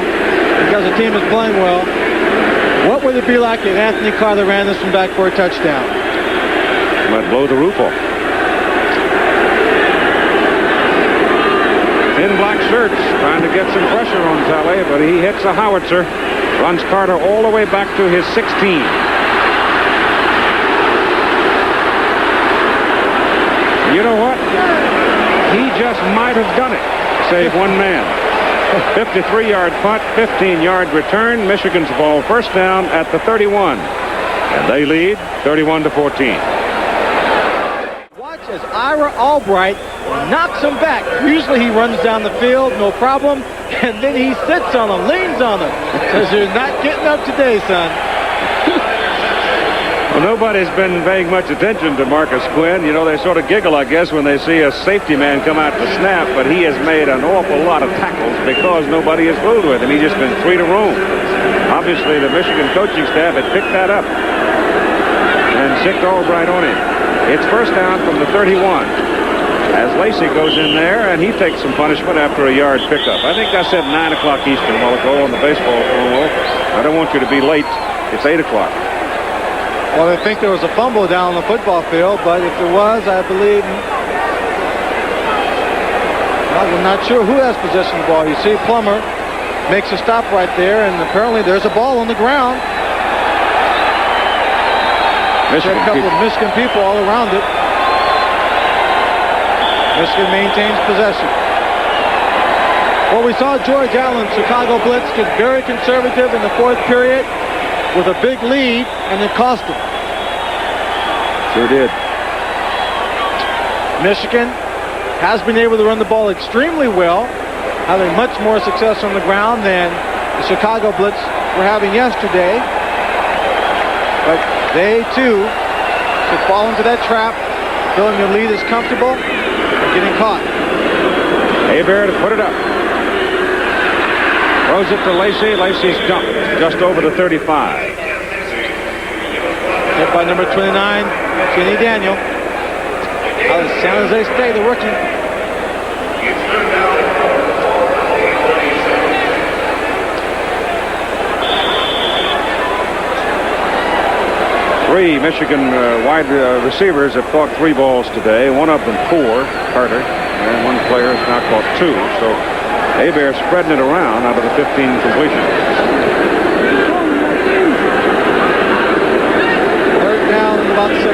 because the team is playing well, what would it be like if Anthony Carter ran this one back for a touchdown? Might blow the roof off. In black shirts, trying to get some pressure on Talley, but he hits a howitzer. Runs Carter all the way back to his 16. You know what? He just might have done it. Save one man. 53-yard punt, 15-yard return. Michigan's ball, first down at the 31. And they lead 31-14. Watch as Ira Albright knocks him back. Usually he runs down the field, no problem. And then he sits on him, leans on him. Says, you're not getting up today, son. Well, nobody's been paying much attention to Marcus Quinn. You know, they sort of giggle, I guess, when they see a safety man come out to snap, but he has made an awful lot of tackles because nobody has fooled with him. He's just been free to roam. Obviously, the Michigan coaching staff had picked that up and sicked Albright on him. It's first down from the 31 as Lacey goes in there, and he takes some punishment after a yard pickup. I think I said 9 o'clock Eastern while ago on the baseball promo. I don't want you to be late. It's 8 o'clock. Well, I think there was a fumble down on the football field, but if there was, I believe, well, I'm not sure who has possession of the ball. You see Plummer makes a stop right there, and apparently there's a ball on the ground. Michigan, a couple of Michigan people all around it. Michigan maintains possession. Well, we saw George Allen, Chicago Blitz, get very conservative in the fourth period with a big lead, and it cost him. Sure did. Michigan has been able to run the ball extremely well, having much more success on the ground than the Chicago Blitz were having yesterday. But they, too, could fall into that trap, feeling the lead is comfortable, and getting caught. Hebert to put it up. Throws it to Lacey. Lacey's dumped just over the 35. Hit by number 29, Kenny Daniel. Out of San Jose State, the rookie. Three Michigan wide receivers have caught 3 balls today. One of them poor, Carter, and one player has now caught 2. So Hebert spreading it around out of the 15 completions. Third down and about 6.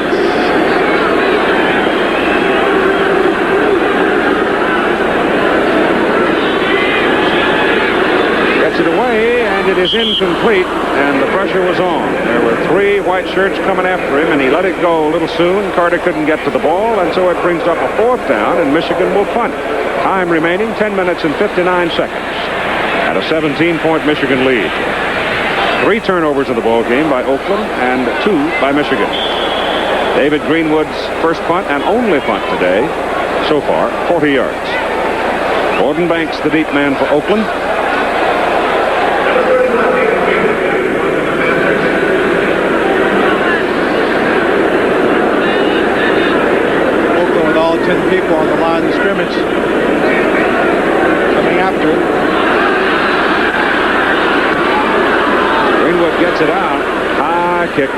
Gets it away, and it is incomplete, and the pressure was on. There were 3 white shirts coming after him, and he let it go a little soon. Carter couldn't get to the ball, and so it brings up a 4th down, and Michigan will punt. Time remaining 10 minutes and 59 seconds. At a 17-point Michigan lead. 3 turnovers in the ball game by Oakland and 2 by Michigan. David Greenwood's first punt and only punt today, so far, 40 yards. Gordon Banks, the deep man for Oakland. Oakland with all 10 people on the line of scrimmage. Coming after it. Greenwood gets it out. High kick.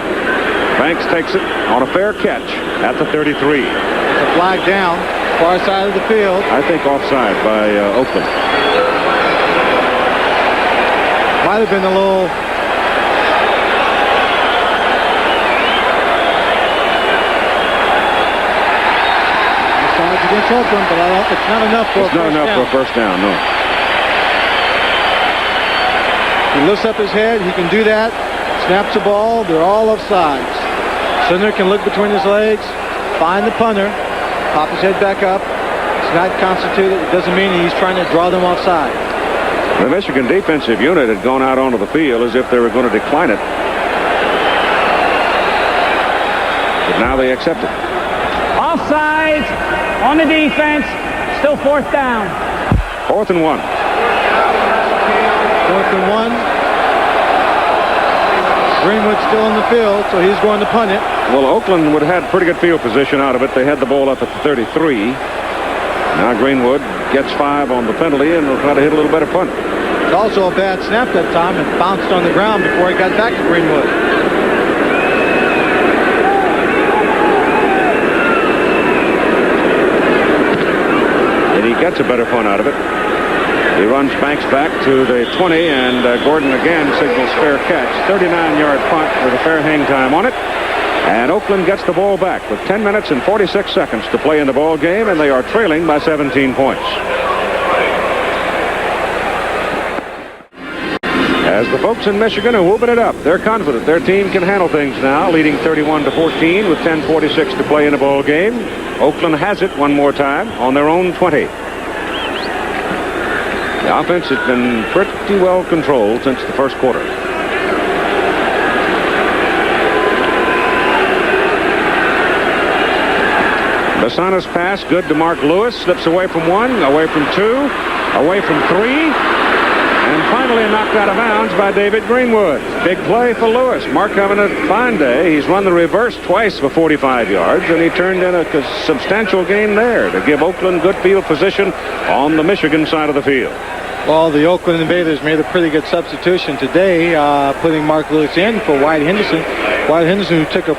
Banks takes it on a fair catch at the 33. It's a flag down, far side of the field. I think offside by Oakland. Might have been a little... Offsides against Oakland, but it's not enough for a first down. It's not enough for a first down, no. He lifts up his head. He can do that. Snaps the ball. They're all offsides. Center can look between his legs, find the punter, pop his head back up. It's not constituted. It doesn't mean he's trying to draw them offside. The Michigan defensive unit had gone out onto the field as if they were going to decline it. But now they accept it. Offsides on the defense. Still 4th down. 4th and 1. 4th and 1. Greenwood still in the field, so he's going to punt it. Well, Oakland would have had pretty good field position out of it. They had the ball up at the 33. Now Greenwood gets 5 on the penalty and will try to hit a little better punt. It's also a bad snap that time. It bounced on the ground before he got back to Greenwood. and he gets a better punt out of it. He runs Banks back to the 20, and Gordon again signals fair catch. 39-yard punt with a fair hang time on it. And Oakland gets the ball back with 10 minutes and 46 seconds to play in the ball game, and they are trailing by 17 points. As the folks in Michigan are whooping it up, they're confident their team can handle things now, leading 31-14 with 10:46 to play in the ball game. Oakland has it one more time on their own 20. The offense has been pretty well controlled since the first quarter. Basana's pass good to Mark Lewis. Slips away from one, away from two, away from three, and finally knocked out of bounds by David Greenwood. Big play for Lewis. Mark having a fine day. He's run the reverse twice for 45 yards, and he turned in a substantial gain there to give Oakland good field position on the Michigan side of the field. Well, the Oakland Invaders made a pretty good substitution today, putting Mark Lewis in for Wyatt Henderson. Wyatt Henderson, who took a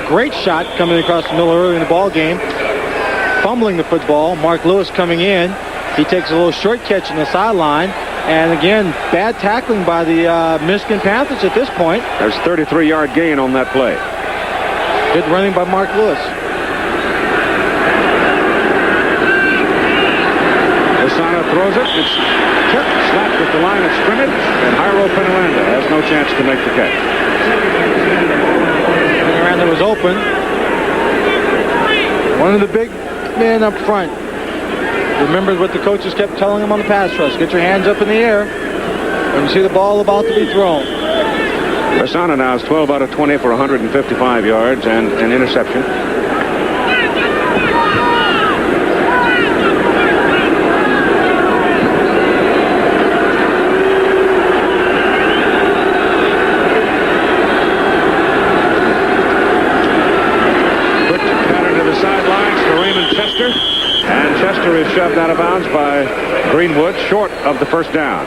great shot coming across the middle early in the ball game, fumbling the football. Mark Lewis coming in. He takes a little short catch in the sideline. And again, bad tackling by the Michigan Panthers at this point. There's a 33-yard gain on that play. Good running by Mark Lewis. Basana throws it. It's tipped, slapped at the line of scrimmage, and Jairo Penaranda has no chance to make the catch. Penaranda was open. One of the big men up front. Remember what the coaches kept telling him on the pass rush. Get your hands up in the air when you see the ball about to be thrown. Basana now is 12 out of 20 for 155 yards and an interception. Quick pattern to the sidelines for Raymond Chester. And Chester is shoved out of bounds by Greenwood, short of the first down.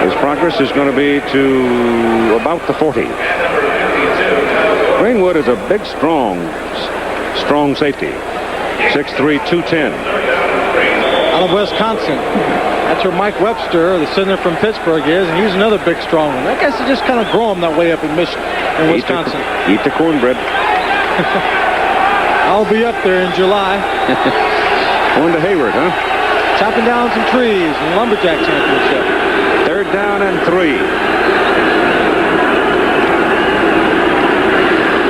His progress is going to be to about the 40. Greenwood is a big, strong safety. 6'3", 210. Out of Wisconsin. That's where Mike Webster, the center from Pittsburgh, is, and he's another big, strong one. That guy's just kind of growing that way up in Wisconsin. Eat the cornbread. I'll be up there in July. Going to Hayward, huh? Chopping down some trees in the Lumberjack Championship. 3rd down and 3.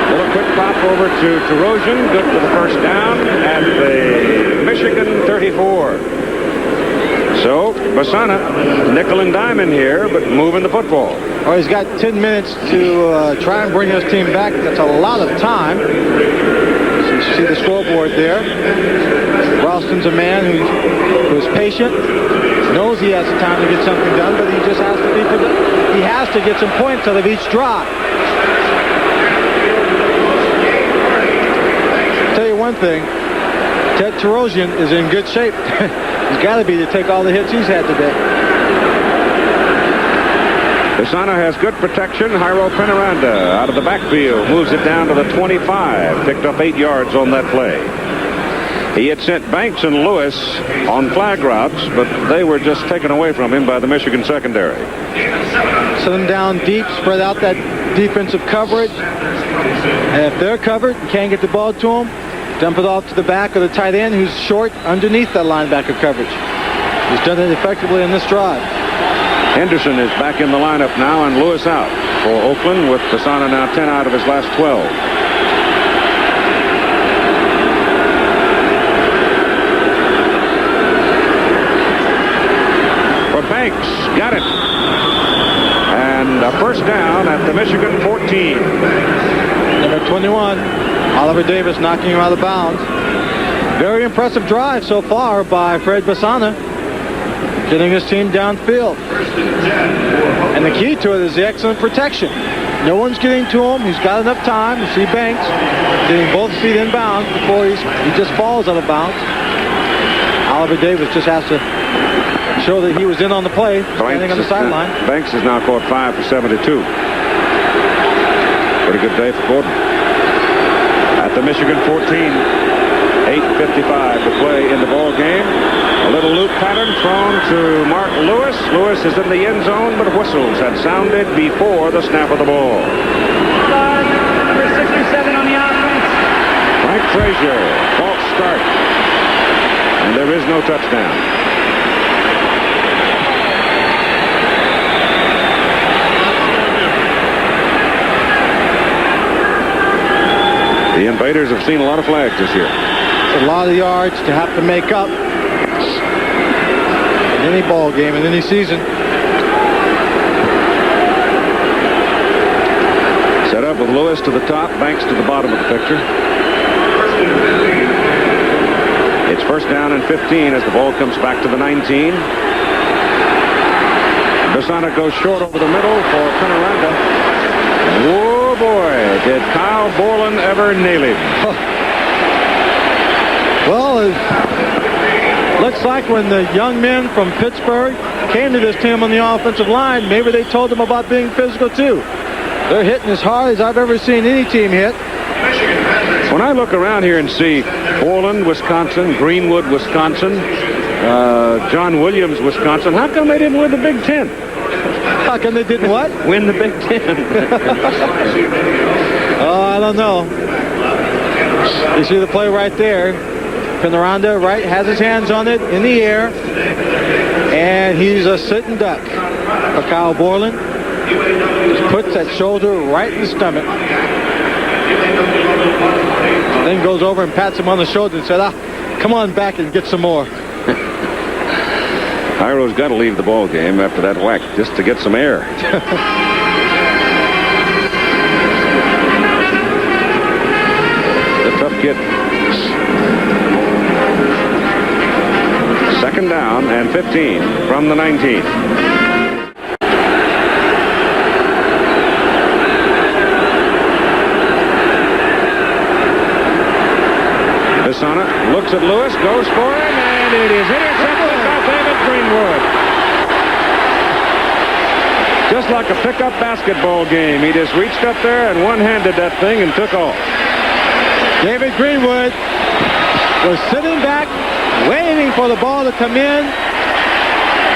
Little quick pop over to Terosian. Good for the first down at the Michigan 34. So, Basana, nickel and dime in here, but moving the football. Well, he's got 10 minutes to try and bring his team back. That's a lot of time. You see the scoreboard there. Ralston's a man who's patient, knows he has the time to get something done, but he just has to be productive. He has to get some points out of each drive. I'll tell you one thing, Ted Terosian is in good shape. He's got to be to take all the hits he's had today. Basana has good protection. Jairo Penaranda out of the backfield moves it down to the 25. Picked up 8 yards on that play. He had sent Banks and Lewis on flag routes, but they were just taken away from him by the Michigan secondary. Send them down deep, spread out that defensive coverage. And if they're covered and can't get the ball to them, dump it off to the back of the tight end who's short underneath that linebacker coverage. He's done it effectively in this drive. Henderson is back in the lineup now, and Lewis out for Oakland, with Basana now 10 out of his last 12. For Banks, got it. And a first down at the Michigan 14. Number 21, Oliver Davis knocking him out of bounds. Very impressive drive so far by Fred Basana, getting his team downfield. And the key to it is the excellent protection. No one's getting to him. He's got enough time. You see Banks getting both feet in bounds before he just falls out of bounds. Oliver Davis just has to show that he was in on the play, standing on the sideline. Banks has now caught 5 for 72. Pretty good day for Gordon. At the Michigan 14. 8:55 to play in the ball game. A little loop pattern thrown to Mark Lewis. Lewis is in the end zone, but whistles had sounded before the snap of the ball. Number 67 on the offense. Frank Frazier, false start. And there is no touchdown. The Invaders have seen a lot of flags this year. It's a lot of yards to have to make up in any ball game, in any season. Set up with Lewis to the top, Banks to the bottom of the picture. It's first down and 15 as the ball comes back to the 19. Basana goes short over the middle for Penaranda. Whoa, boy, did Kyle Borland ever nail him? Well, it looks like when the young men from Pittsburgh came to this team on the offensive line, maybe they told them about being physical too. They're hitting as hard as I've ever seen any team hit. When I look around here and see Borland, Wisconsin, Greenwood, Wisconsin, John Williams, Wisconsin, how come they didn't win the Big Ten? How come they didn't what? Win the Big Ten. Oh, I don't know. You see the play right there. Penaranda has his hands on it in the air, and he's a sitting duck for Kyle Borland. Just puts that shoulder right in the stomach. Then goes over and pats him on the shoulder and said, come on back and get some more. Hiro's got to leave the ball game after that whack just to get some air. A tough kid. Second down and 15 from the 19. Basana looks at Lewis, goes for him, and it is intercepted by David Greenwood. Just like a pickup basketball game, he just reached up there and one-handed that thing and took off. David Greenwood was sitting back, waiting for the ball to come in.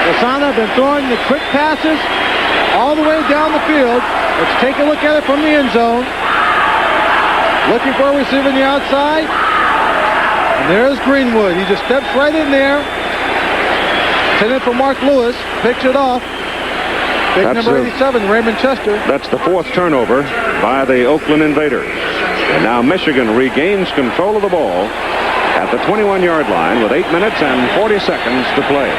Basana been throwing the quick passes all the way down the field. Let's take a look at it from the end zone. Looking for a receiver on the outside. And there's Greenwood. He just steps right in there. Intended for Mark Lewis. Picks it off. Pick number 87, Raymond Chester. That's the fourth turnover by the Oakland Invaders. And now Michigan regains control of the ball at the 21-yard line with 8 minutes and 40 seconds to play.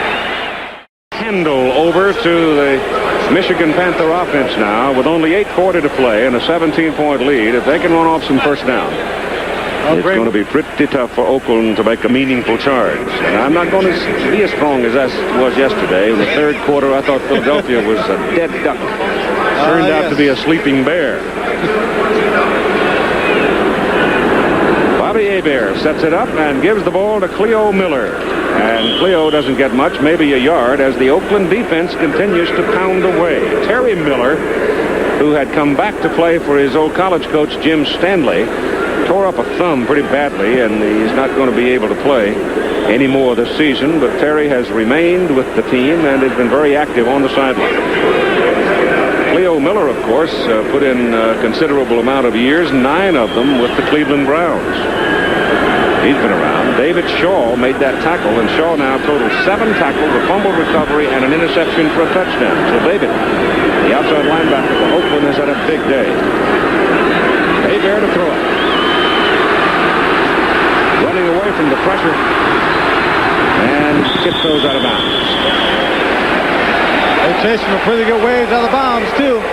Handle over to the Michigan Panther offense now with only 8:40 to play and a 17-point lead. If they can run off some first down, it's going to be pretty tough for Oakland to make a meaningful charge. And I'm not going to be as strong as I was yesterday. In the third quarter, I thought Philadelphia was a dead duck. Turned out to be a sleeping bear. Bobby Hebert sets it up and gives the ball to Cleo Miller. And Cleo doesn't get much, maybe a yard, as the Oakland defense continues to pound away. Terry Miller, who had come back to play for his old college coach, Jim Stanley, tore up a thumb pretty badly, and he's not going to be able to play anymore this season. But Terry has remained with the team and has been very active on the sideline. Cleo Miller, of course, put in a considerable amount of years, 9 of them with the Cleveland Browns. He's been around. David Shaw made that tackle, and Shaw now totals 7 tackles, a fumble recovery, and an interception for a touchdown. So David, the outside linebacker for Oakland, has had a big day. Hebert to throw it. Running away from the pressure, and Kip throws out of bounds. They're chasing a pretty good waves out of bounds, too.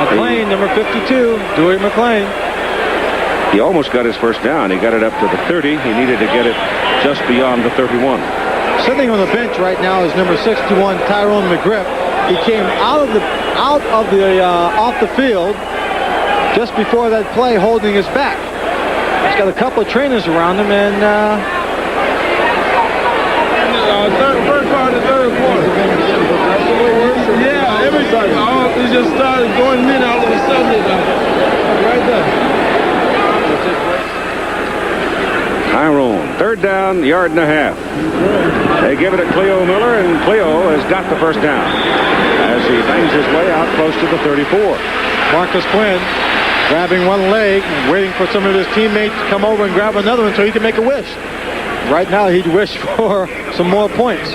McLean, number 52, Dewey McLean. He almost got his first down. He got it up to the 30. He needed to get it just beyond the 31. Sitting on the bench right now is number 61, Tyrone McGriff. He came off the field just before that play, holding his back. He's got a couple of trainers around him, and First part of the third quarter. Yeah, everybody. It just started going in all of a sudden. Right there. Third down, yard and a half. They give it to Cleo Miller, and Cleo has got the first down as he bangs his way out close to the 34. Marcus Quinn grabbing one leg and waiting for some of his teammates to come over and grab another one so he can make a wish. Right now, he'd wish for some more points.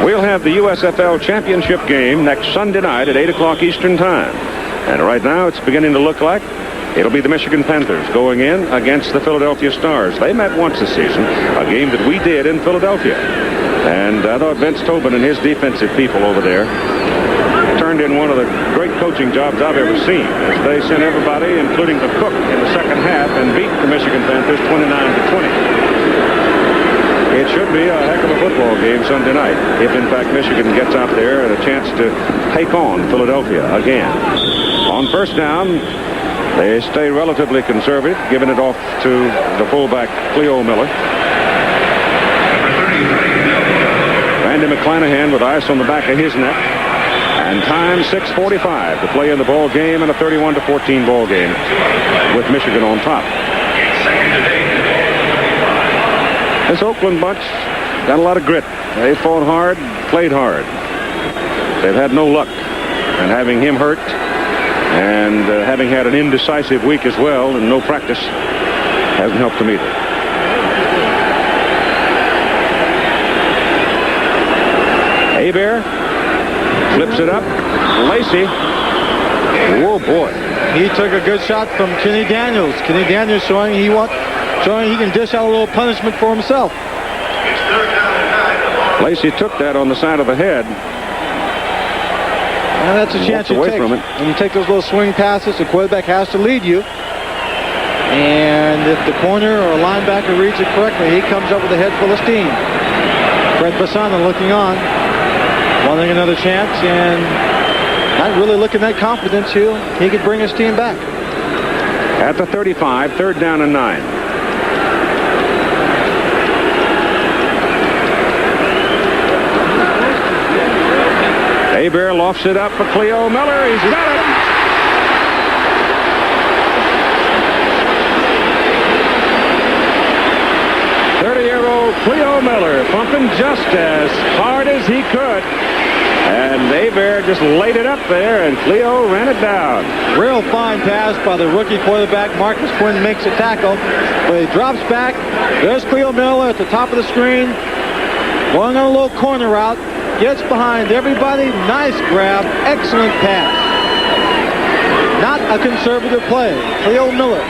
We'll have the USFL championship game next Sunday night at 8 o'clock Eastern Time. And right now, it's beginning to look like it'll be the Michigan Panthers going in against the Philadelphia Stars. They met once this season, a game that we did in Philadelphia. And I thought Vince Tobin and his defensive people over there turned in one of the great coaching jobs I've ever seen, as they sent everybody, including the cook, in the second half and beat the Michigan Panthers 29-20. It should be a heck of a football game Sunday night, if in fact Michigan gets out there and a chance to take on Philadelphia again. On first down, they stay relatively conservative, giving it off to the fullback, Cleo Miller. Randy McClanahan with ice on the back of his neck. And time 6:45 to play in the ball game, and a 31-14 ball game with Michigan on top. This Oakland bunch got a lot of grit. They fought hard, played hard. They've had no luck. And having him hurt and having had an indecisive week as well and no practice hasn't helped them either. Hebert flips it up. Lacey. Oh, boy. He took a good shot from Kenny Daniels. Kenny Daniels showing he can dish out a little punishment for himself. Lacey took that on the side of the head. And that's a chance you take. When you take those little swing passes, the quarterback has to lead you. And if the corner or linebacker reads it correctly, he comes up with a head full of steam. Fred Bassana looking on, wanting another chance, and not really looking that confident. He could bring his team back. At the 35, third down and 9. Hebert lofts it up for Cleo Miller. He's got it. Cleo Miller pumping just as hard as he could. And Hebert just laid it up there, and Cleo ran it down. Real fine pass by the rookie quarterback. Marcus Quinn makes a tackle, but he drops back. There's Cleo Miller at the top of the screen, going on a little corner route. Gets behind everybody. Nice grab. Excellent pass. Not a conservative play. Cleo Miller.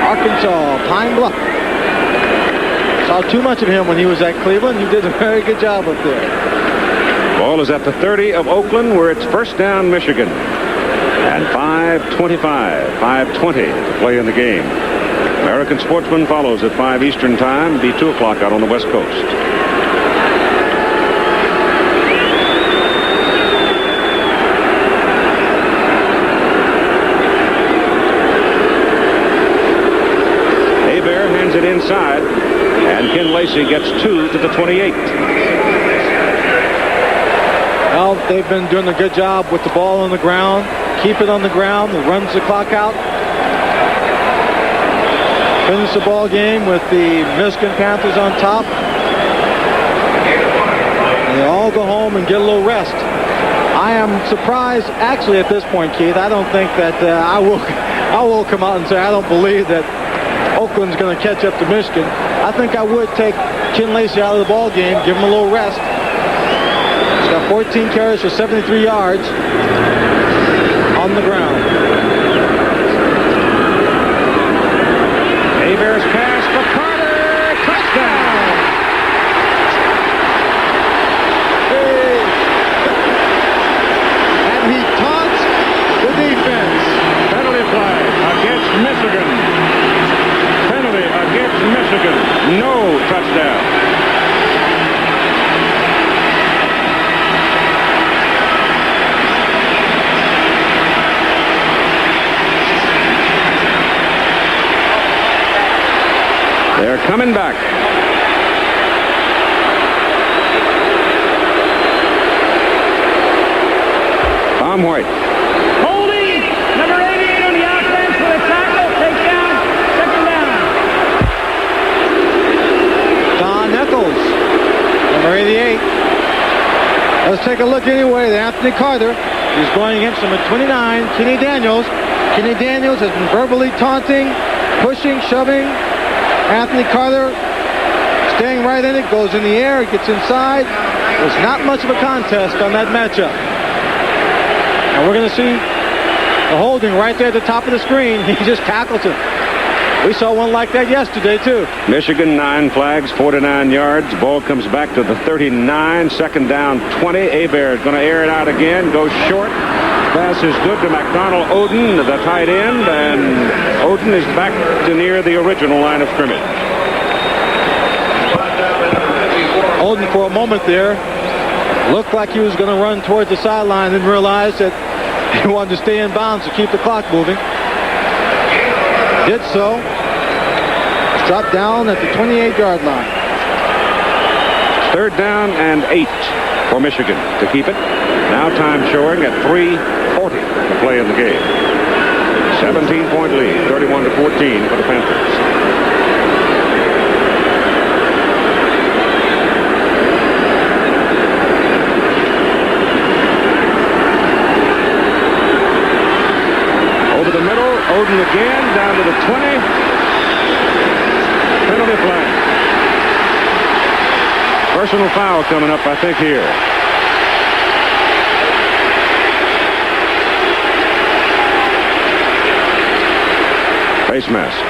Arkansas, Pine Bluff. Saw too much of him when he was at Cleveland. He did a very good job up there. Ball is at the 30 of Oakland, where it's first down Michigan. And 5:20 to play in the game. American Sportsman follows at 5 Eastern Time. Be 2 o'clock out on the West Coast. Hebert hands it inside. And Ken Lacey gets 2 to the 28. Well, they've been doing a good job with the ball on the ground. Keep it on the ground. It runs the clock out. Finish the ball game with the Michigan Panthers on top. And they all go home and get a little rest. I am surprised, actually, at this point, Keith. I don't think that I will come out and say I don't believe that Oakland's going to catch up to Michigan. I think I would take Ken Lacey out of the ball game, give him a little rest. He's got 14 carries for 73 yards on the ground. Hebert's pass for Carter. Touchdown! Hey. And he taunts the defense. Penalty flag against Michigan. Against Michigan. No touchdown. They're coming back. Tom White. Holding number 88 on the offense for the tackle. Takedown. Second down. Number 88. Let's take a look anyway at Anthony Carter. He's going against number 29, Kenny Daniels. Kenny Daniels has been verbally taunting, pushing, shoving. Anthony Carter staying right in it, goes in the air, gets inside. There's not much of a contest on that matchup. And we're going to see the holding right there at the top of the screen. He just tackled him. We saw one like that yesterday, too. Michigan, 9 flags, 49 yards. Ball comes back to the 39. Second down, 20. Hebert is going to air it out again. Goes short. Pass is good to McDonald Oden, the tight end. And Oden is back to near the original line of scrimmage. Oden, for a moment there, looked like he was going to run towards the sideline and realized that he wanted to stay in bounds to keep the clock moving. Did so. Dropped down at the 28-yard line. Third down and 8 for Michigan to keep it. Now time showing at 3:40 to play in the game. 17-point lead, 31-14 for the Panthers. Over the middle, Oden again, down to the 20. Penalty flag. Personal foul coming up, I think, here. Face mask.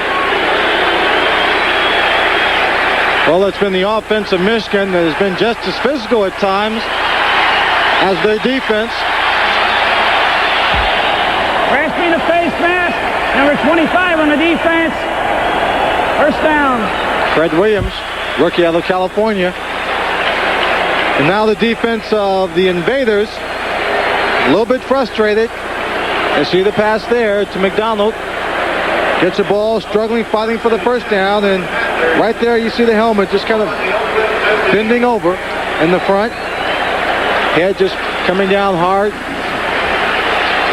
Well, it's been the offense of Michigan that has been just as physical at times as their defense. Grasping the face mask. Number 25 on the defense. First down. Fred Williams, rookie out of California. And now the defense of the Invaders, a little bit frustrated. They see the pass there to McDonald. Gets the ball, struggling, fighting for the first down. And right there you see the helmet just kind of bending over in the front. Head just coming down hard.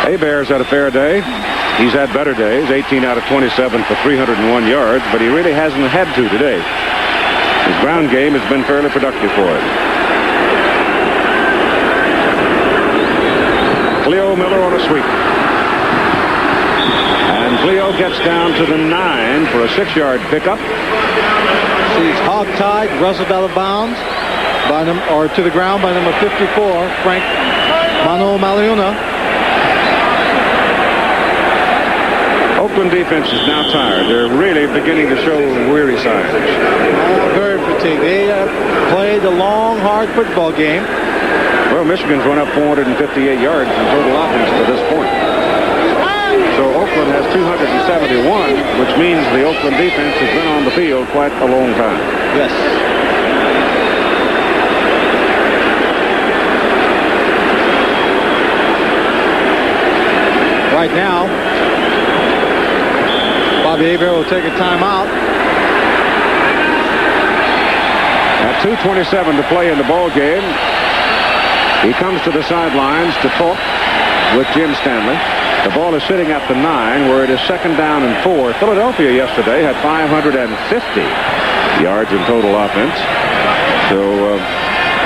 Hebert's had a fair day. He's had better days, 18 out of 27 for 301 yards, but he really hasn't had to today. His ground game has been fairly productive for him. Cleo Miller on a sweep. And Cleo gets down to the 9 for a 6-yard pickup. He's hog-tied, wrestled out of bounds, or to the ground by number 54, Frank Manuel Maliuna. Oakland defense is now tired. They're really beginning to show weary signs. Very fatigued. They played a long, hard football game. Well, Michigan's run up 458 yards in total offense to this point. So Oakland has 271, which means the Oakland defense has been on the field quite a long time. Yes. Right now, Bobby Hebert will take a timeout. At 2:27 to play in the ball game. He comes to the sidelines to talk with Jim Stanley. The ball is sitting at the 9, where it is second down and 4. Philadelphia yesterday had 550 yards in total offense. So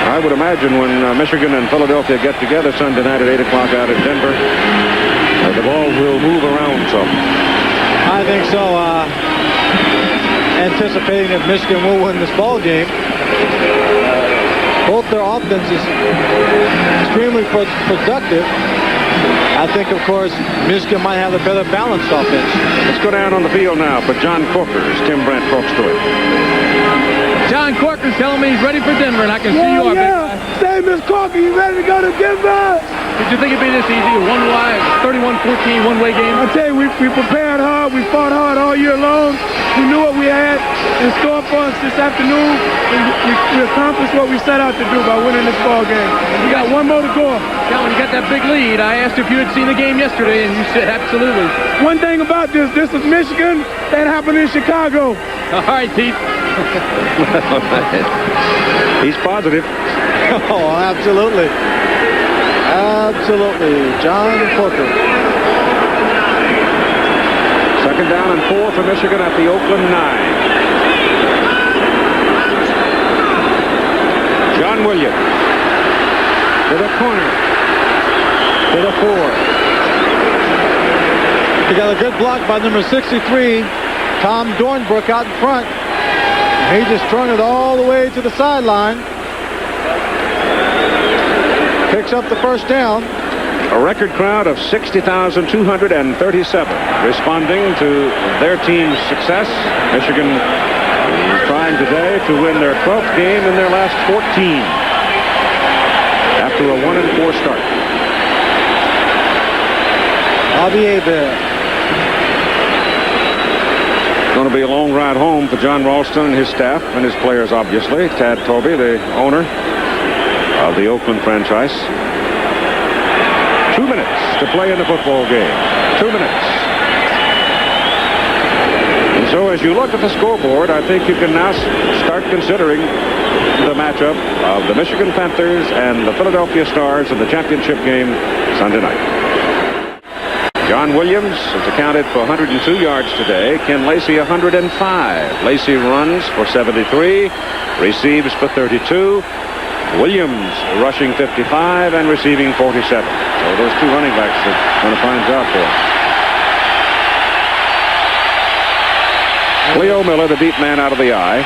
I would imagine when Michigan and Philadelphia get together Sunday night at 8 o'clock out in Denver, the ball will move around some. I think so. Anticipating that Michigan will win this ball game. Both their offenses extremely productive. I think, of course, Michigan might have a better balanced offense. Let's go down on the field now for John Corkers. Tim Brandt talks to it. John Corker's telling me he's ready for Denver, and I can see you are, big guy. Say, Miss Corker, you ready to go to Denver? Did you think it'd be this easy? A 31-14 one-way game? I tell you, we prepared hard. We fought hard all year long. We knew what we had in store for us this afternoon. We accomplished what we set out to do by winning this ball game. We got one more to go. Yeah, when you got that big lead, I asked if you had seen the game yesterday, and you said absolutely. One thing about this is Michigan. That happened in Chicago. All right, Pete. He's positive. Oh, absolutely. Absolutely. John Corker. Second down and 4 for Michigan at the Oakland 9. John John Williams to the corner, to the 4. He got a good block by number 63, Tom Dornbrook, out in front. He just strung it all the way to the sideline. Picks up the first down. A record crowd of 60,237 responding to their team's success. Michigan is trying today to win their 12th game in their last 14 after a 1-4 start. Javier there. Going to be a long ride home for John Ralston and his staff and his players, obviously. Tad Torby, the owner of the Oakland franchise. 2 minutes to play in the football game. 2 minutes. And so as you look at the scoreboard, I think you can now start considering the matchup of the Michigan Panthers and the Philadelphia Stars in the championship game Sunday night. John Williams has accounted for 102 yards today. Ken Lacey 105. Lacey runs for 73, receives for 32. Williams rushing 55 and receiving 47. So those two running backs are going to find job for him. Cleo Miller, the deep man out of the eye.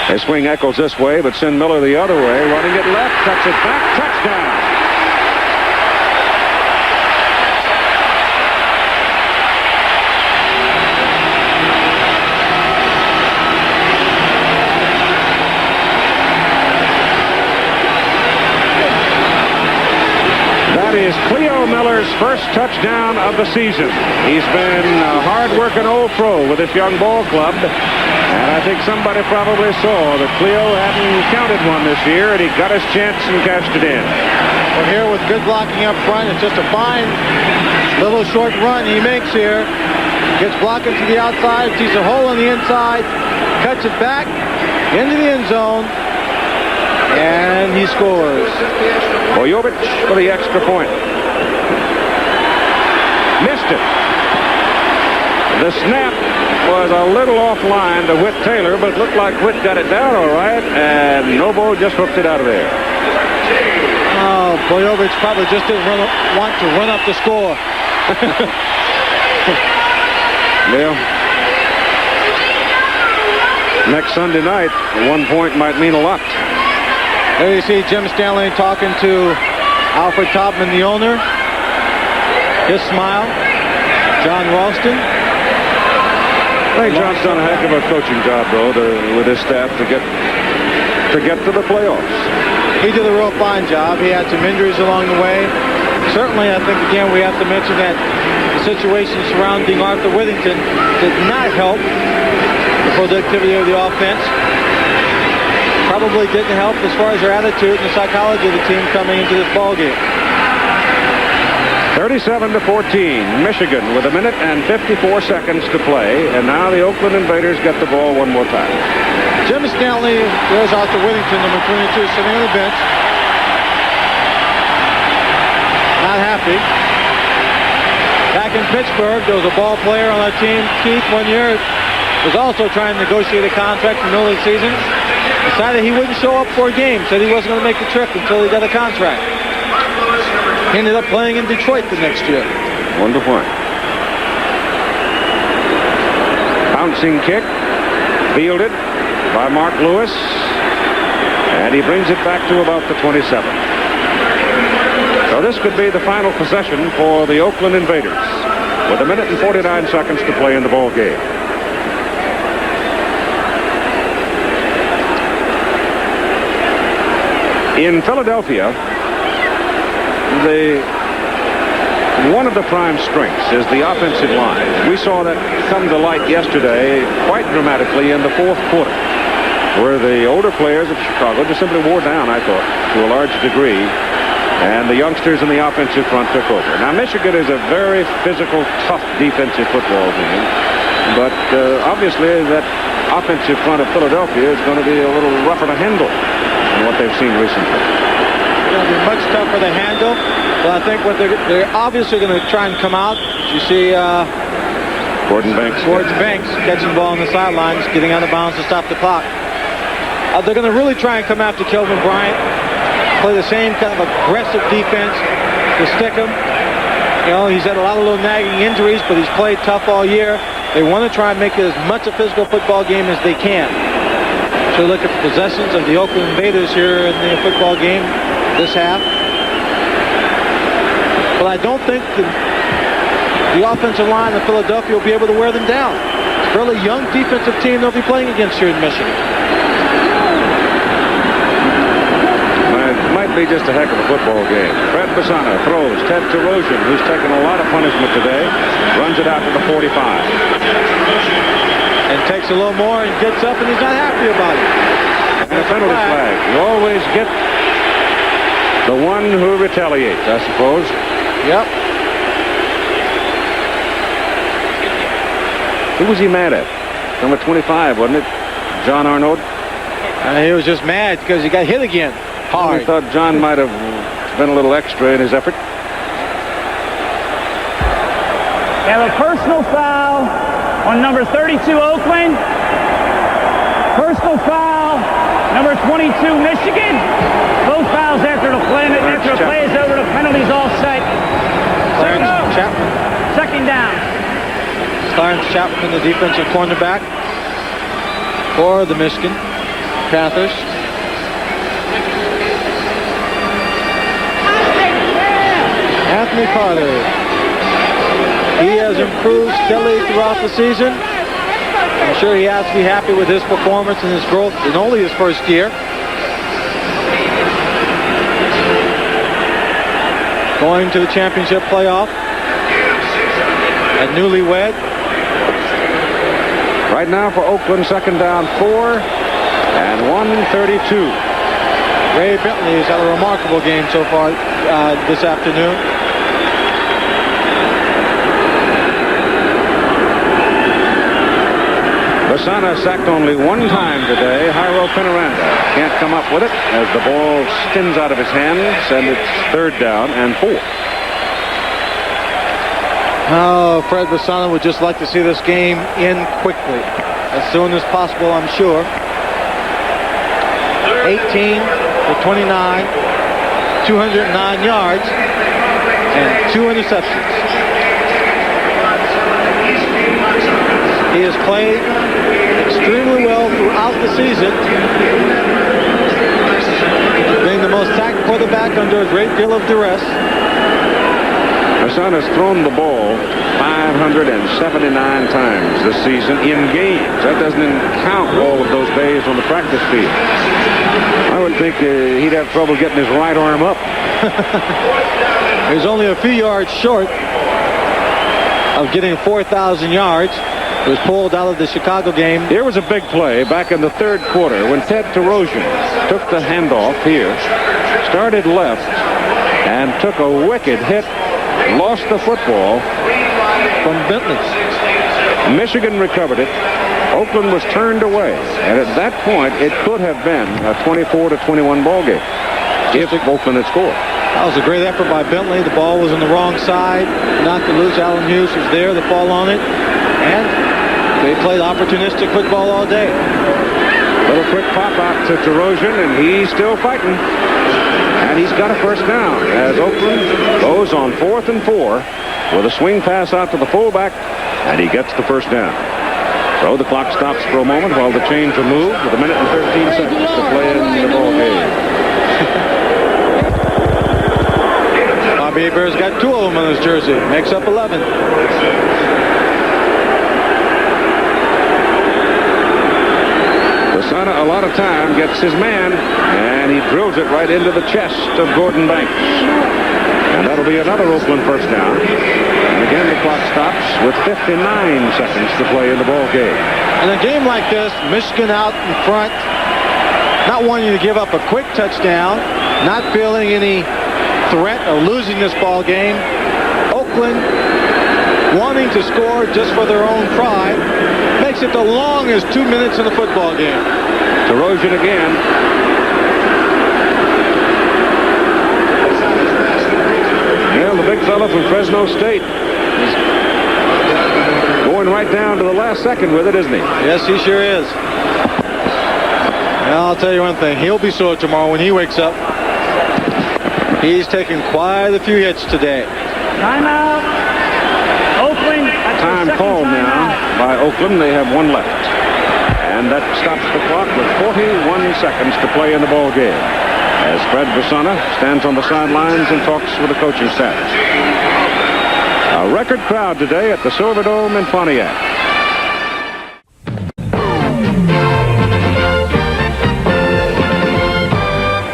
They swing Eccles this way, but send Miller the other way. Running it left, cuts it back, touchdown. Is Cleo Miller's first touchdown of the season. He's been a hard-working old pro with this young ball club, and I think somebody probably saw that Cleo hadn't counted one this year, and he got his chance and cashed it in. Well, here with good blocking up front, it's just a fine little short run he makes here. Gets blocking to the outside, sees a hole on the inside, cuts it back into the end zone, and he scores. Bojovic for the extra point. Missed it. The snap was a little offline to Whit Taylor, but it looked like Whit got it down all right, and Novo just hooked it out of there. Oh, Bojovic probably just didn't want to run up the score. Well, next Sunday night, 1 point might mean a lot. There you see Jim Stanley talking to Alfred Topman, the owner. His smile. John Ralston. I think John's done a heck of a coaching job, though, with his staff to get to the playoffs. He did a real fine job. He had some injuries along the way. Certainly, I think, again, we have to mention that the situation surrounding Arthur Whittington did not help the productivity of the offense. Probably didn't help as far as their attitude and the psychology of the team coming into this ball game. 37-14, Michigan with 1 minute and 54 seconds to play, and now the Oakland Invaders get the ball one more time. Jim Stanley, there's Arthur Whittington, number 22, sitting on the bench. Not happy. Back in Pittsburgh, there was a ball player on our team, Keith, 1 year, was also trying to negotiate a contract in the middle of the season. Decided he wouldn't show up for a game. Said he wasn't going to make the trip until he got a contract. He ended up playing in Detroit the next year. 1 point. Bouncing kick. Fielded by Mark Lewis. And he brings it back to about the 27. So this could be the final possession for the Oakland Invaders with 1 minute and 49 seconds to play in the ball game. In Philadelphia, one of the prime strengths is the offensive line. We saw that come to light yesterday quite dramatically in the fourth quarter, where the older players of Chicago just simply wore down, I thought, to a large degree, and the youngsters in the offensive front took over. Now, Michigan is a very physical, tough defensive football team, but obviously that offensive front of Philadelphia is going to be a little rougher to handle than what they've seen recently. It's going to be much tougher to handle. But I think what they're obviously going to try and come out. You see Gordon Banks catching the ball on the sidelines, getting out of bounds to stop the clock. They're going to really try and come after Kelvin Bryant, play the same kind of aggressive defense to stick him. You know, he's had a lot of little nagging injuries, but he's played tough all year. They want to try and make it as much a physical football game as they can. So look at the possessions of the Oakland Invaders here in the football game this half. But I don't think the offensive line of Philadelphia will be able to wear them down. It's a fairly young defensive team they'll be playing against here in Michigan. Might be just a heck of a football game. Fred Basana throws. Ted Terosian, who's taken a lot of punishment today, runs it out to the 45. And takes a little more and gets up, and he's not happy about it. And a penalty flag. You always get the one who retaliates, I suppose. Yep. Who was he mad at? Number 25, wasn't it? John Arnold? He was just mad because he got hit again. Hard. I thought John might have been a little extra in his effort. We have a personal foul on number 32, Oakland. Personal foul, number 22, Michigan. Both fouls after the play is over. The penalty's all set. Clarence Chapman. Second down. Clarence Chapman, the defensive cornerback for the Michigan Panthers. Anthony Carter. He has improved steadily throughout the season. I'm sure he has to be happy with his performance and his growth in only his first year. Going to the championship playoff. A newlywed. Right now for Oakland, second down 4 and 1:32. Ray Bentley has had a remarkable game so far this afternoon. Basana sacked only one time today. Jairo Penaranda can't come up with it as the ball spins out of his hands, and it's third down and 4. Oh, Fred Basana would just like to see this game end quickly, as soon as possible, I'm sure. 18 for 29, 209 yards, and 2 interceptions. He has played extremely well throughout the season, being the most sacked quarterback under a great deal of duress. Basana's thrown the ball 579 times this season in games. That doesn't count all of those days on the practice field. I would think he'd have trouble getting his right arm up. He's only a few yards short of getting 4,000 yards. It was pulled out of the Chicago game. Here was a big play back in the third quarter when Ted Terosian took the handoff here, started left, and took a wicked hit, lost the football from Bentley. Michigan recovered it. Oakland was turned away, and at that point, it could have been a 24-21 ball game if Oakland had scored. That was a great effort by Bentley. The ball was on the wrong side, knocked it loose. Allen Hughes was there to fall on it, and they played opportunistic football all day. Little quick pop out to Terosian, and he's still fighting. And he's got a first down as Oakland goes on 4th and 4 with a swing pass out to the fullback, and he gets the first down. So the clock stops for a moment while the chains are moved with 1 minute and 13 seconds to play in the ball game. Bobby Hebert's got 2 of them on his jersey. Makes up 11. Basana a lot of time gets his man, and he drills it right into the chest of Gordon Banks. And that'll be another Oakland first down. And again, the clock stops with 59 seconds to play in the ball game. In a game like this, Michigan out in front, not wanting to give up a quick touchdown, not feeling any threat of losing this ball game. Oakland wanting to score just for their own pride makes it the longest 2 minutes in the football game. Terosian again. Well, the big fella from Fresno State is going right down to the last second with it, isn't he? Yes, he sure is. Well, I'll tell you one thing. He'll be sore tomorrow when he wakes up. He's taken quite a few hits today. Timeout. Oakland. Time called now by Oakland. They have one left. And that stops the clock with 41 seconds to play in the ball game. As Fred Vasana stands on the sidelines and talks with the coaching staff. A record crowd today at the Silverdome in Pontiac.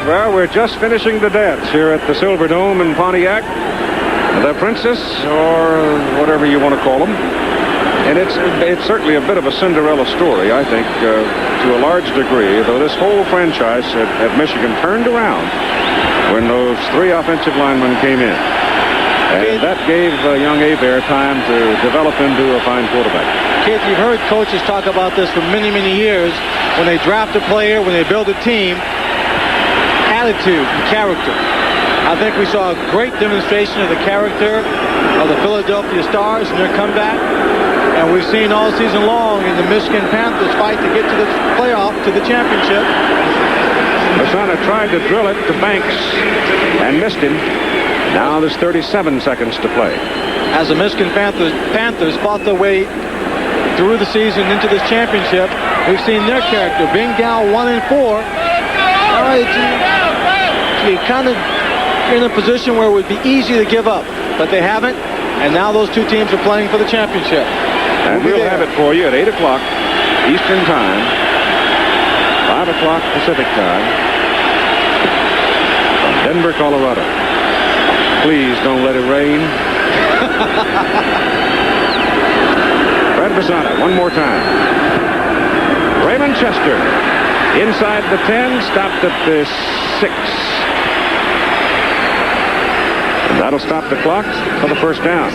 Well, we're just finishing the dance here at the Silverdome in Pontiac. The Princess, or whatever you want to call them. And it's certainly a bit of a Cinderella story, I think, to a large degree, though this whole franchise at Michigan turned around when those 3 offensive linemen came in. And that gave young Abear time to develop into a fine quarterback. Kid, you've heard coaches talk about this for many, many years. When they draft a player, when they build a team, attitude, character. I think we saw a great demonstration of the character of the Philadelphia Stars and their comeback. And we've seen all season long in the Michigan Panthers fight to get to the playoff, to the championship. Vasana tried to drill it to Banks and missed him. Now there's 37 seconds to play. As the Michigan Panthers fought their way through the season into this championship, we've seen their character being down 1-4. You kind of in a position where it would be easy to give up, but they haven't. And now those two teams are playing for the championship. And we'll have it for you at 8 o'clock Eastern Time, 5 o'clock Pacific Time, from Denver, Colorado. Please don't let it rain. Fred Vasana, one more time. Raymond Chester, inside the 10, stopped at the 6. And that'll stop the clock for the first down.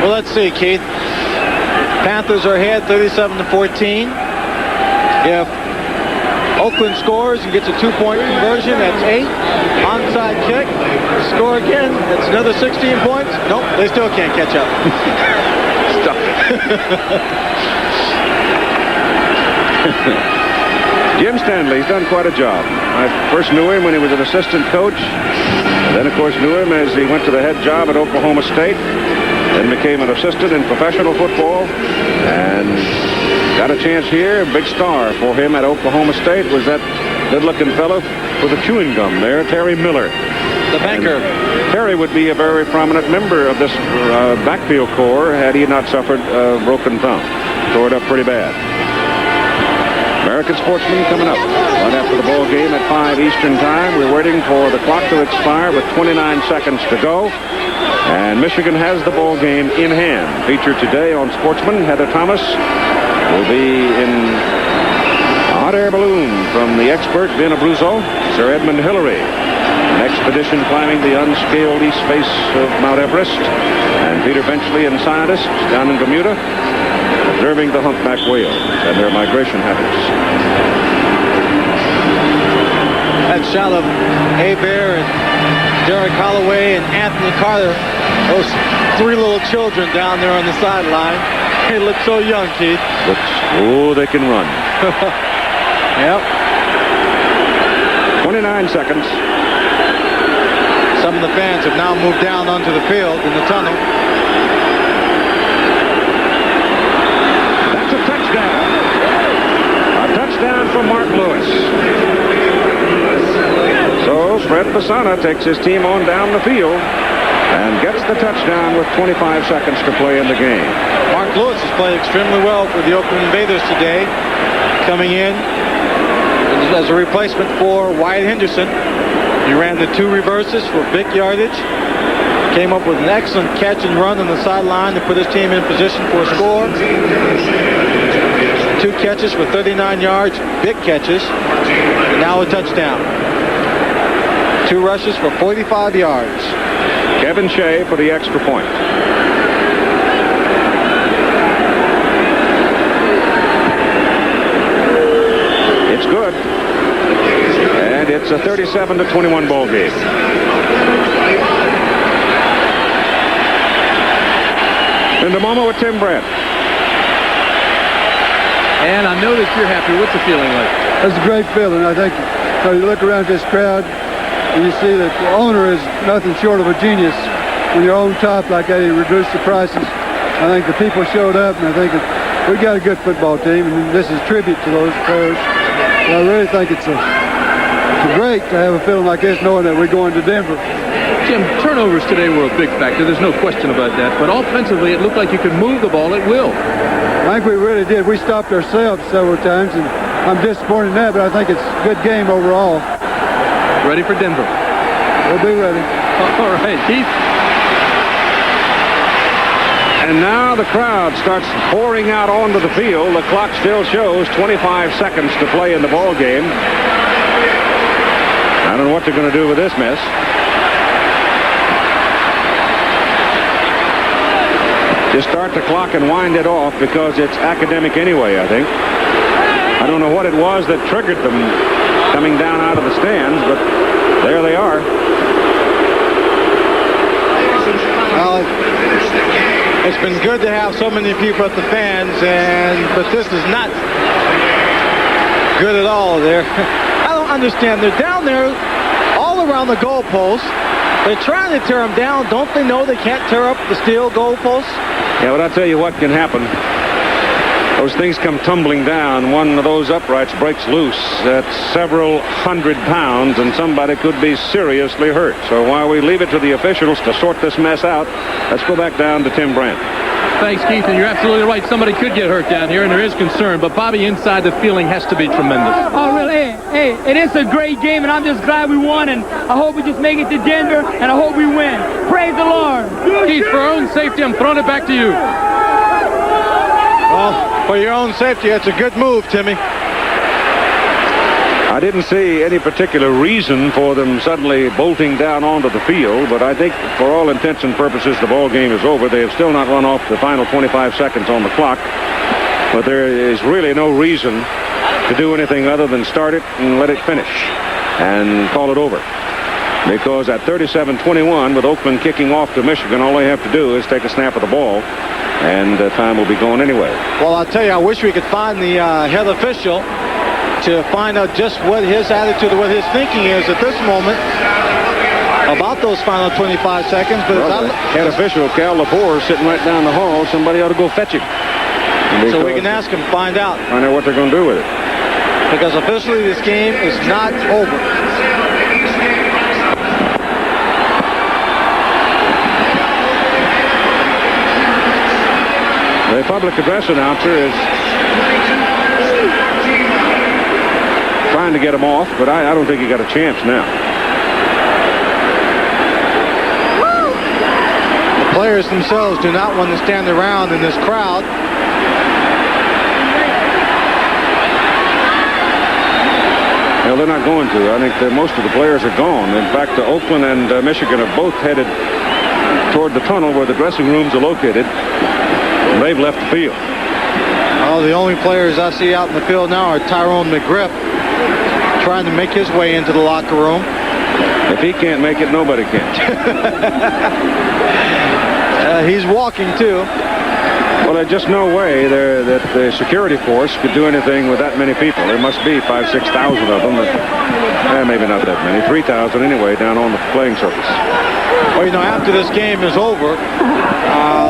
Well, let's see, Keith. Panthers are ahead 37-14. If Oakland scores and gets a 2-point conversion, that's 8. Onside kick, score again, that's another 16 points. Nope, they still can't catch up. Stop it. Jim Stanley's done quite a job. I first knew him when he was an assistant coach. And then, of course, knew him as he went to the head job at Oklahoma State. Then became an assistant in professional football. And got a chance here. A big star for him at Oklahoma State was that good-looking fellow with the chewing gum there, Terry Miller. The banker. And Terry would be a very prominent member of this backfield corps had he not suffered a broken thumb. Tore it up pretty bad. American Sportsman coming up right after the ball game at 5 Eastern Time. We're waiting for the clock to expire with 29 seconds to go. And Michigan has the ball game in hand. Featured today on Sportsman, Heather Thomas will be in a hot air balloon from the expert Vin Abruzzo, Sir Edmund Hillary. An expedition climbing the unscaled east face of Mount Everest. And Peter Benchley and scientists down in Bermuda observing the humpback whales and their migration habits. That shot of Hebert and Derek Holloway and Anthony Carter, those 3 little children down there on the sideline. They look so young, Keith. Oh, they can run. Yep. 29 seconds. Some of the fans have now moved down onto the field in the tunnel. That's a touchdown. A touchdown from Mark Lewis. So Fred Vasana takes his team on down the field and gets the touchdown with 25 seconds to play in the game. Mark Lewis has played extremely well for the Oakland Invaders today, coming in as a replacement for Wyatt Henderson. He ran the 2 reverses for big yardage, came up with an excellent catch and run on the sideline to put his team in position for a score. 2 catches for 39 yards, big catches, and now a touchdown. 2 rushes for 45 yards. Kevin Shea for the extra point. It's good. And it's a 37-21 ball game. In the moment with Tim Brett. And I know that you're happy. What's the feeling like? It's a great feeling. I think you look around this crowd and you see that the owner is nothing short of a genius. When you're on top like that, he reduced the prices. I think the people showed up, and I think that we got a good football team, and this is a tribute to those players. And I really think it's great to have a feeling like this, knowing that we're going to Denver. Jim, turnovers today were a big factor. There's no question about that. But offensively, it looked like you could move the ball at will. I think we really did. We stopped ourselves several times, and I'm disappointed in that, but I think it's a good game overall. Ready for Denver? We'll be ready. All right, Keith. And now the crowd starts pouring out onto the field. The clock still shows 25 seconds to play in the ball game. I don't know what they're going to do with this mess. Just start the clock and wind it off because it's academic anyway, I think. I don't know what it was that triggered them coming down out of the stands, but there they are. Well, it's been good to have so many people at the fans, but this is not good at all there. I don't understand. They're down there all around the goalposts. They're trying to tear them down. Don't they know they can't tear up the steel goalposts? Yeah, but I'll tell you what can happen. Those things come tumbling down. One of those uprights breaks loose at several hundred pounds, and somebody could be seriously hurt. So while we leave it to the officials to sort this mess out, let's go back down to Tim Brandt. Thanks, Keith, and you're absolutely right. Somebody could get hurt down here, and there is concern. But, Bobby, inside the feeling has to be tremendous. Oh, really? Hey, it is a great game, and I'm just glad we won, and I hope we just make it to Denver, and I hope we win. Praise the Lord. Keith, for our own safety, I'm throwing it back to you. Well, for your own safety, that's a good move, Timmy. I didn't see any particular reason for them suddenly bolting down onto the field, but I think for all intents and purposes the ball game is over. They have still not run off the final 25 seconds on the clock, but there is really no reason to do anything other than start it and let it finish and call it over. Because at 37-21, with Oakland kicking off to Michigan, all they have to do is take a snap of the ball, and time will be going anyway. Well, I'll tell you, I wish we could find the head official to find out just what his attitude, what his thinking is at this moment about those final 25 seconds. But well, head official, Cal Lepore, sitting right down the hall. Somebody ought to go fetch him. So we can ask him, find out. Find out what they're going to do with it. Because officially this game is not over. The public address announcer is trying to get him off, but I don't think he got a chance now. The players themselves do not want to stand around in this crowd. Well, they're not going to. I think that most of the players are gone. In fact, Oakland and Michigan are both headed toward the tunnel where the dressing rooms are located. They've left the field. Oh, the only players I see out in the field now are Tyrone McGriff, trying to make his way into the locker room. If he can't make it, nobody can. He's walking, too. Well, there's just no way that the security force could do anything with that many people. There must be 5,000 to 6,000 of them. Maybe not that many. 3,000 anyway down on the playing surface. Well, you know, after this game is over,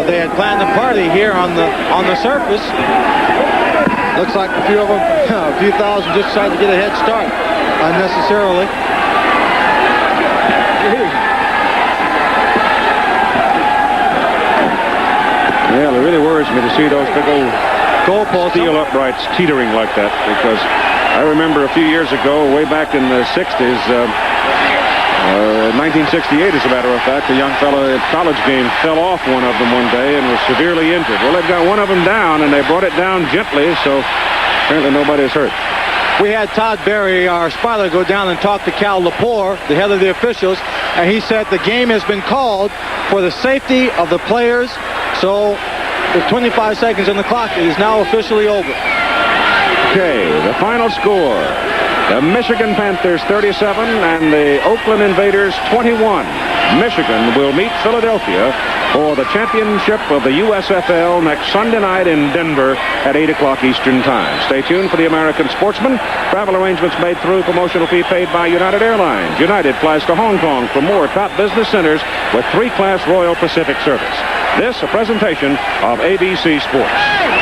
they had planned a party here on the surface. Looks like a few of them, a few thousand, just decided to get a head start unnecessarily. Yeah, it really worries me to see those big old goalpost steel uprights teetering like that, because I remember a few years ago, way back in the 60s, 1968, as a matter of fact, a young fellow at college game fell off one of them one day and was severely injured. Well, they've got one of them down, and they brought it down gently, so apparently nobody's hurt. We had Todd Berry, our spotter, go down and talk to Cal Lepore, the head of the officials, and he said the game has been called for the safety of the players. So with 25 seconds on the clock, it is now officially over. Okay, the final score. The Michigan Panthers 37 and the Oakland Invaders 21. Michigan will meet Philadelphia for the championship of the USFL next Sunday night in Denver at 8 o'clock Eastern Time. Stay tuned for the American Sportsman. Travel arrangements made through promotional fee paid by United Airlines. United flies to Hong Kong for more top business centers with 3-class Royal Pacific service. This a presentation of ABC Sports.